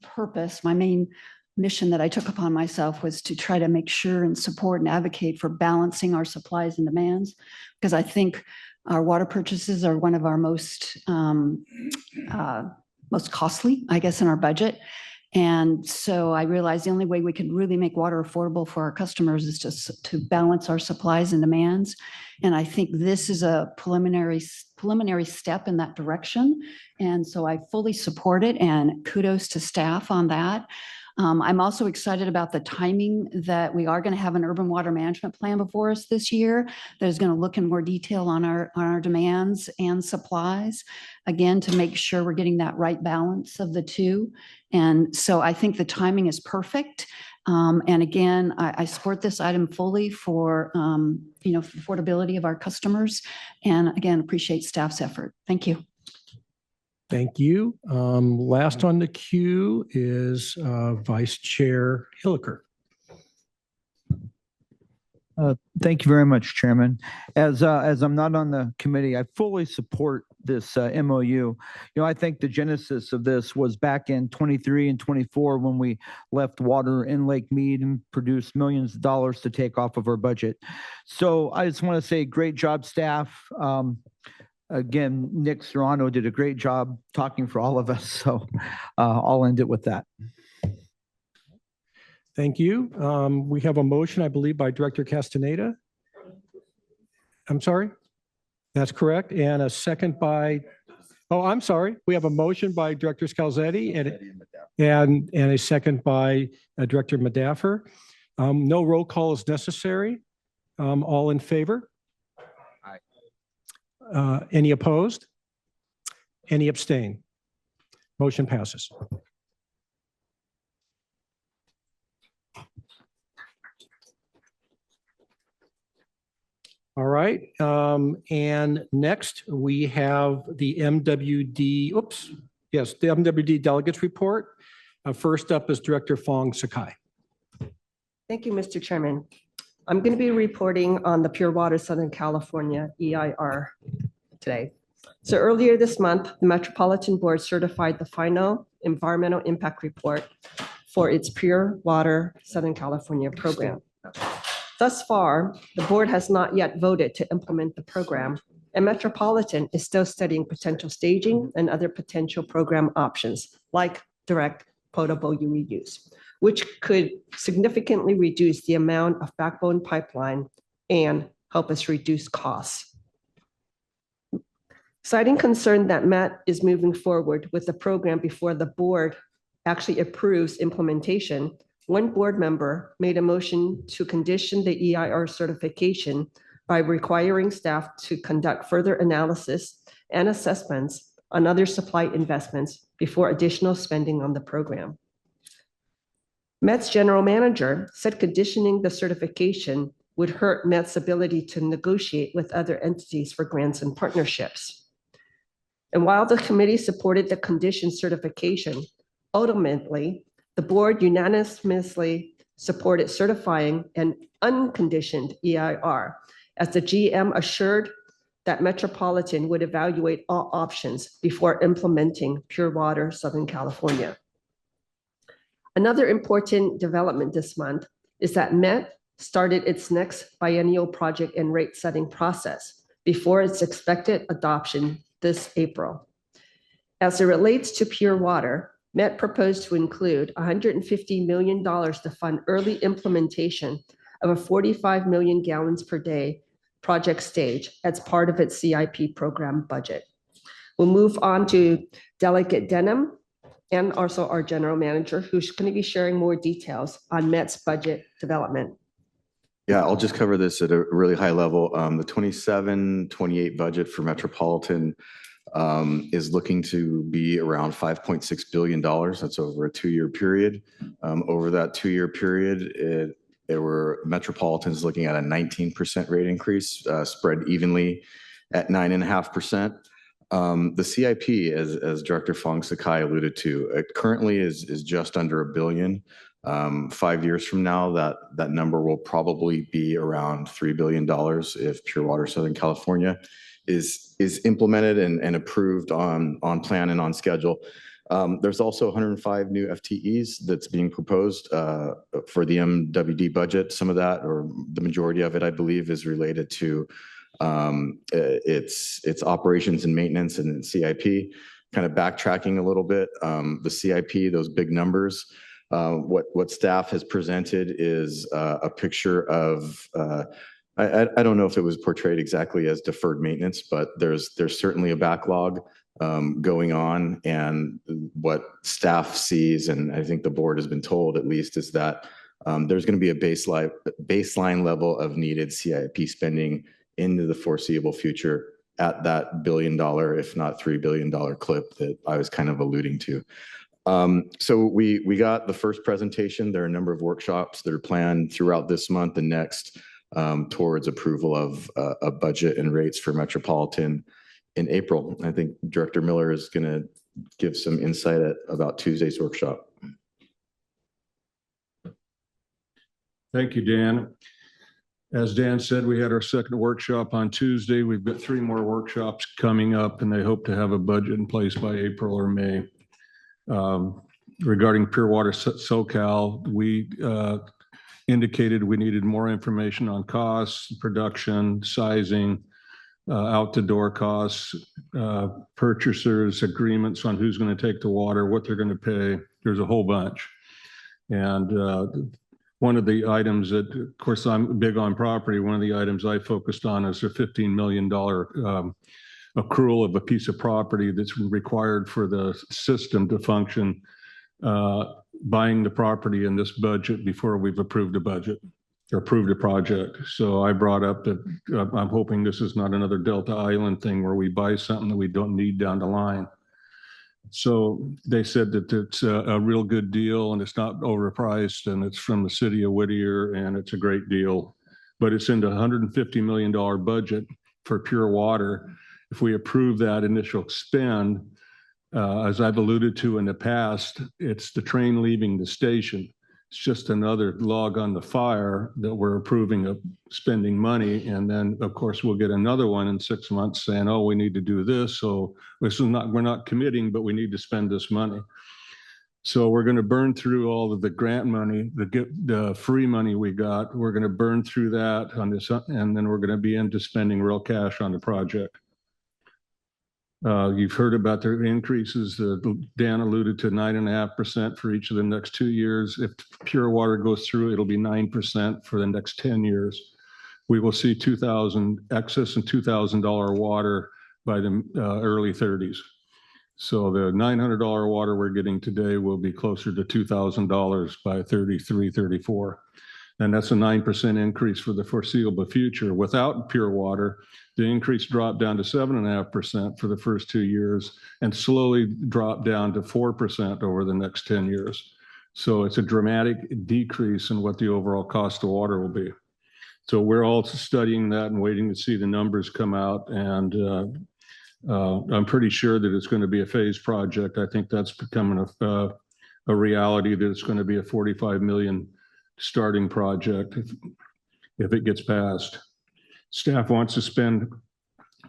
mission that I took upon myself was to try to make sure and support and advocate for balancing our supplies and demands, because I think our water purchases are one of our most costly, I guess, in our budget. And so I realized the only way we could really make water affordable for our customers is just to balance our supplies and demands. And I think this is a preliminary step in that direction. And so I fully support it, and kudos to staff on that. I'm also excited about the timing that we are going to have an urban water management plan before us this year that is going to look in more detail on our demands and supplies, again, to make sure we're getting that right balance of the two. And so I think the timing is perfect. And again, I support this item fully for, affordability of our customers. And again, appreciate staff's effort. Thank you. Thank you. Last on the queue is Vice Chair Hilliker. Thank you very much, Chairman. As I'm not on the committee, I fully support this MOU. You know, I think the genesis of this was back in 23 and 24 when we left water in Lake Mead and produced millions of dollars to take off of our budget. So I just want to say great job, staff. Again, Nick Serrano did a great job talking for all of us. So I'll end it with that. Thank you. We have a motion, I believe, by Director Castaneda. I'm sorry? That's correct. And a second by, oh, I'm sorry. We have a motion by Director Scalzetti and a second by Director Madaffer. No roll call is necessary. All in favor? Any opposed? Any abstain? Motion passes. All right. And next we have the MWD, the MWD Delegates Report. First up is Director Fong Sakai. Thank you, Mr. Chairman. I'm going to be reporting on the Pure Water Southern California EIR today. So earlier this month, the Metropolitan Board certified the final environmental impact report for its Pure Water Southern California program. Thus far, the board has not yet voted to implement the program, and Metropolitan is still studying potential staging and other potential program options like direct potable UV use, which could significantly reduce the amount of backbone pipeline and help us reduce costs. Citing concern that Met is moving forward with the program before the board actually approves implementation, one board member made a motion to condition the EIR certification by requiring staff to conduct further analysis and assessments on other supply investments before additional spending on the program. Met's general manager said conditioning the certification would hurt Met's ability to negotiate with other entities for grants and partnerships. And while the committee supported the condition certification, ultimately, the board unanimously supported certifying an unconditioned EIR, as the GM assured that Metropolitan would evaluate all options before implementing Pure Water Southern California. Another important development this month is that Met started its next biennial project and rate setting process before its expected adoption this April. As it relates to Pure Water, Met proposed to include $150 million to fund early implementation of a 45 million gallons per day project stage as part of its CIP program budget. We'll move on to Delegate Denham and also our general manager, who's going to be sharing more details on Met's budget development. Yeah, I'll just cover this at a really high level. The 27-28 budget for Metropolitan is looking to be around $5.6 billion. That's over a 2-year period. Over that 2-year period, Metropolitan's looking at a 19% rate increase, spread evenly at 9.5%. The CIP, as Director Fong Sakai alluded to, it currently is just under $1 billion. 5 years from now, that number will probably be around $3 billion if Pure Water Southern California is implemented and approved on plan and on schedule. There's also 105 new FTEs that's being proposed for the MWD budget. Some of that, or the majority of it, I believe, is related to its operations and maintenance and CIP. Kind of backtracking a little bit, the CIP, those big numbers, what staff has presented is a picture of, I don't know if it was portrayed exactly as deferred maintenance, but there's certainly a backlog going on. And what staff sees, and I think the board has been told at least, is that there's going to be a baseline level of needed CIP spending into the foreseeable future at that $1 billion, if not $3 billion clip that I was kind of alluding to. So we got the first presentation. There are a number of workshops that are planned throughout this month and next towards approval of a budget and rates for Metropolitan in April. I think Director Miller is going to give some insight about Tuesday's workshop. Thank you, Dan. As Dan said, we had our second workshop on Tuesday. We've got 3 more workshops coming up, and they hope to have a budget in place by April or May. Regarding Pure Water SoCal, we indicated we needed more information on costs, production, sizing, out-the-door costs, purchasers, agreements on who's going to take the water, what they're going to pay. There's a whole bunch. And one of the items that, of course, I'm big on property. One of the items I focused on is a $15 million accrual of a piece of property that's required for the system to function, buying the property in this budget before we've approved a budget or approved a project. So I brought up that I'm hoping this is not another Delta Island thing where we buy something that we don't need down the line. So they said that it's a real good deal and it's not overpriced, and it's from the city of Whittier, and it's a great deal, but it's in the $150 million budget for Pure Water. If we approve that initial spend, as I've alluded to in the past, it's the train leaving the station. It's just another log on the fire that we're approving of spending money. And then, of course, we'll get another one in 6 months saying, oh, we need to do this. So this is not, we're not committing, but we need to spend this money. So we're going to burn through all of the grant money, the free money we got. We're going to burn through that on this, and then we're going to be into spending real cash on the project. You've heard about the increases. Dan alluded to 9.5% for each of the next 2 years. If Pure Water goes through, it'll be 9% for the next 10 years. We will see excess and $2,000 water by the early 30s. So the $900 water we're getting today will be closer to $2,000 by 33, 34. And that's a 9% increase for the foreseeable future. Without Pure Water, the increase dropped down to 7.5% for the first 2 years and slowly dropped down to 4% over the next 10 years. So it's a dramatic decrease in what the overall cost of water will be. So we're all studying that and waiting to see the numbers come out. And I'm pretty sure that it's going to be a phased project. I think that's becoming a reality, that it's going to be a $45 million starting project if it gets passed. Staff wants to spend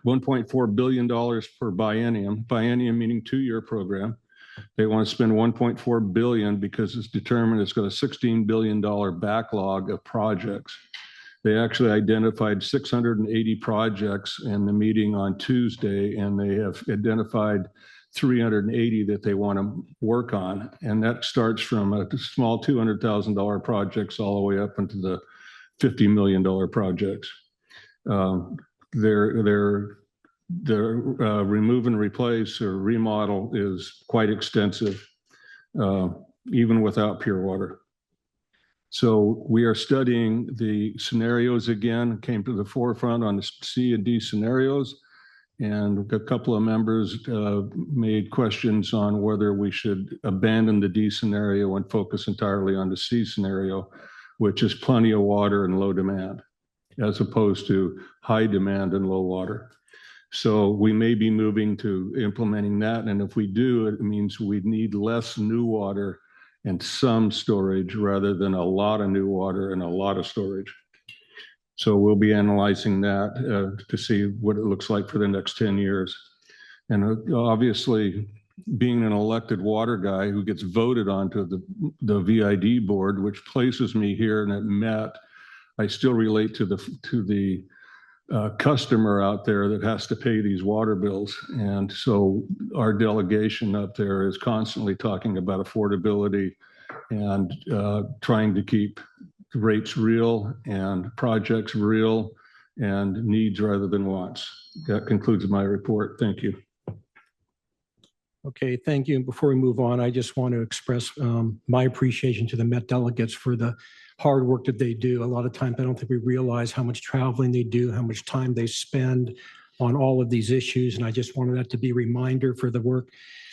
$1.4 billion per biennium meaning 2-year program. They want to spend $1.4 billion because it's determined it's got a $16 billion backlog of projects. They actually identified 680 projects in the meeting on Tuesday, and they have identified 380 that they want to work on. And that starts from a small $200,000 projects all the way up into the $50 million projects. Their remove and replace or remodel is quite extensive, even without Pure Water. So we are studying the scenarios again, came to the forefront on the C and D scenarios. And a couple of members made questions on whether we should abandon the D scenario and focus entirely on the C scenario, which is plenty of water and low demand, as opposed to high demand and low water. So we may be moving to implementing that. And if we do, it means we need less new water and some storage rather than a lot of new water and a lot of storage. So we'll be analyzing that to see what it looks like for the next 10 years. And obviously, being an elected water guy who gets voted onto the VID board, which places me here and at Met, I still relate to the customer out there that has to pay these water bills. And so our delegation up there is constantly talking about affordability and trying to keep rates real and projects real and needs rather than wants. That concludes my report. Thank you. Okay, thank you. Before we move on, I just want to express my appreciation to the Met delegates for the hard work that they do. A lot of times, I don't think we realize how much traveling they do, how much time they spend on all of these issues. And I just wanted that to be a reminder for the work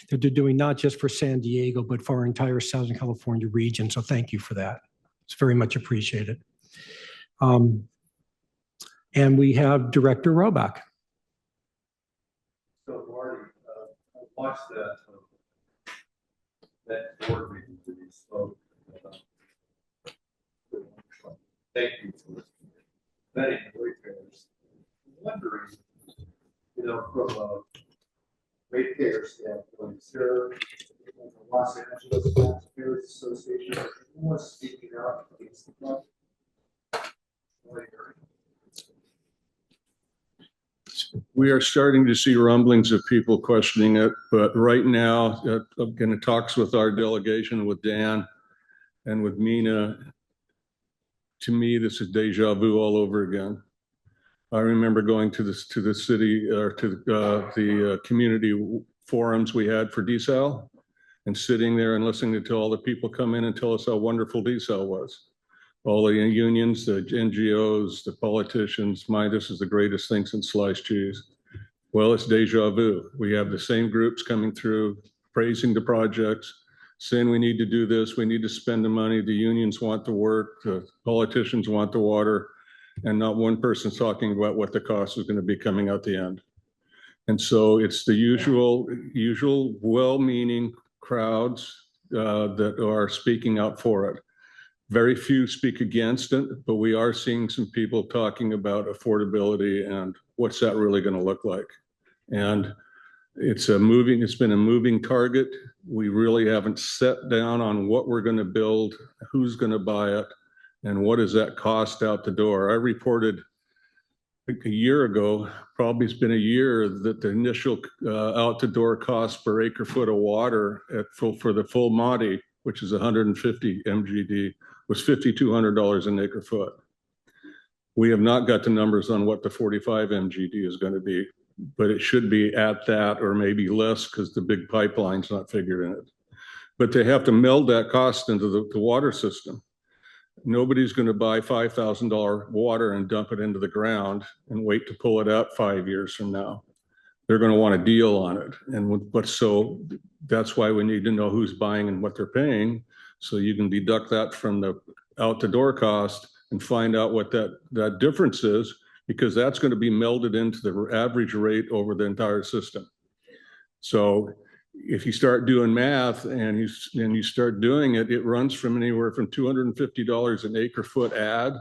that they're doing, not just for San Diego, but for our entire Southern California region. So thank you for that. It's very much appreciated. And we have Director Roback. So Marty, I watched that board meeting that you spoke about. Thank you for vetting the ratepayers. I'm wondering, from a ratepayer standpoint, is there the Los Angeles Taxpayers Association, who was speaking out against the budget? We are starting to see rumblings of people questioning it, but right now, again, it talks with our delegation, with Dan and with Mina. To me, this is deja vu all over again. I remember going to the city or to the community forums we had for desal and sitting there and listening to all the people come in and tell us how wonderful desal was. All the unions, the NGOs, the politicians, this is the greatest thing since sliced cheese. Well, it's deja vu. We have the same groups coming through, praising the projects, saying we need to do this, we need to spend the money, the unions want the work, the politicians want the water, and not one person's talking about what the cost is going to be coming out the end. And so it's the usual well-meaning crowds that are speaking out for it. Very few speak against it, but we are seeing some people talking about affordability and what's that really going to look like. And it's been a moving target. We really haven't set down on what we're going to build, who's going to buy it, and what does that cost out the door. I reported a year ago, probably it's been a year, that the initial out the door cost per acre foot of water for the full Monty, which is 150 MGD, was $5,200 an acre foot. We have not got the numbers on what the 45 MGD is going to be, but it should be at that or maybe less because the big pipeline's not figured in it. But they have to meld that cost into the water system. Nobody's going to buy $5,000 water and dump it into the ground and wait to pull it out 5 years from now. They're going to want a deal on it. So that's why we need to know who's buying and what they're paying, so you can deduct that from the out the door cost and find out what that difference is, because that's going to be melded into the average rate over the entire system. So if you start doing math and you start doing it, it runs from anywhere from $250 an acre foot add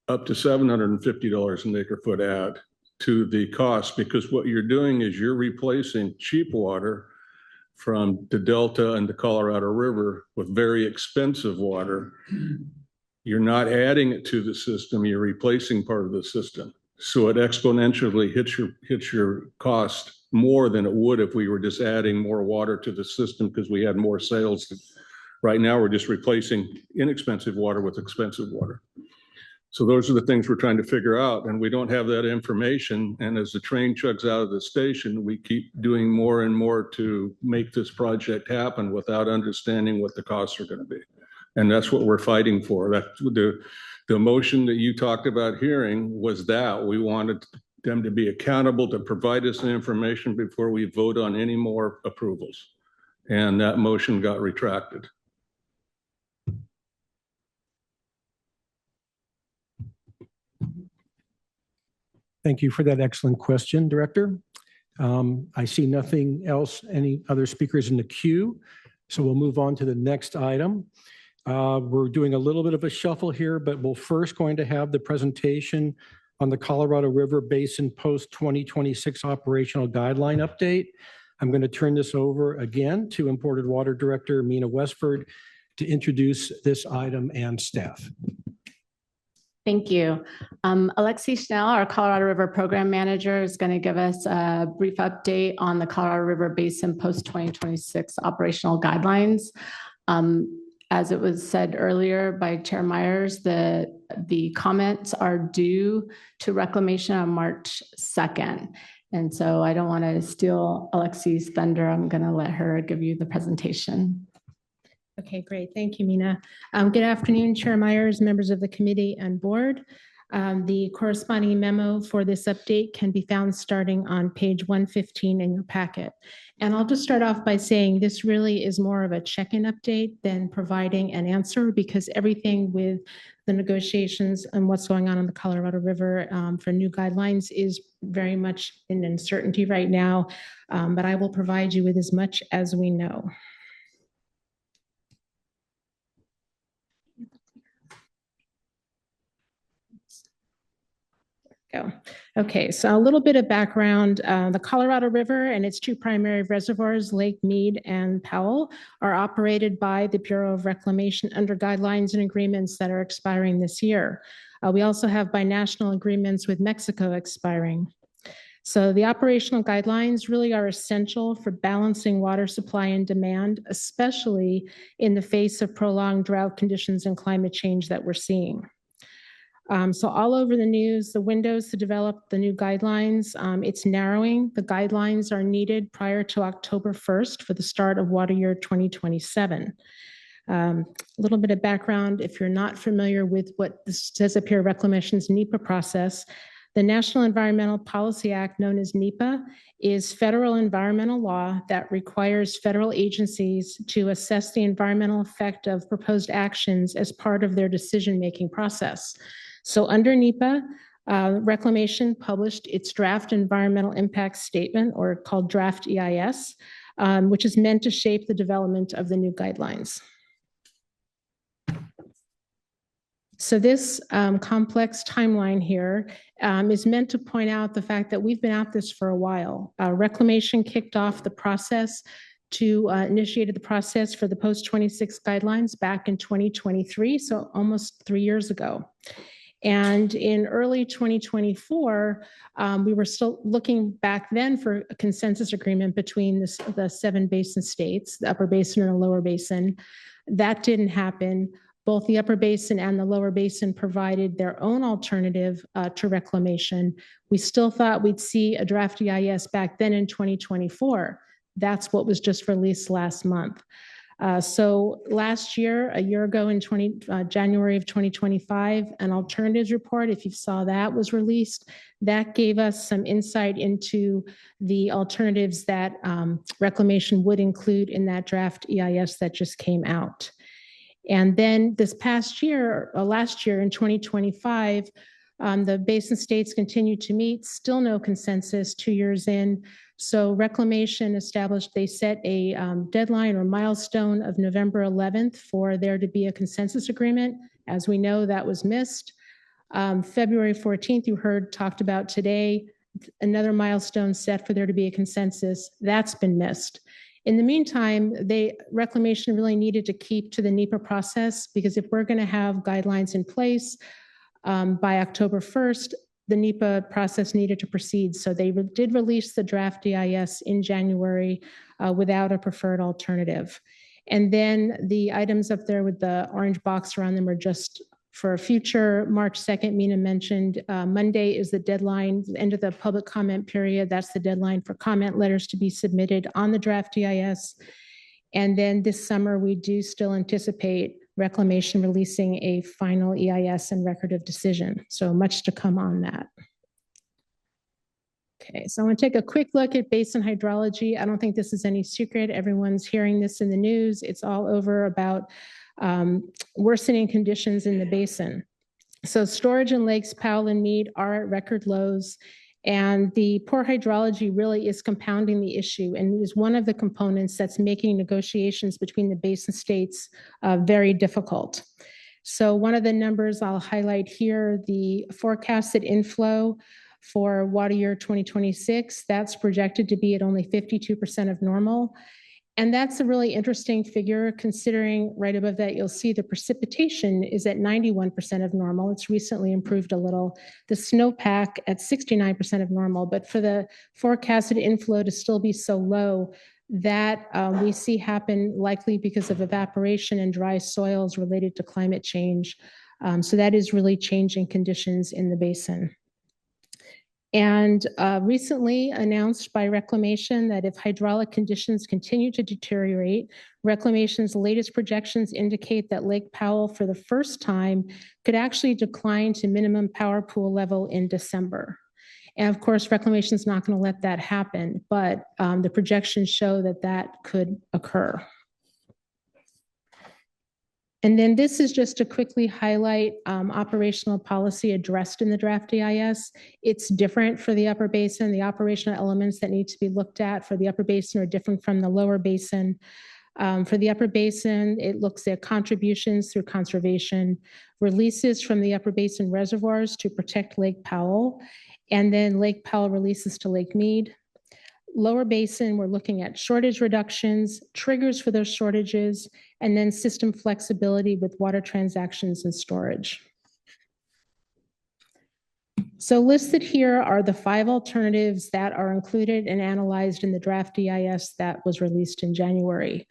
up to $750 an acre foot add to the cost, because what you're doing is you're replacing cheap water from the Delta and the Colorado River with very expensive water. You're not adding it to the system, you're replacing part of the system. So it exponentially hits your cost more than it would if we were just adding more water to the system because we had more sales. Right now, we're just replacing inexpensive water with expensive water. So those are the things we're trying to figure out, and we don't have that information. And as the train chugs out of the station, we keep doing more and more to make this project happen without understanding what the costs are going to be. And that's what we're fighting for. The motion that you talked about hearing was that we wanted them to be accountable to provide us the information before we vote on any more approvals. And that motion got retracted. Thank you for that excellent question, Director. I see nothing else, any other speakers in the queue. So we'll move on to the next item. We're doing a little bit of a shuffle here, but we're first going to have the presentation on the Colorado River Basin post-2026 operational guideline update. I'm going to turn this over again to Imported Water Director Mina Westford to introduce this item and staff. Thank you. Alexi Schnell, our Colorado River Program Manager, is going to give us a brief update on the Colorado River Basin post-2026 operational guidelines. As it was said earlier by Chair Myers, the comments are due to reclamation on March 2nd. And so I don't want to steal Alexi's thunder. I'm going to let her give you the presentation. Okay, great. Thank you, Mina. Good afternoon, Chair Myers, members of the committee and board. The corresponding memo for this update can be found starting on page 115 in your packet. And I'll just start off by saying this really is more of a check-in update than providing an answer, because everything with the negotiations and what's going on the Colorado River for new guidelines is very much in uncertainty right now. But I will provide you with as much as we know. Go. Okay, so a little bit of background. The Colorado River and its two primary reservoirs, Lake Mead and Powell, are operated by the Bureau of Reclamation under guidelines and agreements that are expiring this year. We also have binational agreements with Mexico expiring. So the operational guidelines really are essential for balancing water supply and demand, especially in the face of prolonged drought conditions and climate change that we're seeing. So all over the news, the windows to develop the new guidelines, it's narrowing. The guidelines are needed prior to October 1st for the start of water year 2027. A little bit of background, if you're not familiar with what this says up here, Reclamation's NEPA process, the National Environmental Policy Act, known as NEPA, is federal environmental law that requires federal agencies to assess the environmental effect of proposed actions as part of their decision-making process. So under NEPA, Reclamation published its draft environmental impact statement, or called draft EIS, which is meant to shape the development of the new guidelines. So this complex timeline here is meant to point out the fact that we've been at this for a while. Reclamation kicked off the process initiated the process for the post-26 guidelines back in 2023, so almost 3 years ago. And in early 2024, we were still looking back then for a consensus agreement between the 7 basin states, the upper basin and the lower basin. That didn't happen. Both the upper basin and the lower basin provided their own alternative to reclamation. We still thought we'd see a draft EIS back then in 2024. That's what was just released last month. So last year, a year ago in January of 2025, an alternatives report, if you saw that, was released. That gave us some insight into the alternatives that Reclamation would include in that draft EIS that just came out. And then this past year, last year in 2025, the basin states continued to meet, still no consensus 2 years in. So Reclamation established, they set a deadline or milestone of November 11th for there to be a consensus agreement. As we know, that was missed. February 14th, you heard talked about today, another milestone set for there to be a consensus. That's been missed. In the meantime, Reclamation really needed to keep to the NEPA process, because if we're going to have guidelines in place by October 1st, the NEPA process needed to proceed. So they did release the draft EIS in January without a preferred alternative. And then the items up there with the orange box around them are just for future. March 2nd, Mina mentioned, Monday is the deadline, the end of the public comment period. That's the deadline for comment letters to be submitted on the draft EIS. And then this summer, we do still anticipate Reclamation releasing a final EIS and record of decision. So much to come on that. Okay, so I want to take a quick look at basin hydrology. I don't think this is any secret. Everyone's hearing this in the news. It's all over about worsening conditions in the basin. So storage in lakes Powell and Meade are at record lows, and the poor hydrology really is compounding the issue and is one of the components that's making negotiations between the basin states very difficult. So one of the numbers I'll highlight here, the forecasted inflow for water year 2026, that's projected to be at only 52% of normal. And that's a really interesting figure considering right above that, you'll see the precipitation is at 91% of normal. It's recently improved a little. The snowpack at 69% of normal, but for the forecasted inflow to still be so low, that we see happen likely because of evaporation and dry soils related to climate change. So that is really changing conditions in the basin. And recently announced by Reclamation that if hydraulic conditions continue to deteriorate, Reclamation's latest projections indicate that Lake Powell for the first time could actually decline to minimum power pool level in December. And of course, Reclamation is not going to let that happen, but the projections show that that could occur. And then this is just to quickly highlight operational policy addressed in the draft EIS. It's different for the upper basin. The operational elements that need to be looked at for the upper basin are different from the lower basin. For the upper basin, it looks at contributions through conservation, releases from the upper basin reservoirs to protect Lake Powell, and then Lake Powell releases to Lake Meade. Lower basin, we're looking at shortage reductions, triggers for those shortages, and then system flexibility with water transactions and storage. So listed here are the 5 alternatives that are included and analyzed in the draft EIS that was released in January.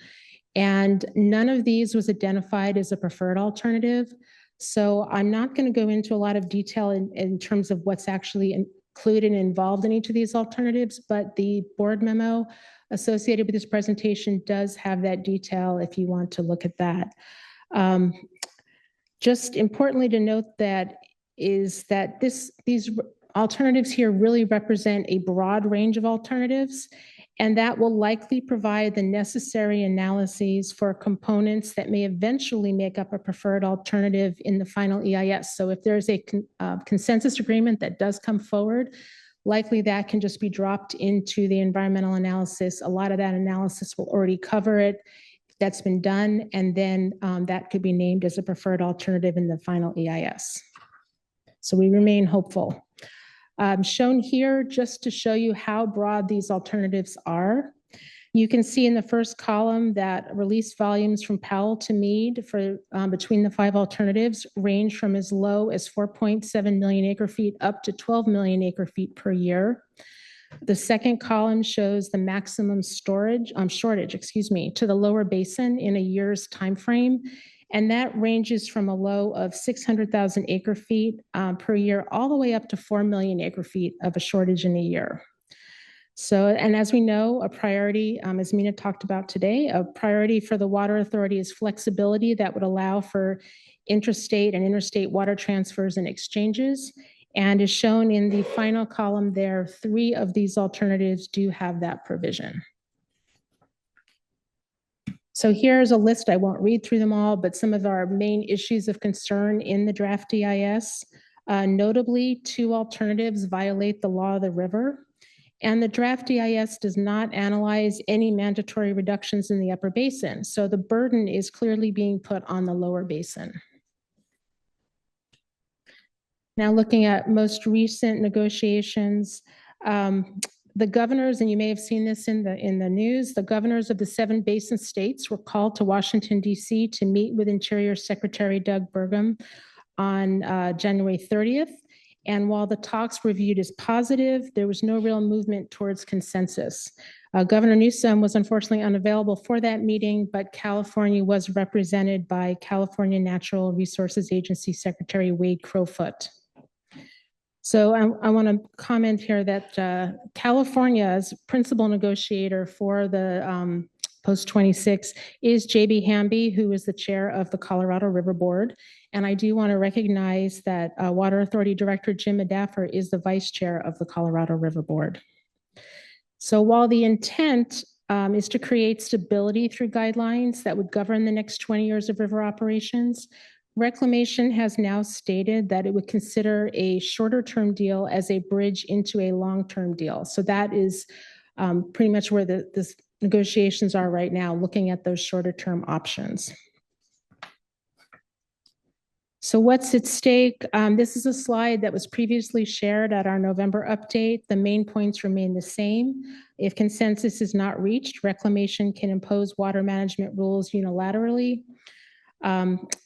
And none of these was identified as a preferred alternative. So I'm not going to go into a lot of detail in terms of what's actually included and involved in each of these alternatives, but the board memo associated with this presentation does have that detail if you want to look at that. Just importantly to note that is that these alternatives here really represent a broad range of alternatives, and that will likely provide the necessary analyses for components that may eventually make up a preferred alternative in the final EIS. So if there's a consensus agreement that does come forward, likely that can just be dropped into the environmental analysis. A lot of that analysis will already cover it. That's been done, and then that could be named as a preferred alternative in the final EIS. So we remain hopeful. Shown here just to show you how broad these alternatives are. You can see in the first column that release volumes from Powell to Meade for between the 5 alternatives range from as low as 4.7 million acre feet up to 12 million acre feet per year. The second column shows the maximum shortage to the lower basin in a year's time frame. And that ranges from a low of 600,000 acre feet per year all the way up to 4 million acre feet of a shortage in a year. So, and as we know, a priority, as Mina talked about today, a priority for the Water Authority is flexibility that would allow for intrastate and interstate water transfers and exchanges. And as shown in the final column there, 3 of these alternatives do have that provision. So here's a list. I won't read through them all, but some of our main issues of concern in the draft EIS. Notably, 2 alternatives violate the law of the river. And the draft EIS does not analyze any mandatory reductions in the upper basin. So the burden is clearly being put on the lower basin. Now looking at most recent negotiations, the governors, and you may have seen this in the news, the governors of the 7 basin states were called to Washington, D.C. to meet with Interior Secretary Doug Burgum on January 30th. And while the talks were viewed as positive, there was no real movement towards consensus. Governor Newsom was unfortunately unavailable for that meeting, but California was represented by California Natural Resources Agency Secretary Wade Crowfoot. So I want to comment here that California's principal negotiator for the Post 26 is JB Hamby, who is the chair of the Colorado River Board. And I do want to recognize that Water Authority Director Jim Medaffer is the vice chair of the Colorado River Board. So while the intent is to create stability through guidelines that would govern the next 20 years of river operations, Reclamation has now stated that it would consider a shorter-term deal as a bridge into a long-term deal. So that is pretty much where the negotiations are right now, looking at those shorter-term options. So what's at stake? This is a slide that was previously shared at our November update. The main points remain the same. If consensus is not reached, Reclamation can impose water management rules unilaterally.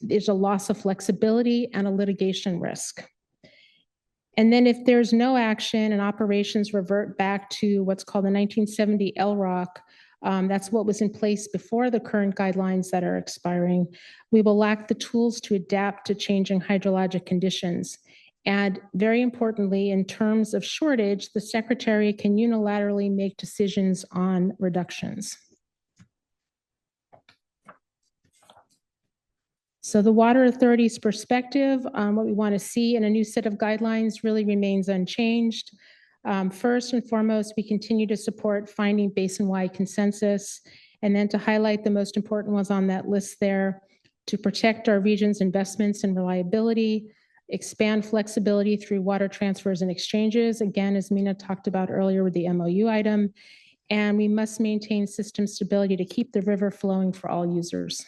There's a loss of flexibility and a litigation risk. And then if there's no action and operations revert back to what's called the 1970 LROC, that's what was in place before the current guidelines that are expiring, we will lack the tools to adapt to changing hydrologic conditions. And very importantly, in terms of shortage, the Secretary can unilaterally make decisions on reductions. So the Water Authority's perspective on what we want to see in a new set of guidelines really remains unchanged. First and foremost, we continue to support finding basin-wide consensus, and then to highlight the most important ones on that list there, to protect our region's investments and reliability, expand flexibility through water transfers and exchanges, again, as Mina talked about earlier with the MOU item, and we must maintain system stability to keep the river flowing for all users.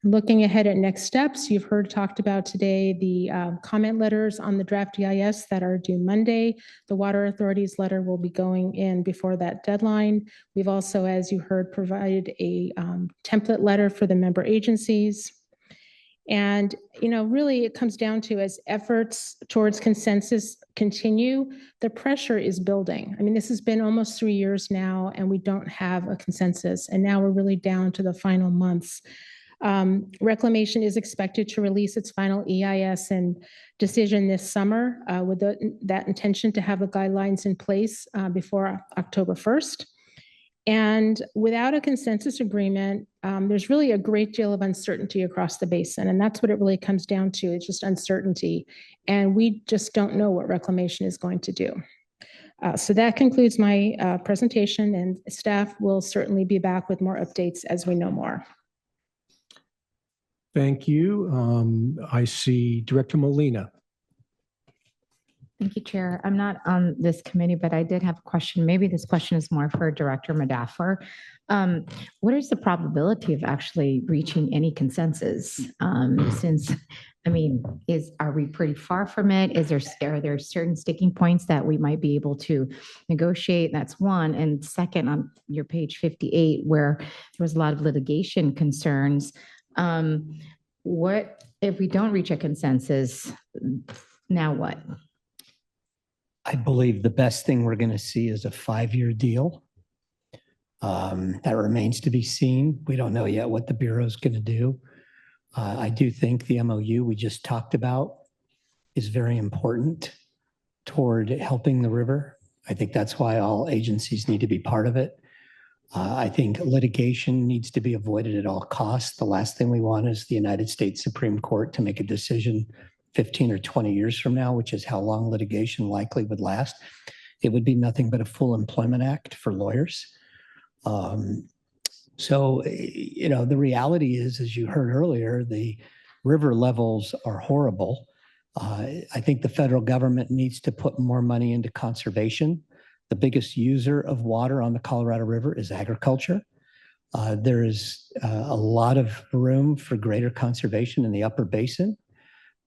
Looking ahead at next steps, you've heard talked about today the comment letters on the draft EIS that are due Monday. The Water Authority's letter will be going in before that deadline. We've also, as you heard, provided a template letter for the member agencies. And, you know, really it comes down to, as efforts towards consensus continue, the pressure is building. I mean, this has been almost 3 years now, and we don't have a consensus. And now we're really down to the final months. Reclamation is expected to release its final EIS and decision this summer with that intention to have the guidelines in place before October 1st. And without a consensus agreement, there's really a great deal of uncertainty across the basin. And that's what it really comes down to. It's just uncertainty. And we just don't know what Reclamation is going to do. So that concludes my presentation, and staff will certainly be back with more updates as we know more. Thank you. I see Director Molina. Thank you, Chair. I'm not on this committee, but I did have a question. Maybe this question is more for Director Medaffer. What is the probability of actually reaching any consensus? Since, I mean, are we pretty far from it? Are there certain sticking points that we might be able to negotiate? That's one. And second, on your page 58, where there was a lot of litigation concerns, what if we don't reach a consensus? Now what? I believe the best thing we're going to see is a 5-year deal. That remains to be seen. We don't know yet what the Bureau is going to do. I do think the MOU we just talked about is very important toward helping the river. I think that's why all agencies need to be part of it. I think litigation needs to be avoided at all costs. The last thing we want is the United States Supreme Court to make a decision 15 or 20 years from now, which is how long litigation likely would last. It would be nothing but a full employment act for lawyers. So, you know, the reality is, as you heard earlier, the river levels are horrible. I think the federal government needs to put more money into conservation. The biggest user of water on the Colorado River is agriculture. There is a lot of room for greater conservation in the upper basin.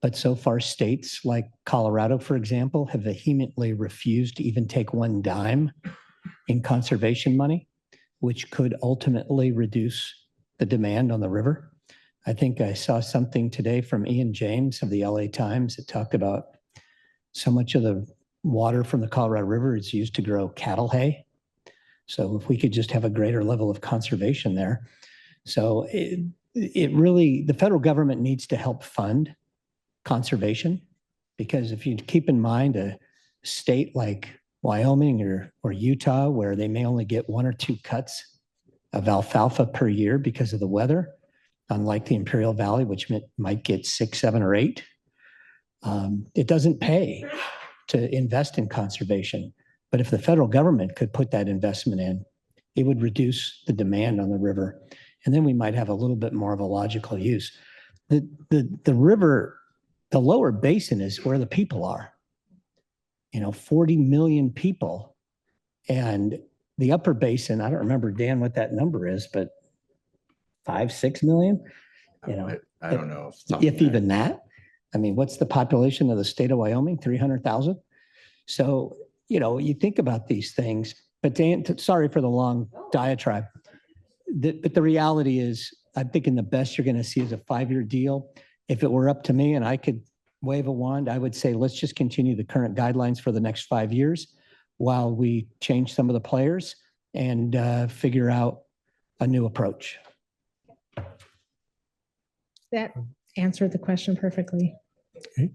But so far, states like Colorado, for example, have vehemently refused to even take one dime in conservation money, which could ultimately reduce the demand on the river. I think I saw something today from Ian James of the LA Times that talked about so much of the water from the Colorado River is used to grow cattle hay. So if we could just have a greater level of conservation there. So it really, the federal government needs to help fund conservation, because if you keep in mind a state like Wyoming or Utah, where they may only get 1 or 2 cuts of alfalfa per year because of the weather, unlike the Imperial Valley, which might get 6, 7, or 8. It doesn't pay to invest in conservation. But if the federal government could put that investment in, it would reduce the demand on the river. And then we might have a little bit more of a logical use. The river, the lower basin is where the people are. 40 million people. And the upper basin, I don't remember, Dan, what that number is, but 5, 6 million? I don't know. If even that. I mean, what's the population of the state of Wyoming? 300,000? So, you think about these things, but Dan, sorry for the long diatribe. But the reality is, I'm thinking the best you're going to see is a 5-year deal. If it were up to me and I could wave a wand, I would say, let's just continue the current guidelines for the next 5 years while we change some of the players and figure out a new approach. That answered the question perfectly. Okay.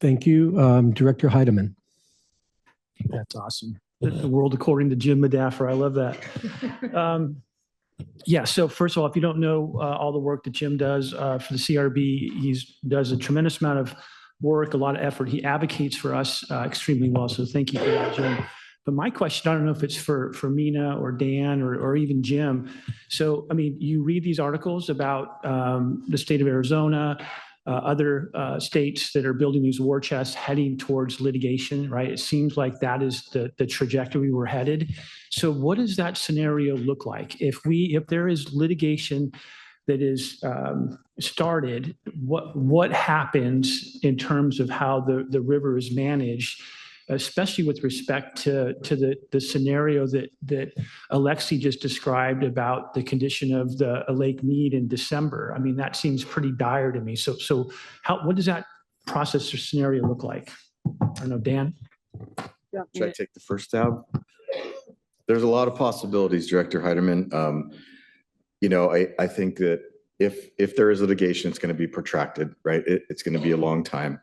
Thank you. Director Heidemann. That's awesome. The world according to Jim Medaffer. I love that. Yeah, so first of all, if you don't know all the work that Jim does for the CRB, he does a tremendous amount of work, a lot of effort. He advocates for us extremely well. So thank you for that, Jim. But my question, I don't know if it's for Mina or Dan or even Jim. So, I mean, you read these articles about the state of Arizona, other states that are building these war chests heading towards litigation, right? It seems like that is the trajectory we're headed. So what does that scenario look like? If there is litigation that is started, what happens in terms of how the river is managed, especially with respect to the scenario that Alexi just described about the condition of the Lake Mead in December? I mean, that seems pretty dire to me. So what does that process or scenario look like? I don't know, Dan? Should I take the first stab? There's a lot of possibilities, Director Heidemann. I think that if there is litigation, it's going to be protracted, right? It's going to be a long time.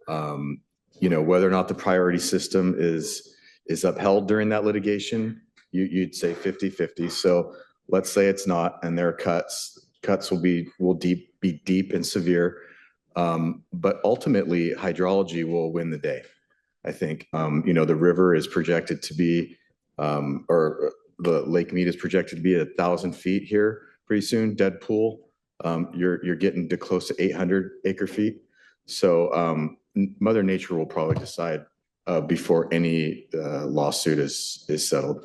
Whether or not the priority system is upheld during that litigation, you'd say 50-50. So let's say it's not, and there are cuts will be deep and severe. But ultimately, hydrology will win the day. I think, the river is projected to be, or the Lake Mead is projected to be 1,000 feet here pretty soon, dead pool. You're getting to close to 800 acre feet. So Mother Nature will probably decide before any lawsuit is settled.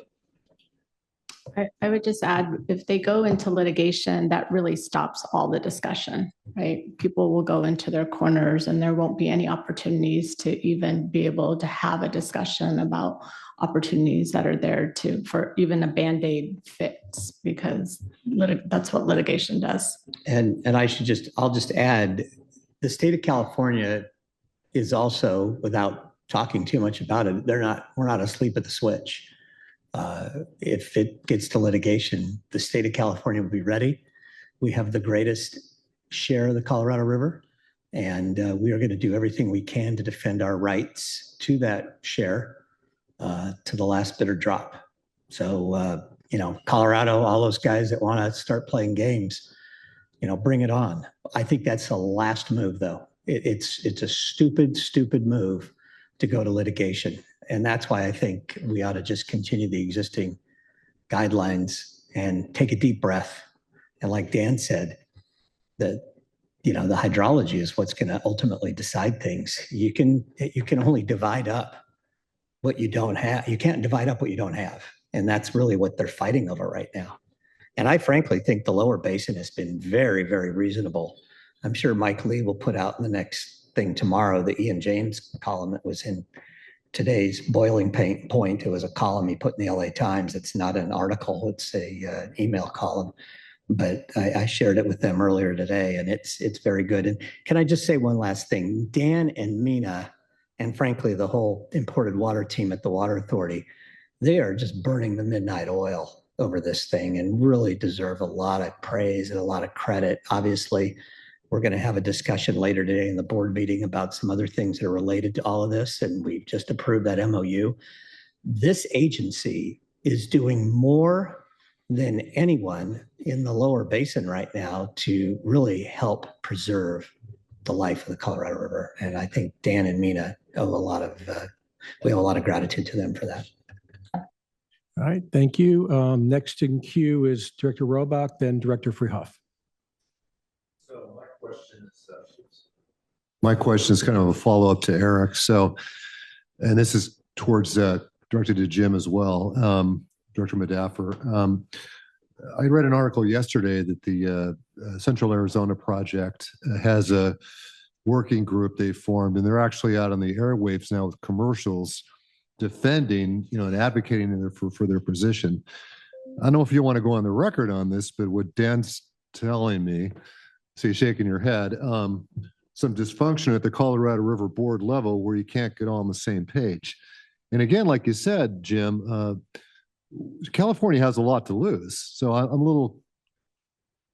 I would just add, if they go into litigation, that really stops all the discussion, right? People will go into their corners and there won't be any opportunities to even be able to have a discussion about opportunities that are there for even a Band-Aid fix, because that's what litigation does. And I'll just add, the state of California is also, without talking too much about it, we're not asleep at the switch. If it gets to litigation, the state of California will be ready. We have the greatest share of the Colorado River, and we are going to do everything we can to defend our rights to that share to the last bitter drop. So, Colorado, all those guys that want to start playing games, bring it on. I think that's the last move, though. It's a stupid move to go to litigation. And that's why I think we ought to just continue the existing guidelines and take a deep breath. And like Dan said, the hydrology is what's going to ultimately decide things. You can only divide up what you don't have. You can't divide up what you don't have. And that's really what they're fighting over right now. And I frankly think the lower basin has been very, very reasonable. I'm sure Mike Lee will put out in the next thing tomorrow, the Ian James column that was in today's Boiling Point. It was a column he put in the LA Times. It's not an article, it's a email column. But I shared it with them earlier today, and it's very good. And can I just say one last thing? Dan and Mina, and frankly, the whole imported water team at the Water Authority, they are just burning the midnight oil over this thing and really deserve a lot of praise and a lot of credit. Obviously, we're going to have a discussion later today in the board meeting about some other things that are related to all of this, and we've just approved that MOU. This agency is doing more than anyone in the lower basin right now to really help preserve the life of the Colorado River. And I think Dan and Mina owe we have a lot of gratitude to them for that. All right, thank you. Next in queue is Director Robach, then Director Freehoff. So my question is kind of a follow-up to Eric. So, and this is towards directed to Jim as well, Director Medaffer. I read an article yesterday that the Central Arizona Project has a working group they formed, and they're actually out on the airwaves now with commercials defending, and advocating for their position. I don't know if you want to go on the record on this, but what Dan's telling me, so you're shaking your head, some dysfunction at the Colorado River Board level where you can't get on the same page. And again, like you said, Jim, California has a lot to lose. So I'm a little,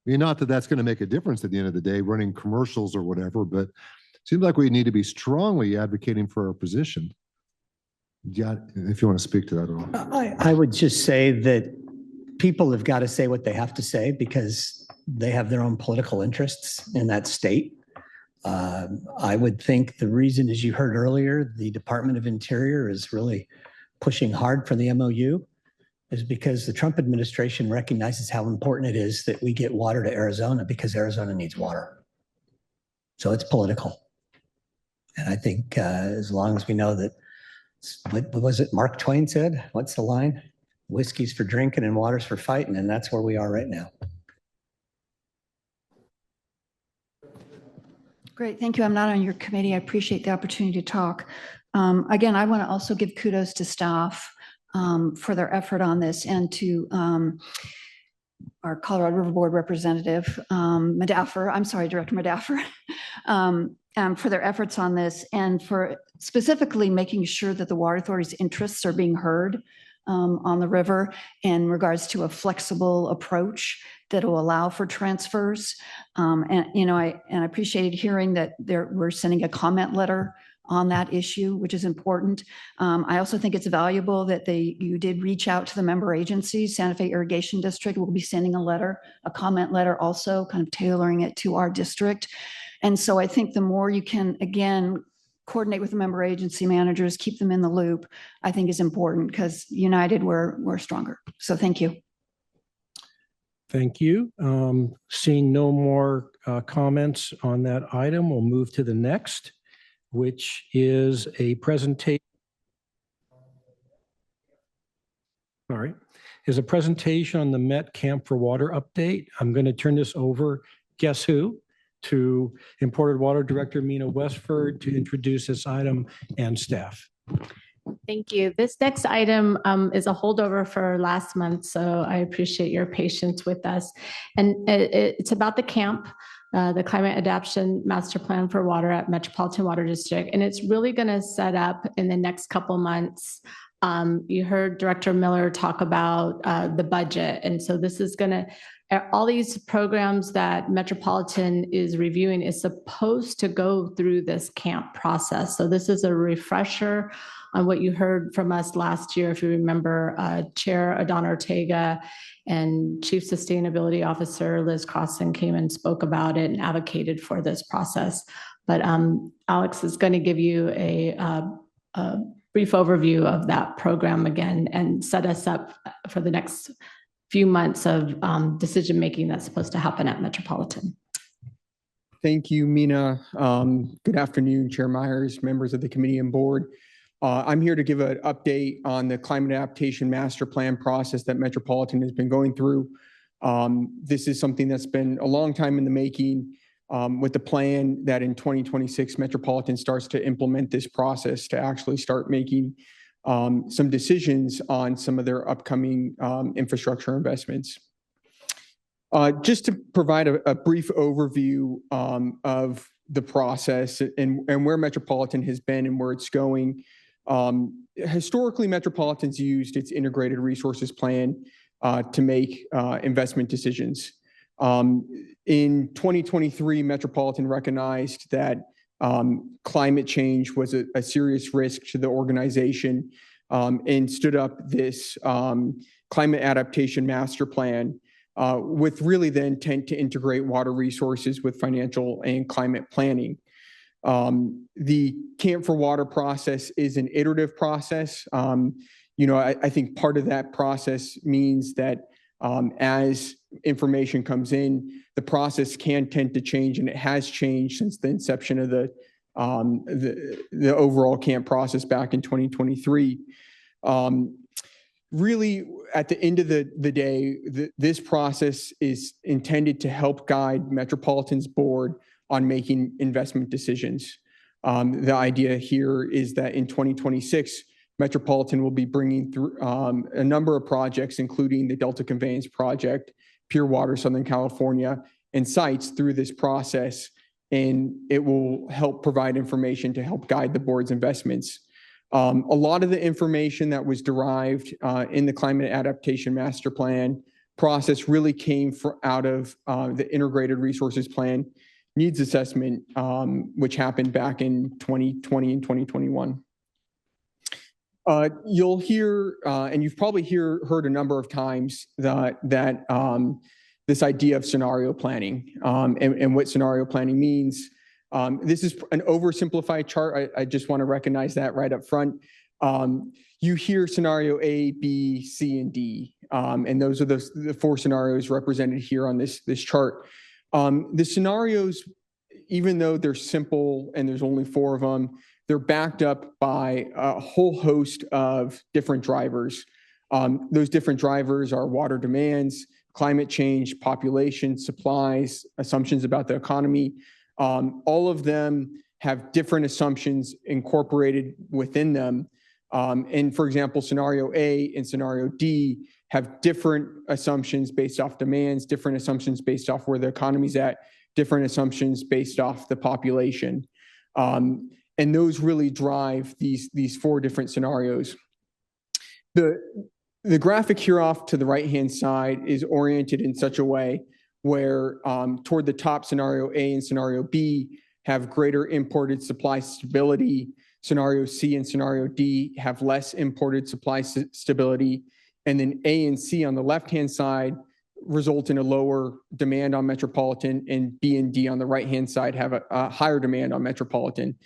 not that that's going to make a difference at the end of the day, running commercials or whatever, but it seems like we need to be strongly advocating for our position. Yeah, if you want to speak to that at all. I would just say that people have got to say what they have to say because they have their own political interests in that state. I would think the reason, as you heard earlier, the Department of Interior is really pushing hard for the MOU is because the Trump administration recognizes how important it is that we get water to Arizona because Arizona needs water. So it's political. And I think as long as we know that, what was it Mark Twain said? What's the line? Whiskey's for drinking and water's for fighting. And that's where we are right now. Great, thank you. I'm not on your committee. I appreciate the opportunity to talk. Again, I want to also give kudos to staff for their effort on this and to our Colorado River Board representative, Director Medaffer, for their efforts on this and for specifically making sure that the Water Authority's interests are being heard on the river in regards to a flexible approach that will allow for transfers. I appreciated hearing that we're sending a comment letter on that issue, which is important. I also think it's valuable that you did reach out to the member agencies. Santa Fe Irrigation District will be sending a comment letter also, kind of tailoring it to our district. And so I think the more you can, again, coordinate with the member agency managers, keep them in the loop, I think is important because united, we're stronger. So thank you. Thank you. Seeing no more comments on that item, we'll move to the next, which is a presentation. All right, is a presentation on the Met Camp for Water update. I'm going to turn this over, guess who, to Imported Water Director Mina Westford to introduce this item and staff. Thank you. This next item is a holdover for last month, so I appreciate your patience with us. And it's about the camp, the Climate Adaptation Master Plan for Water at Metropolitan Water District, and it's really going to set up in the next couple months. You heard Director Miller talk about the budget, and so this is going to all these programs that Metropolitan is reviewing is supposed to go through this camp process. So this is a refresher on what you heard from us last year. If you remember, Chair Adon Ortega and Chief Sustainability Officer Liz Crossan came and spoke about it and advocated for this process. But Alex is going to give you a brief overview of that program again and set us up for the next few months of decision-making that's supposed to happen at Metropolitan. Thank you, Mina. Good afternoon, Chair Myers, members of the committee and board. I'm here to give an update on the Climate Adaptation Master Plan process that Metropolitan has been going through. This is something that's been a long time in the making with the plan that in 2026, Metropolitan starts to implement this process to actually start making some decisions on some of their upcoming infrastructure investments. Just to provide a brief overview of the process and where Metropolitan has been and where it's going. Historically, Metropolitan's used its integrated resources plan to make investment decisions. In 2023, Metropolitan recognized that climate change was a serious risk to the organization and stood up this climate adaptation master plan with really the intent to integrate water resources with financial and climate planning. The Camp for Water process is an iterative process. I think part of that process means that as information comes in, the process can tend to change, and it has changed since the inception of the overall camp process back in 2023. Really, at the end of the day, this process is intended to help guide Metropolitan's board on making investment decisions. The idea here is that in 2026, Metropolitan will be bringing through a number of projects, including the Delta Conveyance Project, Pure Water Southern California, and sites through this process, and it will help provide information to help guide the board's investments. A lot of the information that was derived in the Climate Adaptation Master Plan process really came out of the Integrated Resources Plan Needs Assessment, which happened back in 2020 and 2021. You'll hear, and you've probably heard a number of times that this idea of scenario planning and what scenario planning means. This is an oversimplified chart. I just want to recognize that right up front. You hear scenario A, B, C, and D, and those are the four scenarios represented here on this chart. The scenarios, even though they're simple and there's only four of them, they're backed up by a whole host of different drivers. Those different drivers are water demands, climate change, population, supplies, assumptions about the economy. All of them have different assumptions incorporated within them. And for example, scenario A and scenario D have different assumptions based off demands, different assumptions based off where the economy's at, different assumptions based off the population. And those really drive these four different scenarios. The graphic here off to the right-hand side is oriented in such a way where toward the top, scenario A and scenario B have greater imported supply stability. Scenario C and scenario D have less imported supply stability. And then A and C on the left-hand side result in a lower demand on Metropolitan, and B and D on the right-hand side have a higher demand on Metropolitan.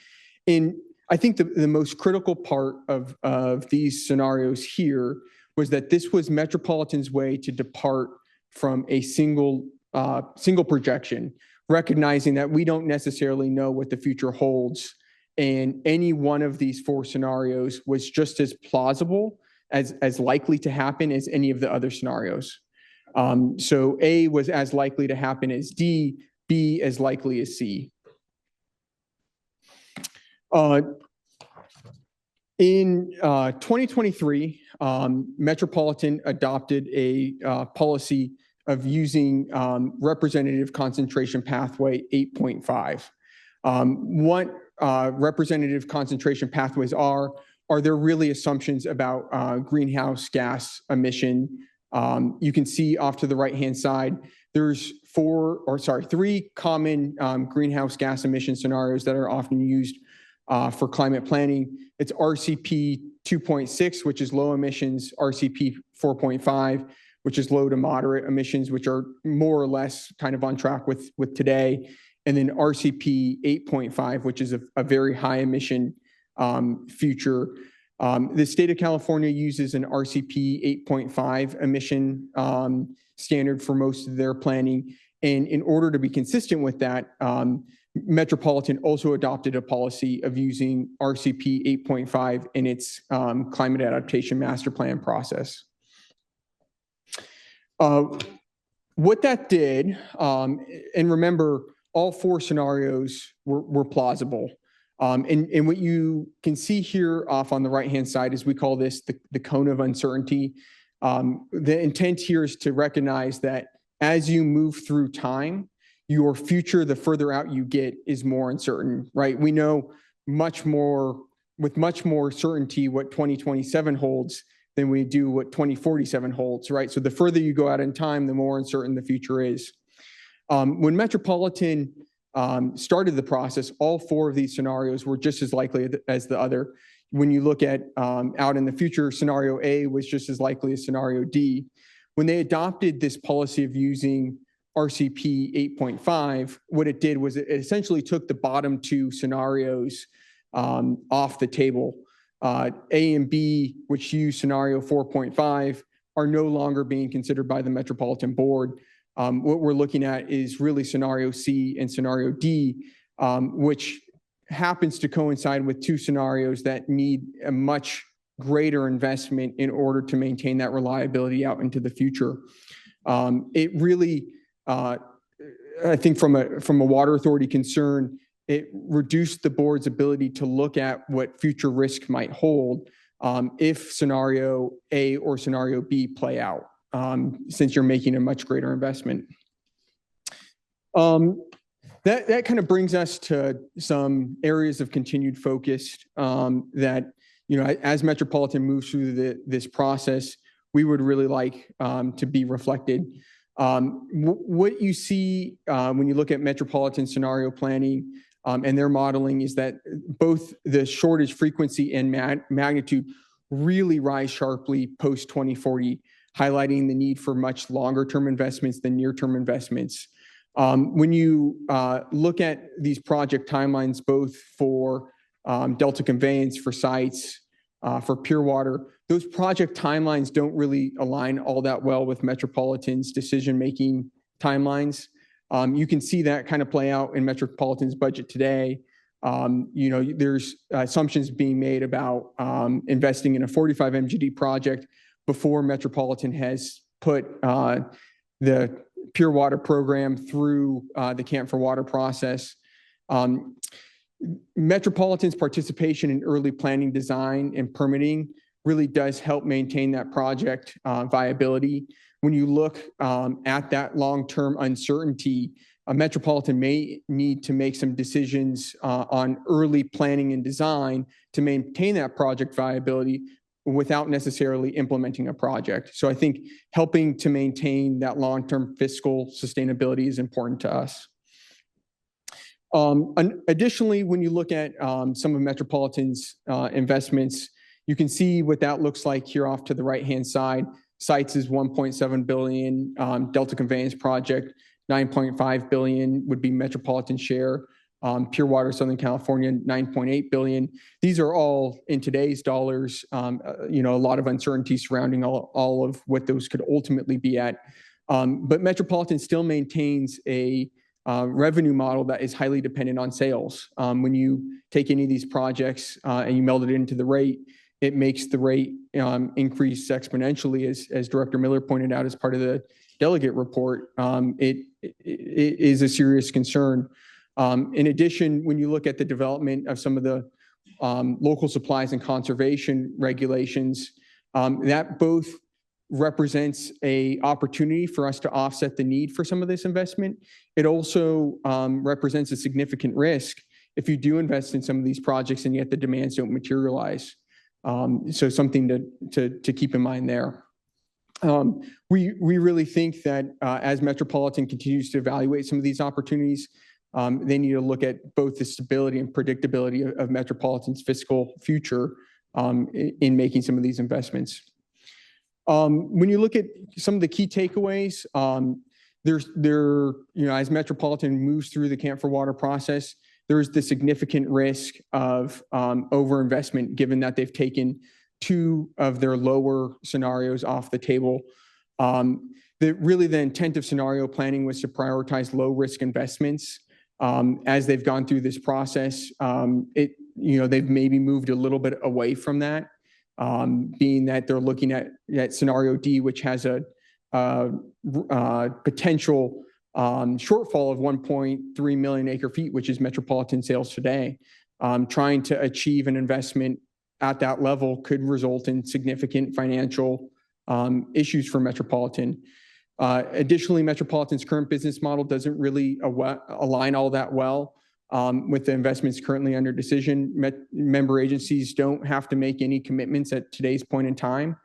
And I think the most critical part of these scenarios here was that this was Metropolitan's way to depart from a single projection, recognizing that we don't necessarily know what the future holds. And any one of these four scenarios was just as plausible as likely to happen as any of the other scenarios. So A was as likely to happen as D, B as likely as C. In 2023, Metropolitan adopted a policy of using representative concentration pathway 8.5. What representative concentration pathways are there really assumptions about greenhouse gas emission. You can see off to the right-hand side, there's three common greenhouse gas emission scenarios that are often used for climate planning. It's RCP 2.6, which is low emissions, RCP 4.5, which is low to moderate emissions, which are more or less kind of on track with today. And then RCP 8.5, which is a very high emission future. The state of California uses an RCP 8.5 emission standard for most of their planning. And in order to be consistent with that, Metropolitan also adopted a policy of using RCP 8.5 in its climate adaptation master plan process. What that did, and remember, all four scenarios were plausible. And what you can see here off on the right-hand side is we call this the cone of uncertainty. The intent here is to recognize that as you move through time, your future, the further out you get, is more uncertain, right? We know with much more certainty what 2027 holds than we do what 2047 holds, right? So the further you go out in time, the more uncertain the future is. When Metropolitan started the process, all four of these scenarios were just as likely as the other. when you look at out in the future, scenario A was just as likely as scenario D. When they adopted this policy of using RCP 8.5, what it did was it essentially took the bottom two scenarios off the table. A and B, which use scenario 4.5, are no longer being considered by the Metropolitan Board. What we're looking at is really scenario C and scenario D, which happens to coincide with two scenarios that need a much greater investment in order to maintain that reliability out into the future. It really, I think from a water authority concern, it reduced the board's ability to look at what future risk might hold if scenario A or scenario B play out, since you're making a much greater investment. That kind of brings us to some areas of continued focus that, as Metropolitan moves through this process, we would really like to be reflected. What you see when you look at Metropolitan scenario planning and their modeling is that both the shortage frequency and magnitude really rise sharply post 2040, highlighting the need for much longer term investments than near term investments. When you look at these project timelines, both for Delta Conveyance, for sites, for Pure Water, those project timelines don't really align all that well with Metropolitan's decision-making timelines. You can see that kind of play out in Metropolitan's budget today. There's assumptions being made about investing in a 45 MGD project before Metropolitan has put the Pure Water program through the Camp for Water process. Metropolitan's participation in early planning, design, and permitting really does help maintain that project viability. When you look at that long-term uncertainty, Metropolitan may need to make some decisions on early planning and design to maintain that project viability without necessarily implementing a project. So I think helping to maintain that long-term fiscal sustainability is important to us. Additionally, when you look at some of Metropolitan's investments, you can see what that looks like here off to the right-hand side. Sites is $1.7 billion, Delta Conveyance project, $9.5 billion would be Metropolitan share. Pure Water Southern California, $9.8 billion. These are all in today's dollars, a lot of uncertainty surrounding all of what those could ultimately be at. But Metropolitan still maintains a revenue model that is highly dependent on sales. When you take any of these projects and you meld it into the rate, it makes the rate increase exponentially, as Director Miller pointed out as part of the delegate report. It is a serious concern. In addition, when you look at the development of some of the local supplies and conservation regulations, that both represents an opportunity for us to offset the need for some of this investment. It also represents a significant risk if you do invest in some of these projects and yet the demands don't materialize. So something to keep in mind there. We really think that as Metropolitan continues to evaluate some of these opportunities, they need to look at both the stability and predictability of Metropolitan's fiscal future in making some of these investments. When you look at some of the key takeaways, as Metropolitan moves through the Camp for Water process, there's the significant risk of overinvestment, given that they've taken two of their lower scenarios off the table. The intent of scenario planning was to prioritize low risk investments. As they've gone through this process, they've maybe moved a little bit away from that, being that they're looking at scenario D, which has a potential shortfall of 1.3 million acre feet, which is Metropolitan sales today. Trying to achieve an investment at that level could result in significant financial issues for Metropolitan. Additionally, Metropolitan's current business model doesn't really align all that well with the investments currently under decision. Member agencies don't have to make any commitments at today's point in time.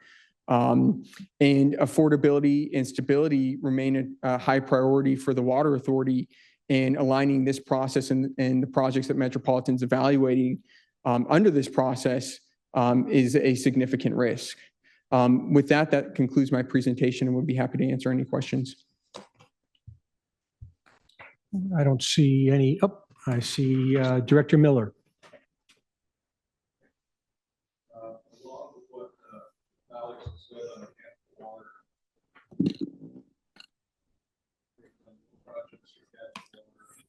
And affordability and stability remain a high priority for the Water Authority, and aligning this process and the projects that Metropolitan's evaluating under this process is a significant risk. With that, that concludes my presentation and would be happy to answer any questions. I don't see any. Oh, I see Director Miller.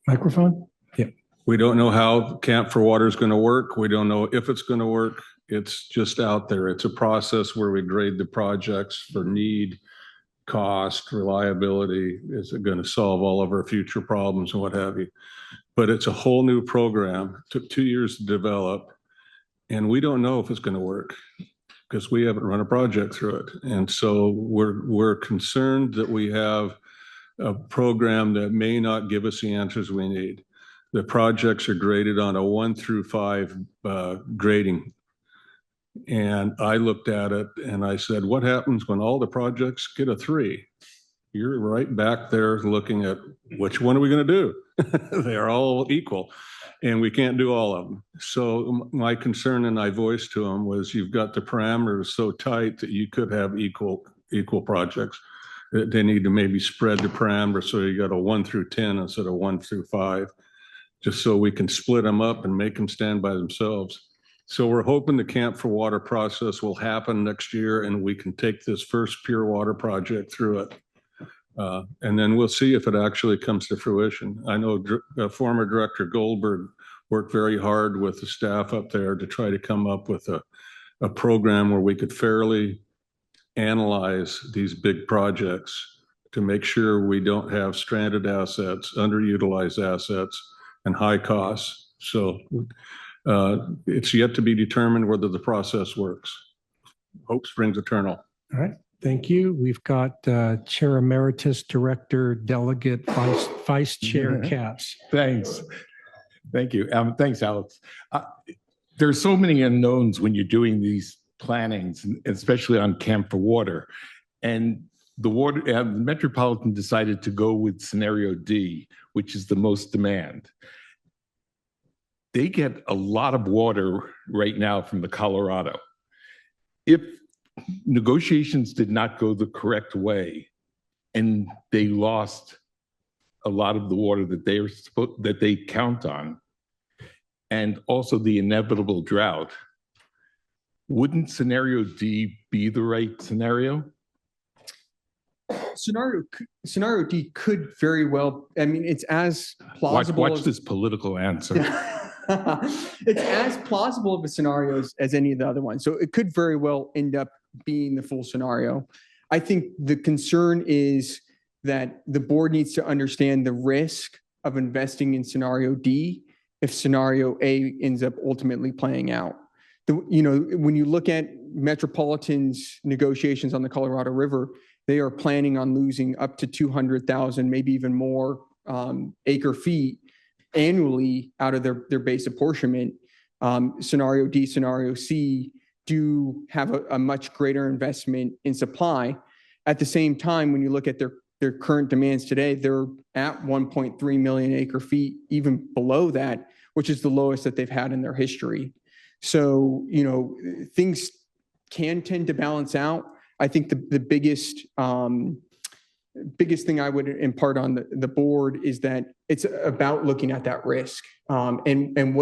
Microphone? Yeah. We don't know how Camp for Water is going to work. We don't know if it's going to work. It's just out there. It's a process where we grade the projects for need, cost, reliability. Is it going to solve all of our future problems and what have you? But it's a whole new program. It took 2 years to develop, and we don't know if it's going to work because we haven't run a project through it. And so we're concerned that we have a program that may not give us the answers we need. The projects are graded on a 1 through 5 grading. And I looked at it and I said, what happens when all the projects get a 3? You're right back there looking at which one are we going to do? They're all equal and we can't do all of them. So my concern, and I voiced to them, was you've got the parameters so tight that you could have equal projects. They need to maybe spread the parameters so you got a 1 through 10 instead of 1 through 5, just so we can split them up and make them stand by themselves. So we're hoping the Camp for Water process will happen next year and we can take this first pure water project through it. And then we'll see if it actually comes to fruition. I know former Director Goldberg worked very hard with the staff up there to try to come up with a program where we could fairly analyze these big projects to make sure we don't have stranded assets, underutilized assets, and high costs. So it's yet to be determined whether the process works. Hope springs eternal. All right. Thank you. We've got Chair Emeritus Director Delegate Vice Chair Katz. Thanks. Thank you. Thanks, Alex. There's so many unknowns when you're doing these plannings, especially on Camp for Water. And the Metropolitan decided to go with scenario D, which is the most demand. They get a lot of water right now from the Colorado. If negotiations did not go the correct way and they lost a lot of the water that they count on, and also the inevitable drought, wouldn't scenario D be the right scenario? Scenario D could very well, I mean, it's as plausible. Watch this political answer. It's as plausible of a scenario as any of the other ones. So it could very well end up being the full scenario. I think the concern is that the board needs to understand the risk of investing in scenario D if scenario A ends up ultimately playing out. When you look at Metropolitan's negotiations on the Colorado River, they are planning on losing up to 200,000, maybe even more acre feet annually out of their base apportionment. Scenario D, scenario C do have a much greater investment in supply. At the same time, when you look at their current demands today, they're at 1.3 million acre feet, even below that, which is the lowest that they've had in their history. So, things can tend to balance out. I think the biggest thing I would impart on the board is that it's about looking at that risk and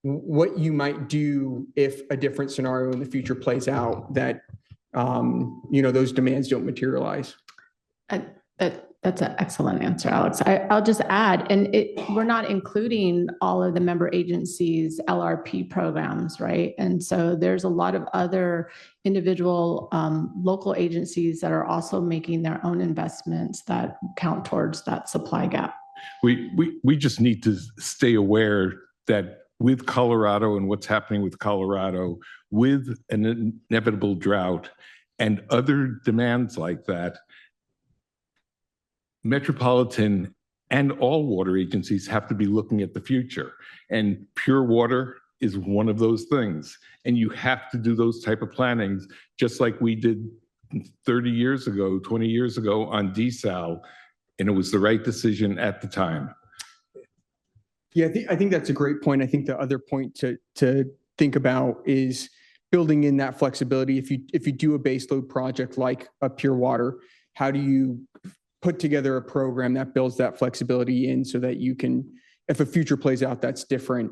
what you might do if a different scenario in the future plays out that those demands don't materialize. That's an excellent answer, Alex. I'll just add, and we're not including all of the member agencies' LRP programs, right? And so there's a lot of other individual local agencies that are also making their own investments that count towards that supply gap. We just need to stay aware that with Colorado and what's happening with Colorado, with an inevitable drought and other demands like that, Metropolitan and all water agencies have to be looking at the future. And pure water is one of those things. And you have to do those type of plannings, just like we did 30 years ago, 20 years ago on desal, and it was the right decision at the time. Yeah, I think that's a great point. I think the other point to think about is building in that flexibility. If you do a baseload project like a Pure Water, how do you put together a program that builds that flexibility in so that you can, if a future plays out that's different,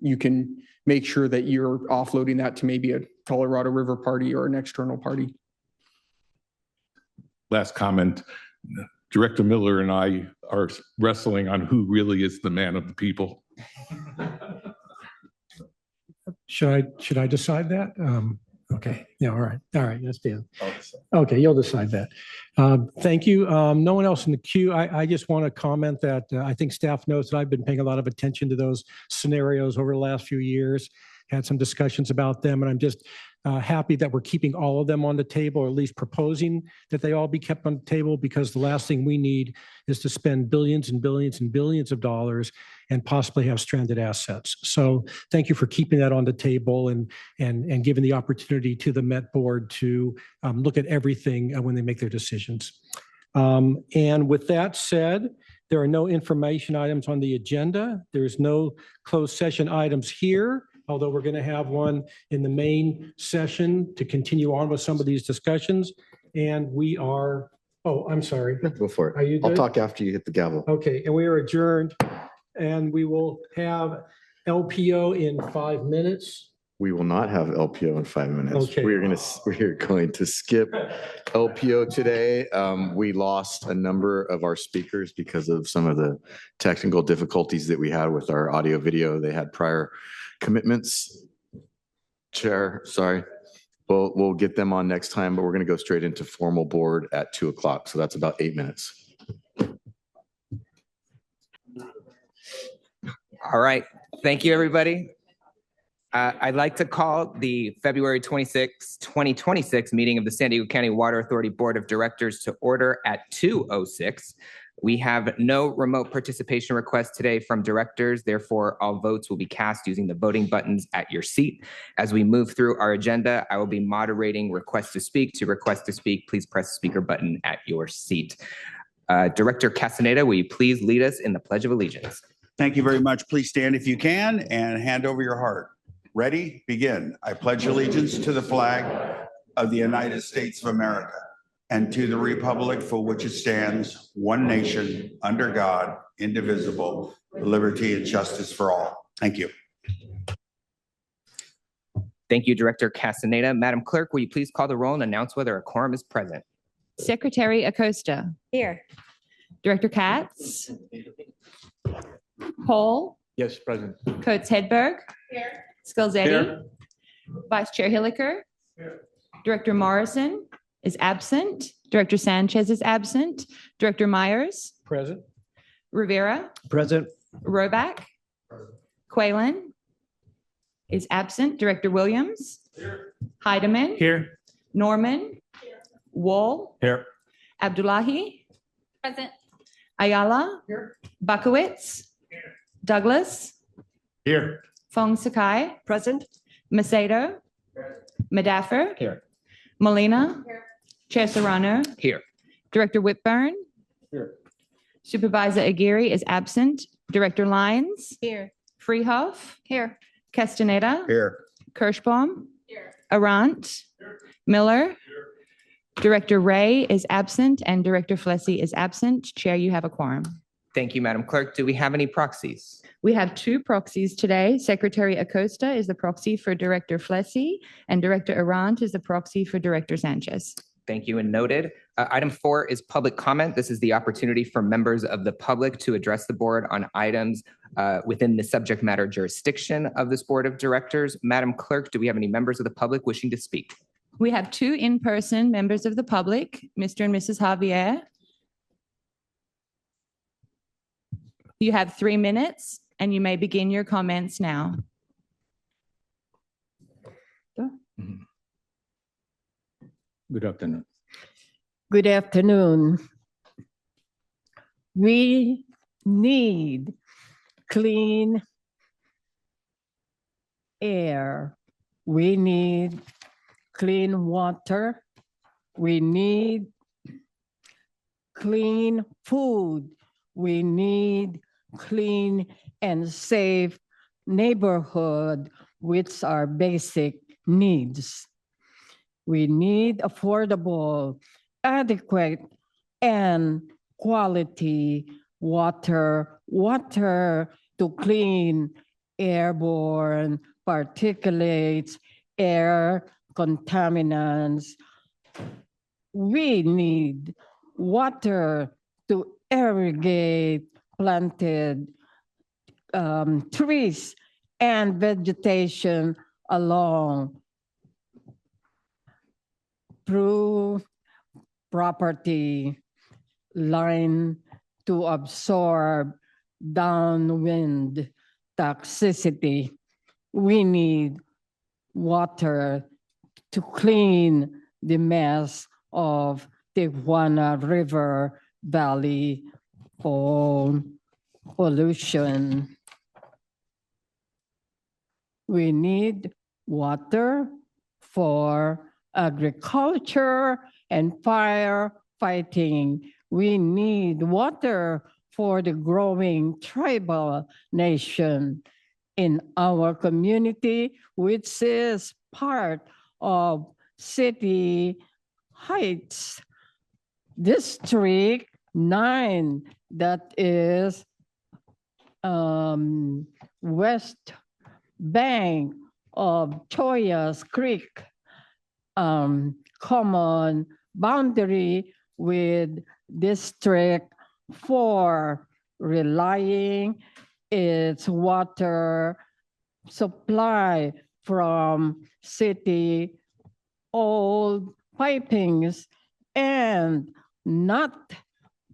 you can make sure that you're offloading that to maybe a Colorado River party or an external party. Last comment. Director Miller and I are wrestling on who really is the man of the people. Should I decide that? Okay, yeah, all right, that's Dan. Okay, you'll decide that. Thank you. No one else in the queue. I just want to comment that I think staff knows that I've been paying a lot of attention to those scenarios over the last few years, had some discussions about them, and I'm just happy that we're keeping all of them on the table, or at least proposing that they all be kept on the table, because the last thing we need is to spend billions and billions and billions of dollars and possibly have stranded assets. So thank you for keeping that on the table and giving the opportunity to the Met Board to look at everything when they make their decisions. And with that said, there are no information items on the agenda. There's no closed session items here, although we're going to have one in the main session to continue on with some of these discussions. And we are, oh, I'm sorry. Go for it. Are you I'll good? talk after you hit the gavel. Okay, and we are adjourned, and we will have LPO in 5 minutes. We will not have LPO in 5 minutes. Okay. We're going to skip LPO today. We lost a number of our speakers because of some of the technical difficulties that we had with our audio video. They had prior commitments. Chair, sorry. We'll get them on next time, but we're going to go straight into formal board at 2 o'clock. So that's about 8 minutes. All right. Thank you, everybody. I'd like to call the February 26, 2026 meeting of the San Diego County Water Authority Board of Directors to order at 2:06. We have no remote participation requests today from directors. Therefore, all votes will be cast using the voting buttons at your seat. As we move through our agenda, I will be moderating request to speak. To request to speak, please press the speaker button at your seat. Director Castaneda, will you please lead us in the Pledge of Allegiance? Thank you very much. Please stand if you can and hand over your heart. Ready? Begin. I pledge allegiance to the flag of the United States of America and to the republic for which it stands, one nation, under God, indivisible, with liberty and justice for all. Thank you. Thank you, Director Castaneda. Madam Clerk, will you please call the roll and announce whether a quorum is present? Secretary Acosta. Here. Director Katz. Cole. Yes, President. Coates Hedberg. Here. Scolzetti. Here. Vice Chair Hilliker. Here. Director Morrison is absent. Director Sanchez is absent. Director Myers. Present. Rivera. Present. Roback. Quaylen is absent. Director Williams. Here. Heidemann. Here. Norman. Here. Wall. Here. Abdullahi. Present. Ayala. Here. Bakowitz. Here. Douglas. Here. Fong Sakai. Present. Macedo. Madaffer. Here. Molina. Here. Chair Serrano. Here. Director Whitburn. Here. Supervisor Aguirre is absent. Director Lyons. Here. Freehoff. Here. Castaneda. Here. Kirschbaum. Here. Arant. Here. Miller. Here. Director Ray is absent and Director Flessy is absent. Chair, you have a quorum. Thank you, Madam Clerk. Do we have any proxies? We have 2 proxies today. Secretary Acosta is the proxy for Director Flessy and Director Arant is the proxy for Director Sanchez. Thank you and noted. Item 4 is public comment. This is the opportunity for members of the public to address the board on items within the subject matter jurisdiction of this board of directors. Madam Clerk, do we have any members of the public wishing to speak? We have 2 in-person members of the public, Mr. and Mrs. Javier. You have 3 minutes and you may begin your comments now. Good afternoon. Good afternoon. We need clean air. We need clean water. We need clean food. We need clean and safe neighborhood, which are basic needs. We need affordable, adequate, and quality water, water to clean airborne particulates, air contaminants. We need water to irrigate planted trees and vegetation along through property line to absorb downwind toxicity. We need water to clean the mess of Tijuana River Valley pollution. We need water for agriculture and firefighting. We need water for the growing tribal nation in our community, which is part of City Heights District 9, that is west bank of Choyas Creek, common boundary with District 4, relying its water supply from city old pipings and not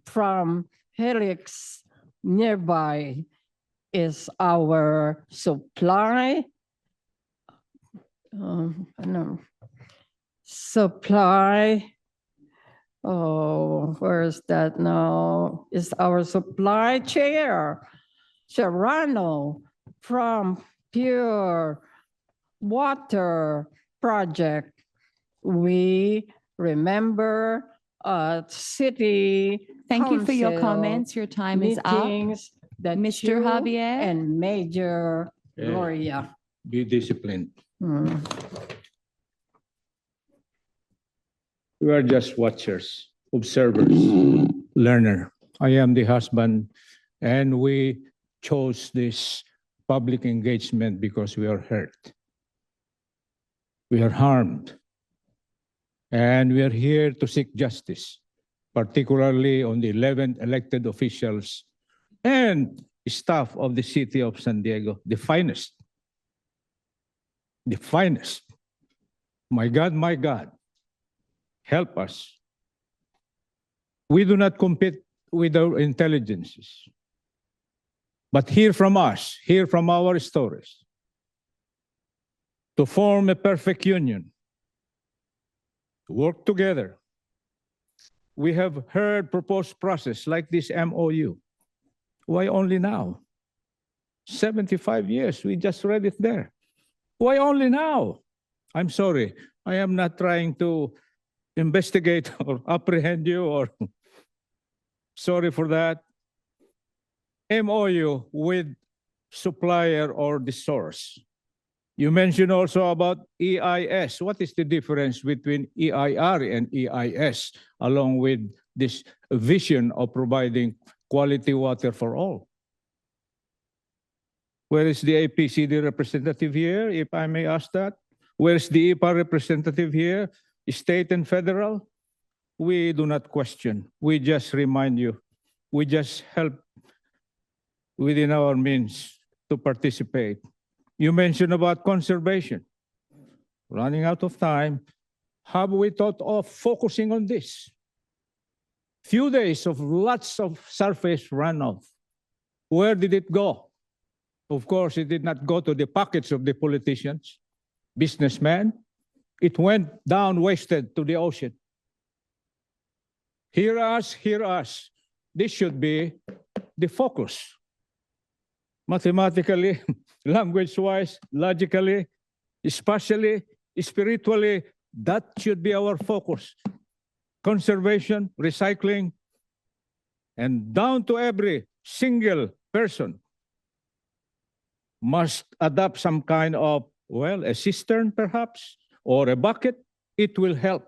from Helix nearby is our supply. Where's that now? Is our supply chair, Serrano, from Pure Water Project. We remember city. Thank you for your council comments. Your time is up. meetings that Mr. you Javier? and Major Yeah. Gloria. Be disciplined. We are just watchers, observers, learner. I am the husband, and we chose this public engagement because we are hurt. We are harmed. And we are here to seek justice, particularly on the 11 elected officials and staff of the city of San Diego, the finest. The finest. My God, help us. We do not compete with our intelligences, but hear from us, hear from our stories, to form a perfect union, to work together. We have heard proposed process like this MOU. Why only now? 75 years, we just read it there. Why only now? I'm sorry, I am not trying to investigate or apprehend you, or sorry for that. MOU with supplier or the source. You mentioned also about EIS. What is the difference between EIR and EIS, along with this vision of providing quality water for all? Where is the APCD representative here, if I may ask that? Where is the EPA representative here, state and federal? We do not question. We just remind you. We just help within our means to participate. You mentioned about conservation. Running out of time, have we thought of focusing on this? Few days of lots of surface runoff. Where did it go? Of course, it did not go to the pockets of the politicians, businessmen. It went down wasted to the ocean. Hear us, hear us. This should be the focus. Mathematically, language-wise, logically, spatially, spiritually, that should be our focus. Conservation, recycling, and down to every single person must adopt some kind of Well, a cistern perhaps, or a bucket, it will help,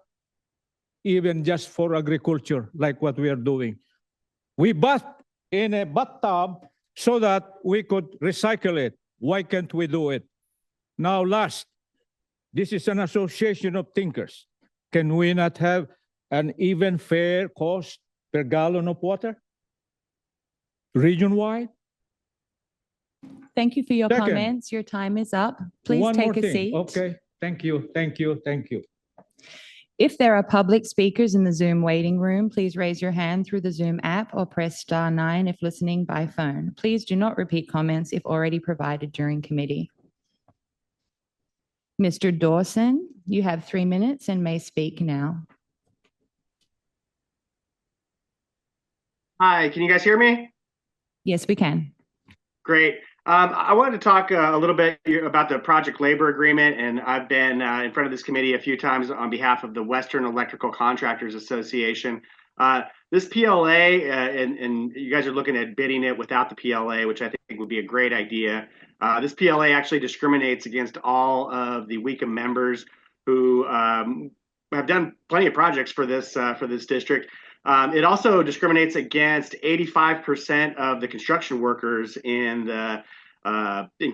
even just for agriculture, like what we are doing. We bath in a bathtub so that we could recycle it. Why can't we do it? Now, last, this is an association of thinkers. Can we not have an even fair cost per gallon of water? Region-wide? Thank you for your Second. comments. Your time is up. Please One more take a thing. seat. Okay, thank you, thank you, thank you. If there are public speakers in the Zoom waiting room, please raise your hand through the Zoom app or press *9 if listening by phone. Please do not repeat comments if already provided during committee. Mr. Dawson, you have 3 minutes and may speak now. Hi, can you guys hear me? Yes, we can. Great. I wanted to talk a little bit about the project labor agreement, and I've been in front of this committee a few times on behalf of the Western Electrical Contractors Association. This PLA, and you guys are looking at bidding it without the PLA, which I think would be a great idea. This PLA actually discriminates against all of the WECA members who have done plenty of projects for this district. It also discriminates against 85% of the construction workers in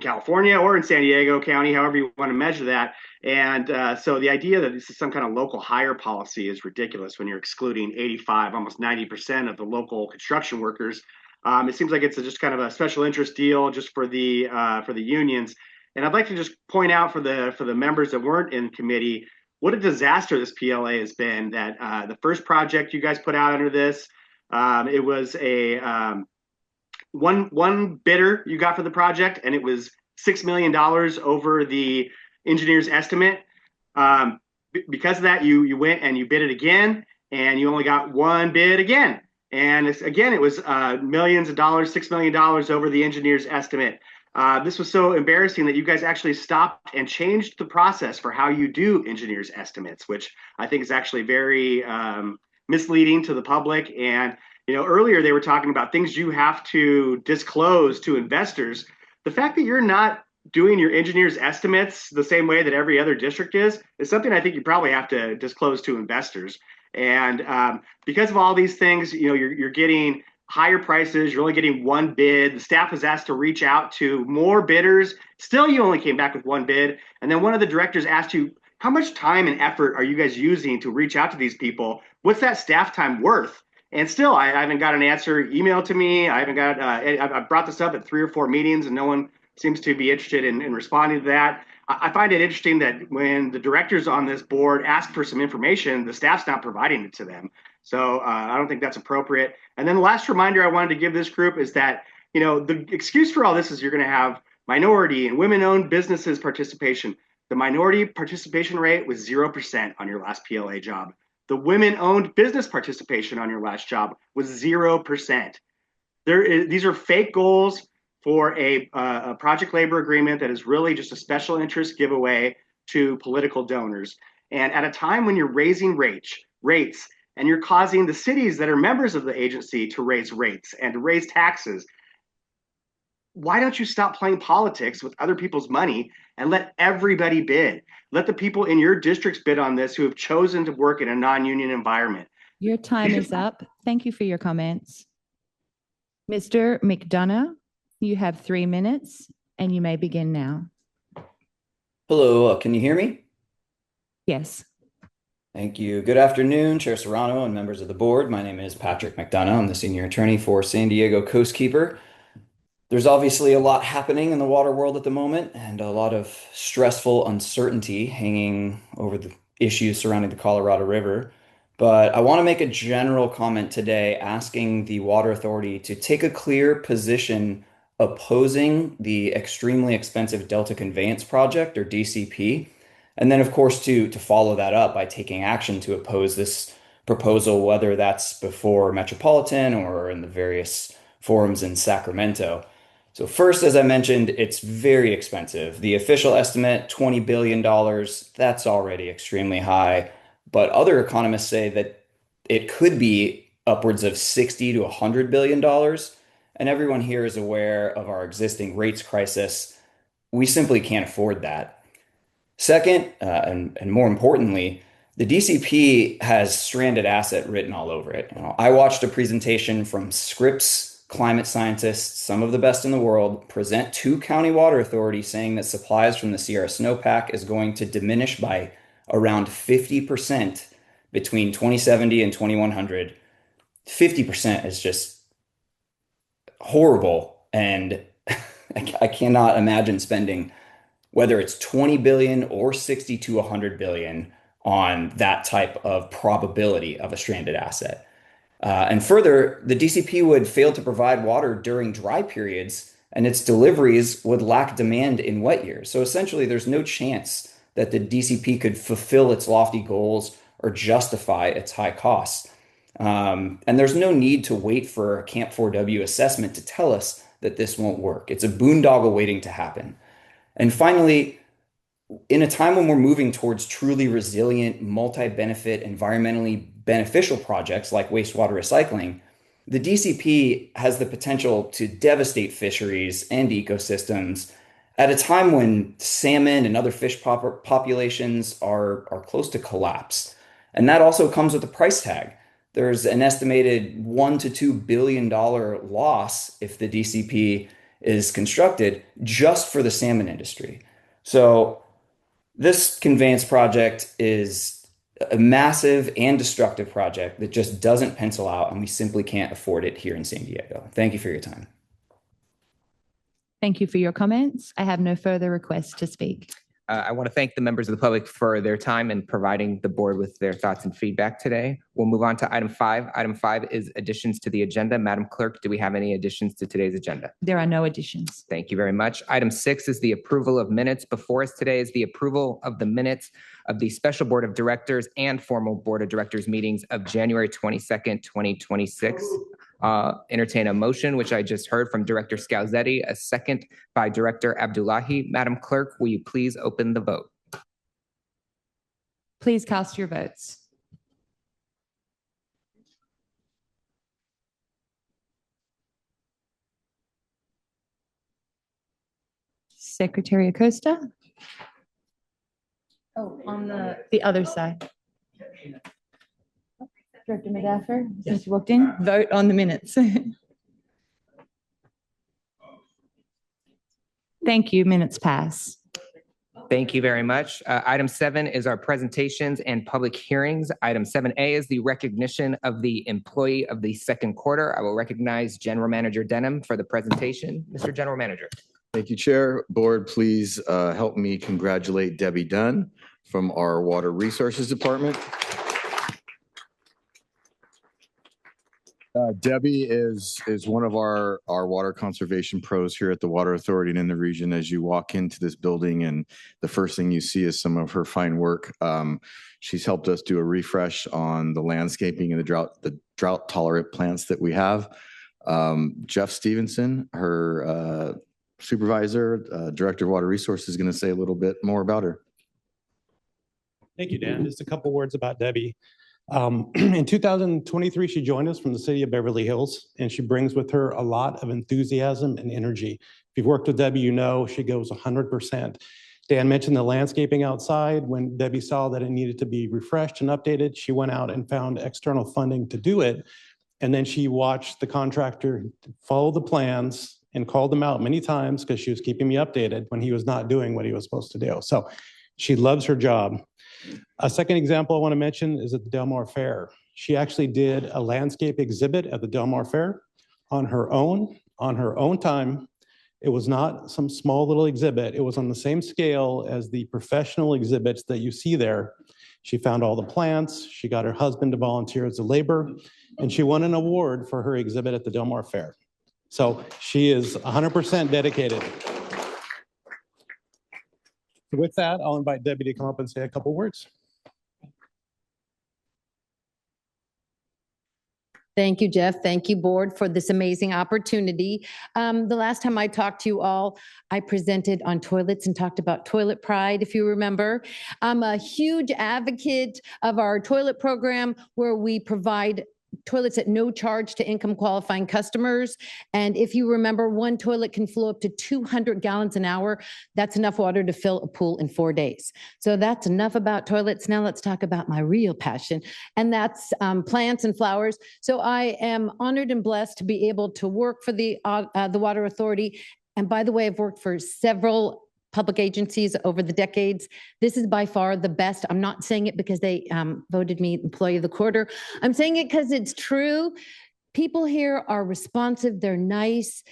California or in San Diego County, however you want to measure that. And so the idea that this is some kind of local hire policy is ridiculous when you're excluding 85, almost 90% of the local construction workers. It seems like it's just kind of a special interest deal just for the unions. And I'd like to just point out for the members that weren't in committee, what a disaster this PLA has been. That the first project you guys put out under this, it was a one bidder you got for the project, and it was $6 million over the engineer's estimate. Because of that, you went and you bid it again, and you only got one bid again. And it was millions of dollars, $6 million over the engineer's estimate. This was so embarrassing that you guys actually stopped and changed the process for how you do engineers' estimates, which I think is actually very misleading to the public. And earlier they were talking about things you have to disclose to investors. The fact that you're not doing your engineers' estimates the same way that every other district is something I think you probably have to disclose to investors. And because of all these things, you're getting higher prices. You're only getting one bid. The staff was asked to reach out to more bidders. Still, you only came back with one bid. And then one of the directors asked you, how much time and effort are you guys using to reach out to these people? What's that staff time worth? And still, I haven't got an answer emailed to me. I haven't got, I've brought this up at 3 or 4 meetings and no one seems to be interested in responding to that. I find it interesting that when the directors on this board ask for some information, the staff's not providing it to them. So I don't think that's appropriate. And then the last reminder I wanted to give this group is that, the excuse for all this is you're going to have minority and women-owned businesses participation. The minority participation rate was 0% on your last PLA job. The women-owned business participation on your last job was 0%. These are fake goals for a project labor agreement that is really just a special interest giveaway to political donors. And at a time when you're raising rates, and you're causing the cities that are members of the agency to raise rates and to raise taxes, why don't you stop playing politics with other people's money and let everybody bid? Let the people in your districts bid on this who have chosen to work in a non-union environment. Your time is up. Thank you for your comments. Mr. McDonough, you have 3 minutes and you may begin now. Hello, can you hear me? Yes. Thank you. Good afternoon, Chair Serrano and members of the board. My name is Patrick McDonough. I'm the senior attorney for San Diego Coastkeeper. There's obviously a lot happening in the water world at the moment and a lot of stressful uncertainty hanging over the issues surrounding the Colorado River. But I want to make a general comment today asking the Water Authority to take a clear position opposing the extremely expensive Delta Conveyance Project, or DCP. And then, of course, to follow that up by taking action to oppose this proposal, whether that's before Metropolitan or in the various forums in Sacramento. So first, as I mentioned, it's very expensive. The official estimate, $20 billion, that's already extremely high. But other economists say that it could be upwards of $60 to $100 billion. And everyone here is aware of our existing rates crisis. We simply can't afford that. Second, and more importantly, the DCP has stranded asset written all over it. I watched a presentation from Scripps climate scientists, some of the best in the world, present to County Water Authority saying that supplies from the Sierra Snowpack is going to diminish by around 50% between 2070 and 2100. 50% is just horrible. And I cannot imagine spending, whether it's 20 billion or 60 to 100 billion, on that type of probability of a stranded asset. And further, the DCP would fail to provide water during dry periods, and its deliveries would lack demand in wet years. So essentially, there's no chance that the DCP could fulfill its lofty goals or justify its high costs. And there's no need to wait for a Camp 4W assessment to tell us that this won't work. It's a boondoggle waiting to happen. And finally, in a time when we're moving towards truly resilient, multi-benefit, environmentally beneficial projects like wastewater recycling, the DCP has the potential to devastate fisheries and ecosystems at a time when salmon and other fish populations are close to collapse. And that also comes with a price tag. There's an estimated $1 to $2 billion loss if the DCP is constructed just for the salmon industry. So this conveyance project is a massive and destructive project that just doesn't pencil out, and we simply can't afford it here in San Diego. Thank you for your time. Thank you for your comments. I have no further requests to speak. I want to thank the members of the public for their time and providing the board with their thoughts and feedback today. We'll move on to item 5. Item 5 is additions to the agenda. Madam Clerk, do we have any additions to today's agenda? There are no additions. Thank you very much. Item 6 is the approval of minutes. Before us today is the approval of the minutes of the Special Board of Directors and formal Board of Directors meetings of January 22nd, 2026. Entertain a motion, which I just heard from Director Scalzetti, a second by Director Abdullahi. Madam Clerk, will you please open the vote? Please cast your votes. Secretary Acosta? Oh, on the other side. Director Medaffer, since you walked in, vote on the minutes. Thank you. Minutes pass. Thank you very much. Item 7 is our presentations and public hearings. Item 7A is the recognition of the employee of the second quarter. I will recognize General Manager Denham for the presentation. Mr. General Manager. Thank you, Chair. Board, please help me congratulate Debbie Dunn from our Water Resources Department. Debbie is one of our water conservation pros here at the Water Authority and in the region. As you walk into this building, and the first thing you see is some of her fine work. She's helped us do a refresh on the landscaping and the drought tolerant plants that we have. Jeff Stevenson, her supervisor, Director of Water Resources, is going to say a little bit more about her. Thank you, Dan. Just a couple words about Debbie. In 2023, she joined us from the city of Beverly Hills, and she brings with her a lot of enthusiasm and energy. If you've worked with Debbie, you know she goes 100%. Dan mentioned the landscaping outside. When Debbie saw that it needed to be refreshed and updated, she went out and found external funding to do it. And then she watched the contractor follow the plans and called them out many times because she was keeping me updated when he was not doing what he was supposed to do. So she loves her job. A second example I want to mention is at the Del Mar Fair. She actually did a landscape exhibit at the Del Mar Fair on her own time. It was not some small little exhibit. It was on the same scale as the professional exhibits that you see there. She found all the plants. She got her husband to volunteer as a labor, and she won an award for her exhibit at the Del Mar Fair. So she is 100% dedicated. With that, I'll invite Debbie to come up and say a couple words. Thank you, Jeff. Thank you, board, for this amazing opportunity. The last time I talked to you all, I presented on toilets and talked about toilet pride, if you remember. I'm a huge advocate of our toilet program where we provide toilets at no charge to income qualifying customers. And if you remember, one toilet can flow up to 200 gallons an hour. That's enough water to fill a pool in 4 days. So that's enough about toilets. Now let's talk about my real passion, and that's plants and flowers. So I am honored and blessed to be able to work for the Water Authority. And by the way, I've worked for several public agencies over the decades. This is by far the best. I'm not saying it because they voted me Employee of the Quarter. I'm saying it because it's true. People here are responsive. They're nice.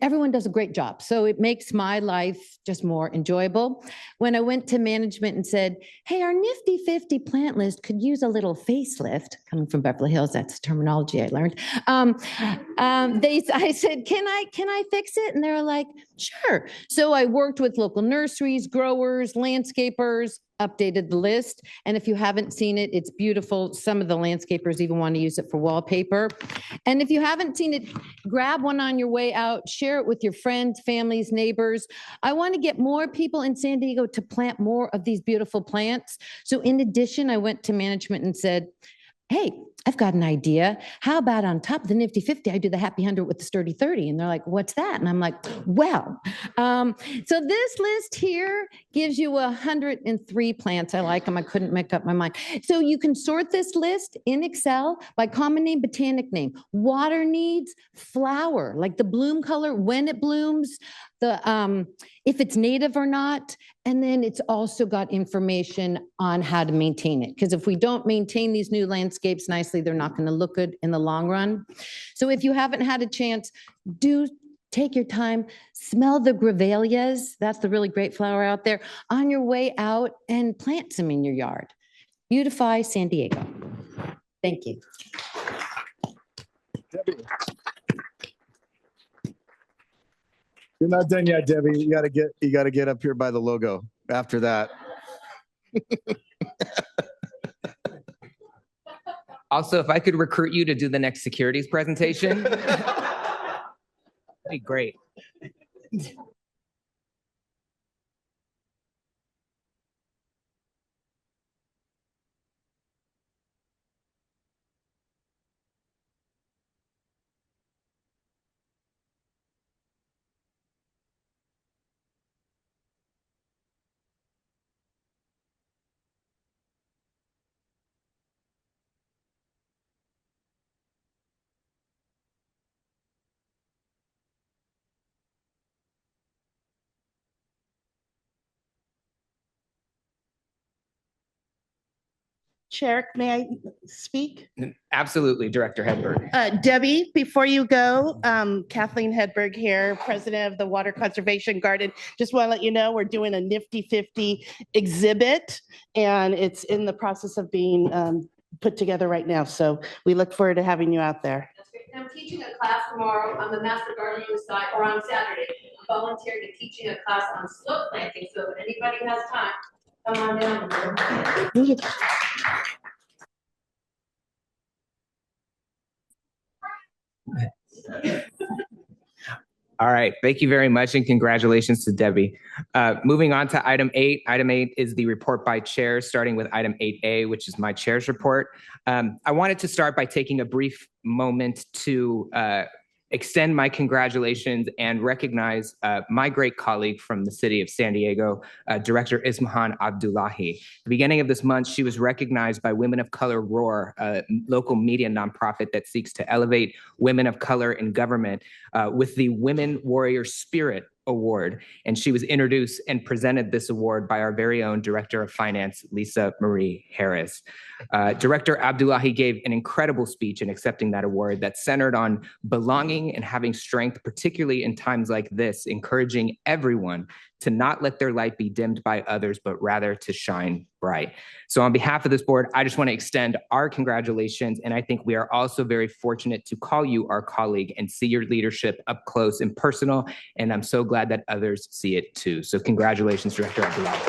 Everyone does a great job. So it makes my life just more enjoyable. When I went to management and said, hey, our nifty 50 plant list could use a little facelift, coming from Beverly Hills, that's terminology I learned. I said, can I fix it? And they're like, sure. So I worked with local nurseries, growers, landscapers, updated the list. And if you haven't seen it, it's beautiful. Some of the landscapers even want to use it for wallpaper. And if you haven't seen it, grab one on your way out, share it with your friends, families, neighbors. I want to get more people in San Diego to plant more of these beautiful plants. So in addition, I went to management and said, hey, I've got an idea. How about on top of the nifty 50, I do the happy 100 with the sturdy 30? And they're like, what's that? And I'm like, well, so this list here gives you 103 plants. I like them. I couldn't make up my mind. So you can sort this list in Excel by common name, botanic name, water needs, flower, like the bloom color, when it blooms, the if it's native or not. And then it's also got information on how to maintain it. Because if we don't maintain these new landscapes nicely, they're not going to look good in the long run. So if you haven't had a chance, do take your time, smell the grevilleas. That's the really great flower out there on your way out, and plant some in your yard. Beautify San Diego. Thank you. Debbie. You're not done yet, Debbie. You gotta get up here by the logo after that. Also, if I could recruit you to do the next securities presentation, that'd be great. Chair, may I speak? Absolutely, Director Hedberg. Debbie, before you go, Kathleen Hedberg here, President of the Water Conservation Garden. Just want to let you know we're doing a nifty 50 exhibit, and it's in the process of being put together right now. So we look forward to having you out there. That's great. I'm teaching a class tomorrow on the Master Gardening side, or on Saturday. I'm volunteering to teaching a class on slope planting. So if anybody has time, come on down. All right. Thank you very much, and congratulations to Debbie. Moving on to item 8. Item 8 is the report by chair, starting with item 8A, which is my chair's report. I wanted to start by taking a brief moment to extend my congratulations and recognize my great colleague from the city of San Diego, Director Ismahan Abdullahi. At the beginning of this month, she was recognized by Women of Color Roar, a local media nonprofit that seeks to elevate women of color in government, with the Women Warrior Spirit Award. And she was introduced and presented this award by our very own Director of Finance, Lisa Marie Harris. Director Abdullahi gave an incredible speech in accepting that award that centered on belonging and having strength, particularly in times like this, encouraging everyone to not let their light be dimmed by others, but rather to shine bright. So on behalf of this board, I just want to extend our congratulations. And I think we are also very fortunate to call you our colleague and see your leadership up close and personal. And I'm so glad that others see it too. So congratulations, Director Abdullahi.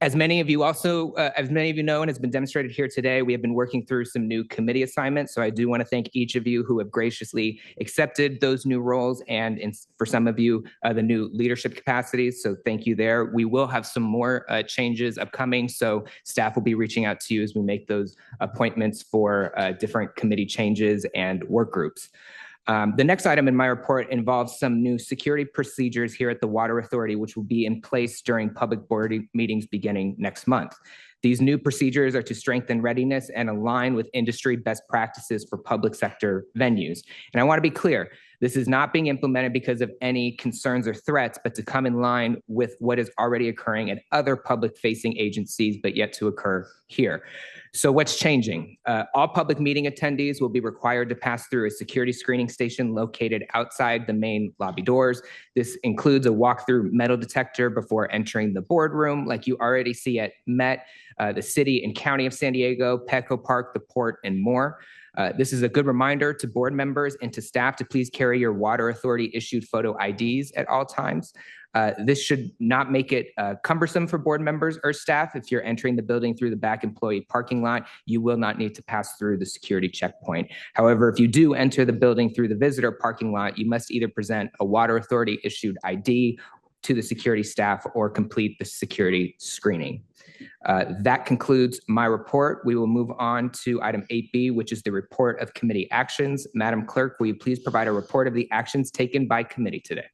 As many of you know, and has been demonstrated here today, we have been working through some new committee assignments. So I do want to thank each of you who have graciously accepted those new roles, and for some of you, the new leadership capacities. So thank you there. We will have some more changes upcoming. So staff will be reaching out to you as we make those appointments for different committee changes and work groups. The next item in my report involves some new security procedures here at the Water Authority, which will be in place during public board meetings beginning next month. These new procedures are to strengthen readiness and align with industry best practices for public sector venues. And I want to be clear, this is not being implemented because of any concerns or threats, but to come in line with what is already occurring at other public-facing agencies, but yet to occur here. So what's changing? All public meeting attendees will be required to pass through a security screening station located outside the main lobby doors. This includes a walk-through metal detector before entering the boardroom, like you already see at Met, the City and County of San Diego, Petco Park, the Port, and more. This is a good reminder to board members and to staff to please carry your Water Authority issued photo IDs at all times. This should not make it cumbersome for board members or staff. If you're entering the building through the back employee parking lot, you will not need to pass through the security checkpoint. However, if you do enter the building through the visitor parking lot, you must either present a Water Authority issued ID to the security staff or complete the security screening. That concludes my report. We will move on to item 8B, which is the report of committee actions. Madam Clerk, will you please provide a report of the actions taken by committee today?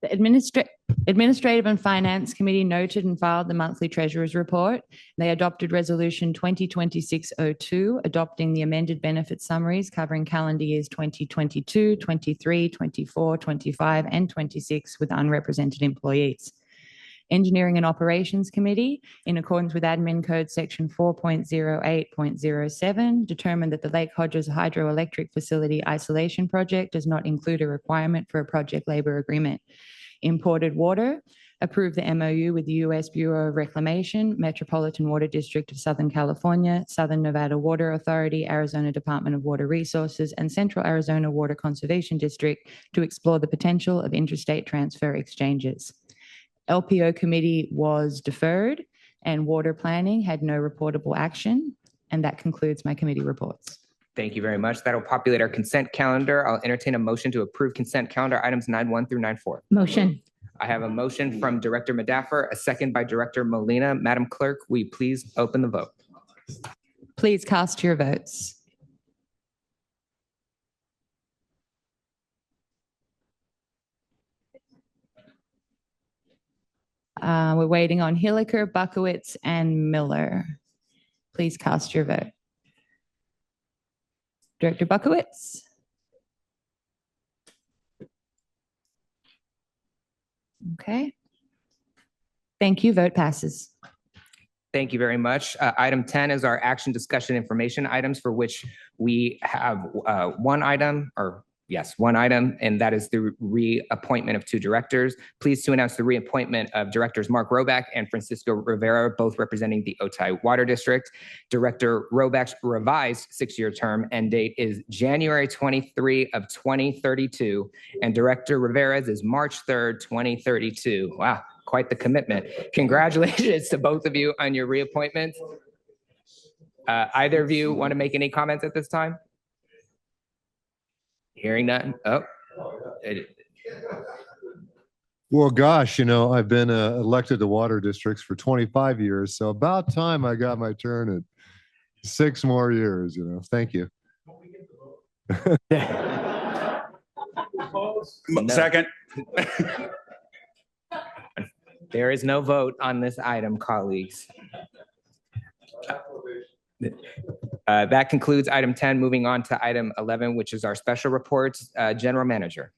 The Administrative and Finance Committee noted and filed the monthly treasurer's report. They adopted Resolution 2026-02, adopting the amended benefit summaries covering calendar years 2022, 23, 24, 25, and 26 with unrepresented employees. Engineering and Operations Committee, in accordance with Admin Code Section 4.08.07, determined that the Lake Hodges Hydroelectric Facility Isolation Project does not include a requirement for a project labor agreement. Imported Water, approved the MOU with the U.S. Bureau of Reclamation, Metropolitan Water District of Southern California, Southern Nevada Water Authority, Arizona Department of Water Resources, and Central Arizona Water Conservation District to explore the potential of interstate transfer exchanges. LPO committee was deferred, and water planning had no reportable action. And that concludes my committee reports. Thank you very much. That'll populate our consent calendar. I'll entertain a motion to approve consent calendar items 9.1 through 9.4. Motion. I have a motion from Director Madaffer, a second by Director Molina. Madam Clerk, will you please open the vote? Please cast your votes. We're waiting on Hilliker, Buckowitz, and Miller. Please cast your vote. Director Buckowitz. Okay. Thank you. Vote passes. Thank you very much. Item 10 is our action discussion information items, for which we have one item, and that is the reappointment of two directors. Pleased to announce the reappointment of directors Mark Roback and Francisco Rivera, both representing the Otay Water District. Director Roback's revised 6-year term end date is January 23 of 2032, and Director Rivera's is March 3rd, 2032. Wow, quite the commitment. Congratulations to both of you on your reappointments. Either of you want to make any comments at this time? Hearing none. Well, gosh, I've been elected to water districts for 25 years, so about time I got my turn at 6 more years, Thank you. Second. There is no vote on this item, colleagues. That concludes item 10. Moving on to item 11, which is our special reports. General Manager.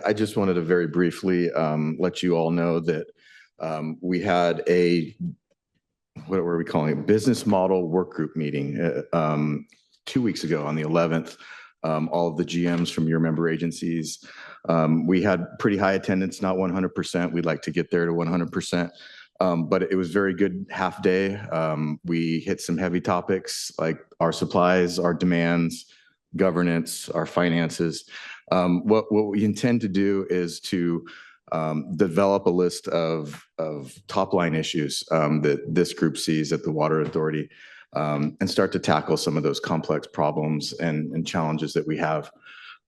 I just wanted to very briefly let you all know that we had what were we calling it? Business model work group meeting 2 weeks ago on the 11th. All of the GMs from your member agencies. We had pretty high attendance, not 100%. We'd like to get there to 100%. But it was very good half day. We hit some heavy topics like our supplies, our demands, governance, our finances. What we intend to do is to develop a list of top line issues that this group sees at the Water Authority, and start to tackle some of those complex problems and challenges that we have.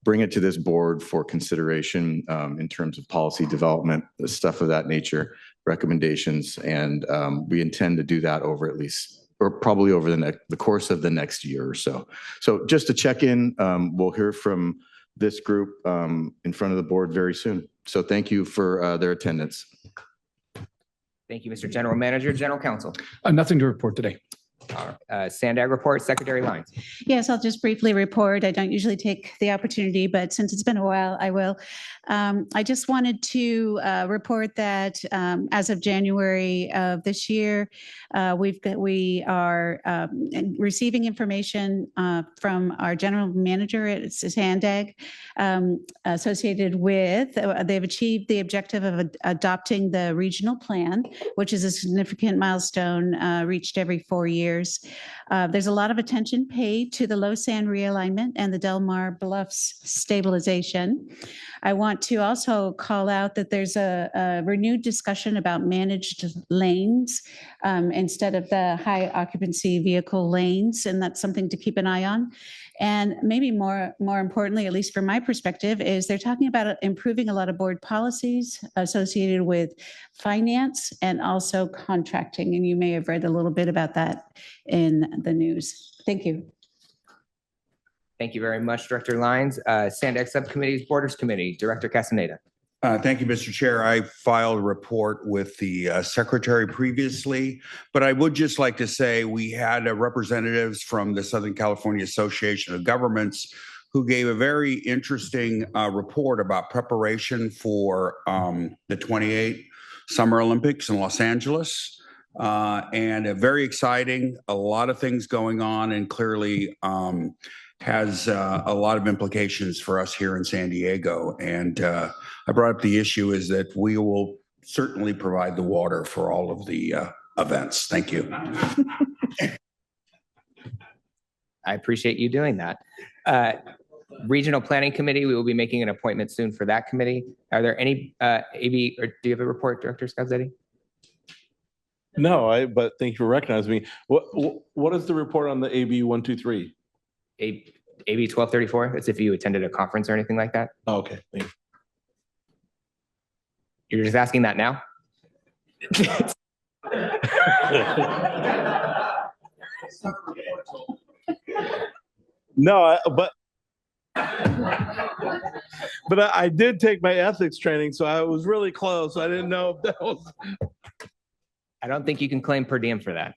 Bring it to this board for consideration in terms of policy development, stuff of that nature, recommendations, and we intend to do that over at least, or probably over the course of the next year or so. So just to check in, we'll hear from this group in front of the board very soon. So thank you for their attendance. Thank you, Mr. General Manager. General Counsel. Nothing to report today. Sandag report, Secretary Lyons. Yes, I'll just briefly report. I don't usually take the opportunity, but since it's been a while, I will. I just wanted to report that as of January of this year, we are receiving information from our general manager at Sandag associated with, they've achieved the objective of adopting the regional plan, which is a significant milestone reached every 4 years. There's a lot of attention paid to the low sand realignment and the Del Mar Bluffs stabilization. I want to also call out that there's a renewed discussion about managed lanes instead of the high occupancy vehicle lanes, and that's something to keep an eye on. And maybe more importantly, at least from my perspective, is they're talking about improving a lot of board policies associated with finance and also contracting. And you may have read a little bit about that in the news. Thank you. Thank you very much, Director Lyons. Sandag Subcommittees, Borders Committee, Director Castaneda. Thank you, Mr. Chair. I filed a report with the secretary previously, but I would just like to say we had representatives from the Southern California Association of Governments who gave a very interesting report about preparation for the 28 Summer Olympics in Los Angeles. And very exciting, a lot of things going on, and clearly has a lot of implications for us here in San Diego. And I brought up the issue is that we will certainly provide the water for all of the events. Thank you. I appreciate you doing that. Regional Planning Committee, we will be making an appointment soon for that committee. Are there any AB, or do you have a report, Director Scalzetti? No, but thank you for recognizing me. What is the report on the AB 123? AB 1234. That's if you attended a conference or anything like that. Oh, okay, thank you. You're just asking that now? No, but I did take my ethics training, so I was really close. I didn't know if that was. I don't think you can claim per diem for that.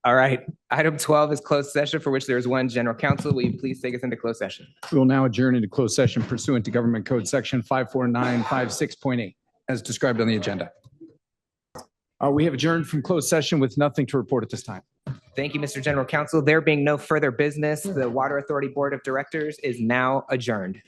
All right. Item 12 is closed session for which there is one general counsel. Will you please take us into closed session? We will now adjourn into closed session pursuant to Government Code Section 54956.8 as described on the agenda. We have adjourned from closed session with nothing to report at this time. Thank you, Mr. General Counsel. There being no further business, the Water Authority Board of Directors is now adjourned.